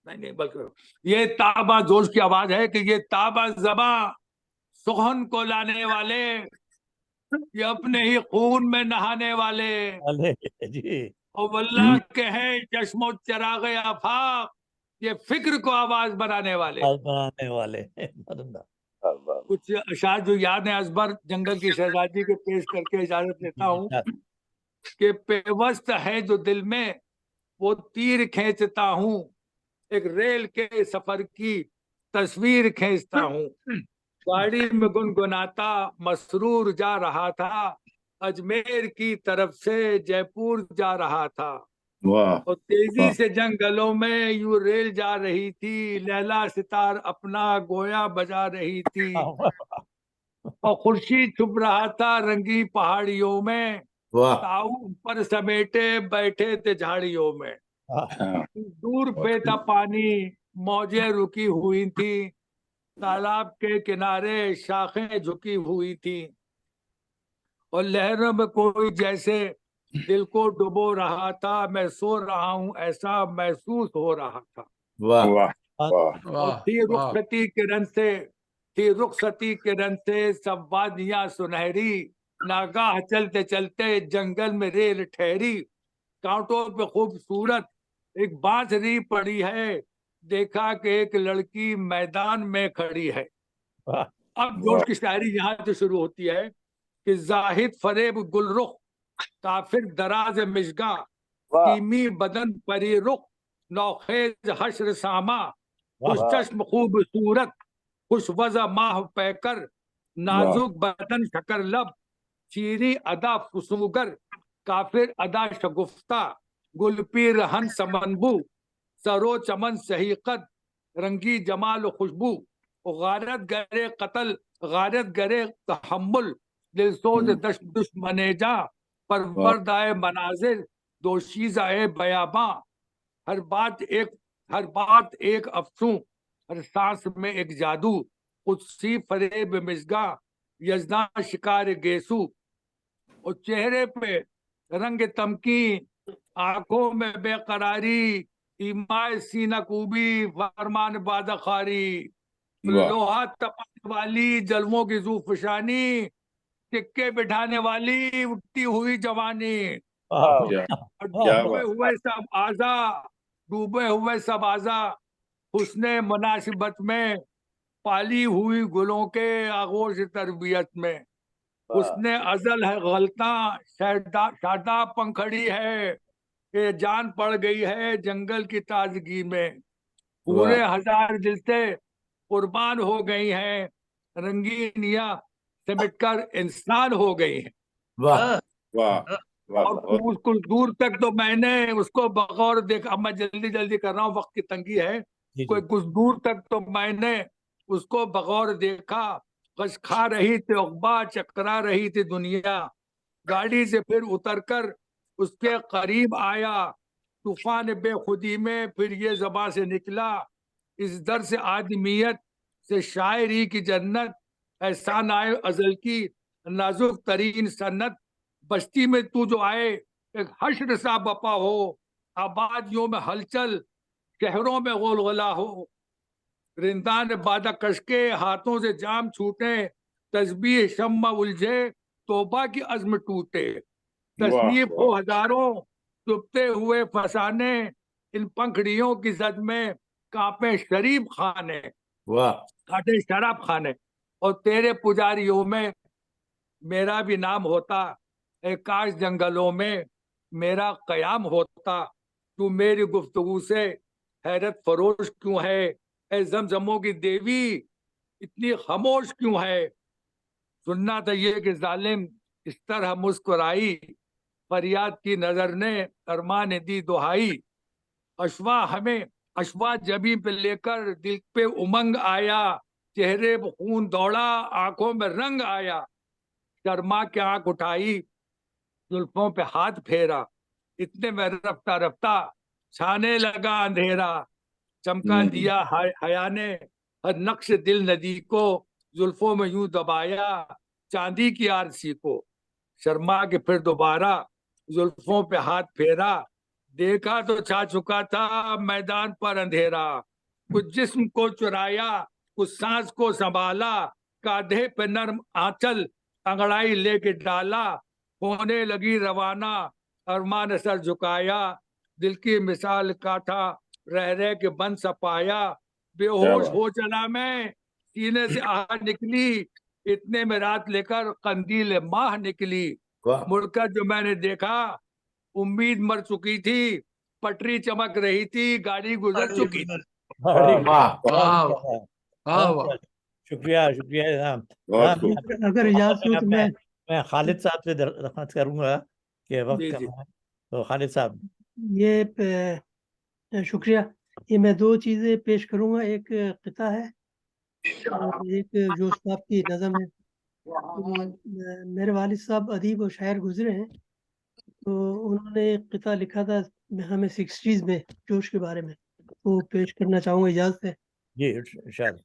نہیں بلکہ یہ تابہ جوش کی آواز ہے کہ یہ تابہ زباں سخن کو لانے والے, یہ اپنے ہی خون میں نہانے والے, جی اور واللہ کے ہیں چشم و چراغ آفاق, یہ فکر کو آواز بنانے والے. کچھ اشعار جو یاد ہیں ازبر جنگل کی شہزادی کے پیش کر کے اجازت لیتا ہوں کہ پیوست ہے جو دل میں وہ تیر کھینچتا ہوں, ایک ریل کے سفر کی تصویر کھینچتا ہوں, گاڑی میں گنگناتا مسرور جا رہا تھا, اجمیر کی طرف سے جے پور جا رہا تھا, اور تیزی سے جنگلوں میں یوں ریل جا رہی تھی, لیلا ستار اپنا گویا بجا رہی تھی, اور خورشید چھپ رہا تھا رنگی پہاڑیوں میں, تاؤ پر سمیٹے بیٹھے تھے جھاڑیوں میں, دور پہ تھا پانی موجیں رکی ہوئی تھی, تالاب کے کنارے شاخیں جھکی ہوئی تھی, اور لہروں میں کوئی جیسے دل کو ڈبو رہا تھا, میں سو رہا ہوں ایسا محسوس ہو رہا تھا. اور تھی رخصتی کرن سے, تھی رخصتی کرن سے سب وادیاں سنہری, ناگاہ چلتے چلتے جنگل میں ریل ٹھہری, کانٹوں پہ خوبصورت ایک بانسری پڑی ہے, دیکھا کہ ایک لڑکی میدان میں کھڑی ہے. اب جوش کی شاعری یہاں سے شروع ہوتی ہے کہ زاہد فریب گل رخ, کافر دراز مشگاں, کیمی بدن پری رخ, نوخیز حشر ساما, خوش چشم خوبصورت خوش وضع ماہ پیکر, نازک بدن شکر لب, چیری ادا فسوگر, کافر ادا شگفتہ, گل پی رہن سمنبو, سرو چمن سحیقت, رنگی جمال و خوشبو, غارت گرے قتل غارت گرے تحمل, دل سوز دشمن جاں, پروردائے مناظر دوشیزہ بیاباں, ہر بات ایک افسوں, ہر سانس میں ایک جادو, قدسی فریب مشگاں, یزداں شکار گیسو, اور چہرے پہ رنگ تمکین, آنکھوں میں بے قراری, ایمائے سینہ کوبی فرمان بادخاری, लोहा तपाने वाली, जलवों की ज़ूफ़शानी, टिक्के बिठाने वाली उठती हुई जवानी, डूबे हुए सब आजा, डूबे हुए सब आजा, हुस्ने मुनासिबत में, पाली हुई गुलों के आगोश तरबियत में, उसने अजल है गलता, शादाब पंखड़ी है, ये जान पड़ गई है जंगल की ताजगी में, पूरे हजार दिल से कुर्बान हो गई हैं, रंगीनियां सिमटकर इंसान हो गई हैं। वाह और कुछ दूर तक तो मैंने उसको बगौर देखा, अब मैं जल्दी जल्दी कर रहा हूँ, वक्त की तंगी है, कोई कुछ दूर तक तो मैंने उसको बगौर देखा, कश खा रही थी उक़बा, चकरा रही थी दुनिया, गाड़ी से फिर उतरकर उसके करीब आया, तूफान बेखुदी में फिर ये ज़बां से निकला, इस दर से आदमियत से शायरी की जन्नत, एहसान आए अजल की नाजुक तरीन सन्नत, बस्ती में तू जो आए एक हश्र सा बपा हो, आबादियों में हलचल, शहरों में गोलगोला हो, रिंदान बादा कश के हाथों से जाम छूटे, तस्बीह शम्मा उलझे, तौबा की अज़्म टूटे, तसनीफ हो हजारों, डूबते हुए फसाने, इन पंखड़ियों की जद में कांपे शरीफ खाने, काटे शराब खाने, और तेरे पुजारियों में मेरा भी नाम होता, ए काश जंगलों में मेरा कयाम होता, तू मेरी गुफ्तगू से हैरत फरोश क्यों है, ए जमजमों की देवी इतनी खामोश क्यों है, सुनना था ये कि जालिम इस तरह मुस्कुराई, फरियाद की नजर ने अरमान ने दी दुहाई, अशवा जबी पे लेकर दिल पे उमंग आया, चेहरे पे खून दौड़ा, आंखों में रंग आया, शर्मा के आंख उठाई, जुल्फों पे हाथ फेरा, इतने में रफ्ता रफ्ता छाने लगा अंधेरा, चमका दिया हया ने हर नक्श दिल नदी को, जुल्फों में यूं दबाया चांदी की आरसी को, शर्मा के फिर दोबारा जुल्फों पे हाथ फेरा, देखा तो छा चुका था मैदान पर अंधेरा, कुछ जिस्म को चुराया, कुछ सांस को संभाला, कांधे पे नर्म आंचल अंगड़ाई लेके डाला, होने लगी रवाना, अरमान सर झुकाया, दिल की मिसाल काटा, रह रह के बन सपाया, बेहोश हो चला मैं, सीने से आह निकली, इतने में रात लेकर कंदील माह निकली, मुड़कर जो मैंने देखा उम्मीद मर चुकी थी, पटरी चमक रही थी, गाड़ी गुजर चुकी थी। शुक्रिया शुक्रिया जनाब। अगर इजाजत हो तो मैं खालिद साहब से दरख्वास्त करूंगा कि वक्त कम है, तो खालिद साहब। ये शुक्रिया, ये मैं दो चीज़ें पेश करूंगा, एक क़िता है और एक जोश साहब की नज़म है। मेरे वालिद साहब अदीब और शायर गुजरे हैं, तो उन्होंने एक क़िता लिखा था हमें 60s में जोश के बारे में, वो पेश करना चाहूँगा, इजाज़त है? जी शायद।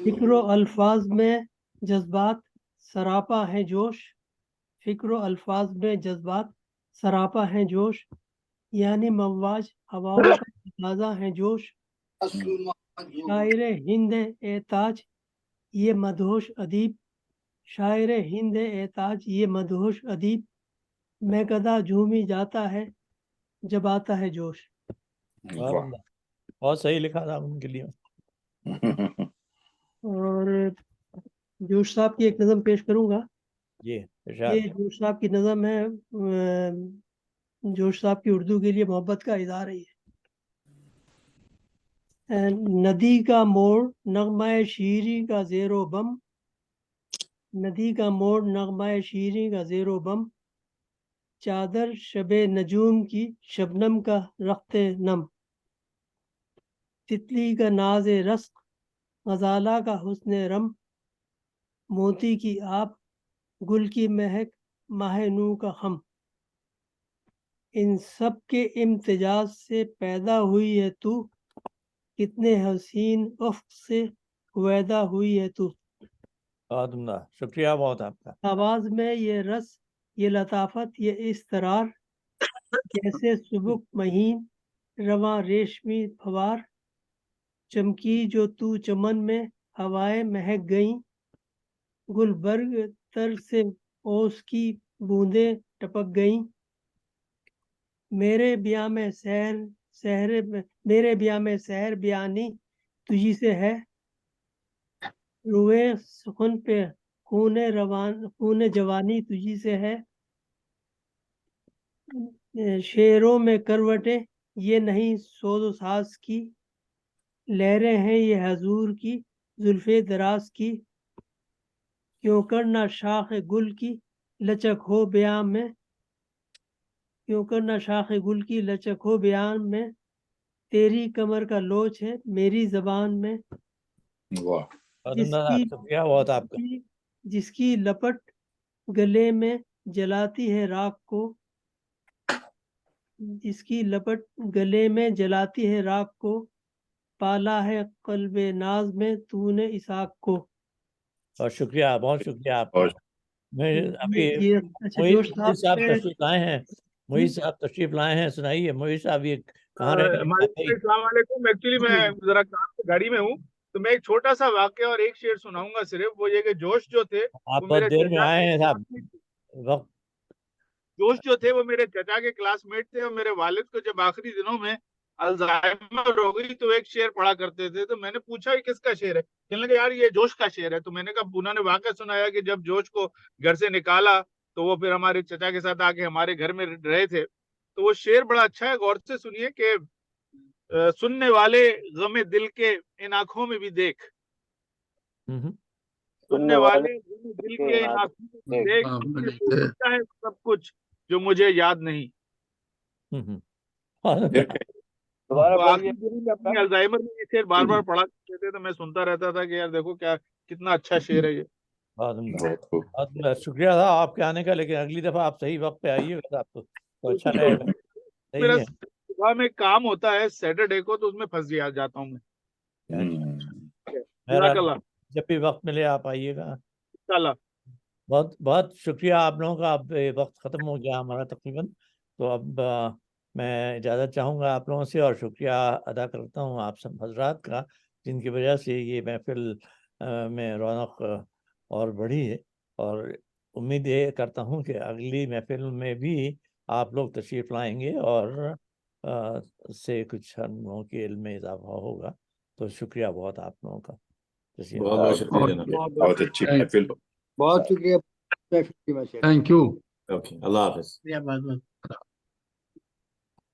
फिक्र अल्फाज में जज्बात सरापा है जोश, फिक्र अल्फाज में जज्बात सरापा है जोश, यानी मवाज हवाओं का ताज़ा है जोश, शायर हिंद एताज ये मदहोश अदीब, शायर हिंद एताज ये मदहोश अदीब, मैं कदा झूमी जाता है जब आता है जोश। बहुत सही लिखा था उनके लिए। और जोश साहब की एक नज़म पेश करूंगा। ये जोश साहब की नज़म है, जोश साहब की उर्दू के लिए मोहब्बत का इज़हार है। नदी का मोड़ नगमाए शीरी का ज़ेरो बम, नदी का मोड़ नगमाए शीरी का ज़ेरो बम, चादर शबे नजूम की शबनम का रख्ते नम, तितली का नाज़े रस्क गजाला का हुस्ने रम, मोती की आप गुल की महक माहे नू का खम, इन सब के इम्तिजाज से पैदा हुई है तू, कितने हसीन उफ्क से वैदा हुई है तू। शुक्रिया बहुत आपका। आवाज में ये रस, ये लताफत, ये इस्तरार, जैसे सुबुक महीन रवा रेशमी फवार, चमकी जो तू चमन में हवाएं महक गई, गुलबर्ग तर से ओस की बूंदें टपक गई, मेरे ब्याह में सहर बयानी तुझी से है, रुए सुखन पे खून जवानी तुझी से है, शेरों में करवटें ये नहीं सोदो सास की, लहरें हैं ये हजूर की जुल्फे दराज की, क्यों करना शाख गुल की लचक हो बयां में, क्यों करना शाख गुल की लचक हो बयान में, तेरी कमर का लोच है मेरी जबान में, वाह शुक्रिया बहुत आपका। जिसकी लपट गले में जलाती है राख को, जिसकी लपट गले में जलाती है राख को, पाला है कल्बे नाज में तूने इसाक को। और शुक्रिया, बहुत शुक्रिया आपका। मैं अभी अच्छा मोहित जोश साहब तशरीफ लाए हैं, मोहित साहब तशरीफ लाए हैं, सुनाइए मोहित साहब ये कहाँ रह गए? एक्चुअली मैं जरा काम से गाड़ी में हूँ, तो मैं एक छोटा सा वाक्य और एक शेर सुनाऊंगा सिर्फ। वो ये कि जोश जो थे आप वो बहुत मेरे देर में आए हैं साहब, वक्त जोश जो थे वो मेरे चचा के क्लासमेट थे, और मेरे वालिद को जब आखिरी दिनों में अल्जाइमर हो गई तो एक शेर पढ़ा करते थे। तो मैंने पूछा ये किसका शेर है, कहने लगे यार ये जोश का शेर है। तो मैंने कहा, उन्होंने वाकया सुनाया कि जब जोश को घर से निकाला तो वो फिर हमारे चचा के साथ आके हमारे घर में रहे थे। तो वो शेर बड़ा अच्छा है, गौर से सुनिए कि सुनने वाले गमे दिल के इन आंखों में भी देख, सुनने वाले गमे दिल के इन आंखों में भी देख, है सब कुछ जो मुझे याद नहीं। तो आखिरी दिनों में अपने अल्जाइमर में ये शेर बार बार पढ़ा करते थे, तो मैं सुनता रहता था कि यार देखो क्या कितना अच्छा शेर है ये। बहुत शुक्रिया था आपके आने का, लेकिन अगली दफा आप सही वक्त पे आइएगा आपको तो अच्छा रहेगा। मेरा सुबह में काम होता है सैटरडे को, तो उसमें फंस जाता हूँ मैं। जब भी वक्त मिले आप आइएगा। बहुत बहुत शुक्रिया आप लोगों का। अब वक्त ख़त्म हो गया हमारा तकरीबन, तो अब मैं इजाज़त चाहूँगा आप लोगों से, और शुक्रिया अदा करता हूँ आप सब हजरात का, जिनकी वजह से ये महफिल में रौनक और बढ़ी है। और उम्मीद ये करता हूँ कि अगली महफिल में भी आप लोग तशरीफ़ लाएंगे और से कुछ हम लोगों के इल्म में इजाफा होगा। तो शुक्रिया बहुत आप लोगों का। बहुत बहुत शुक्रिया जनाब, बहुत अच्छी महफिल। बहुत शुक्रिया, थैंक यू। ओके, अल्लाह हाफ़िज़।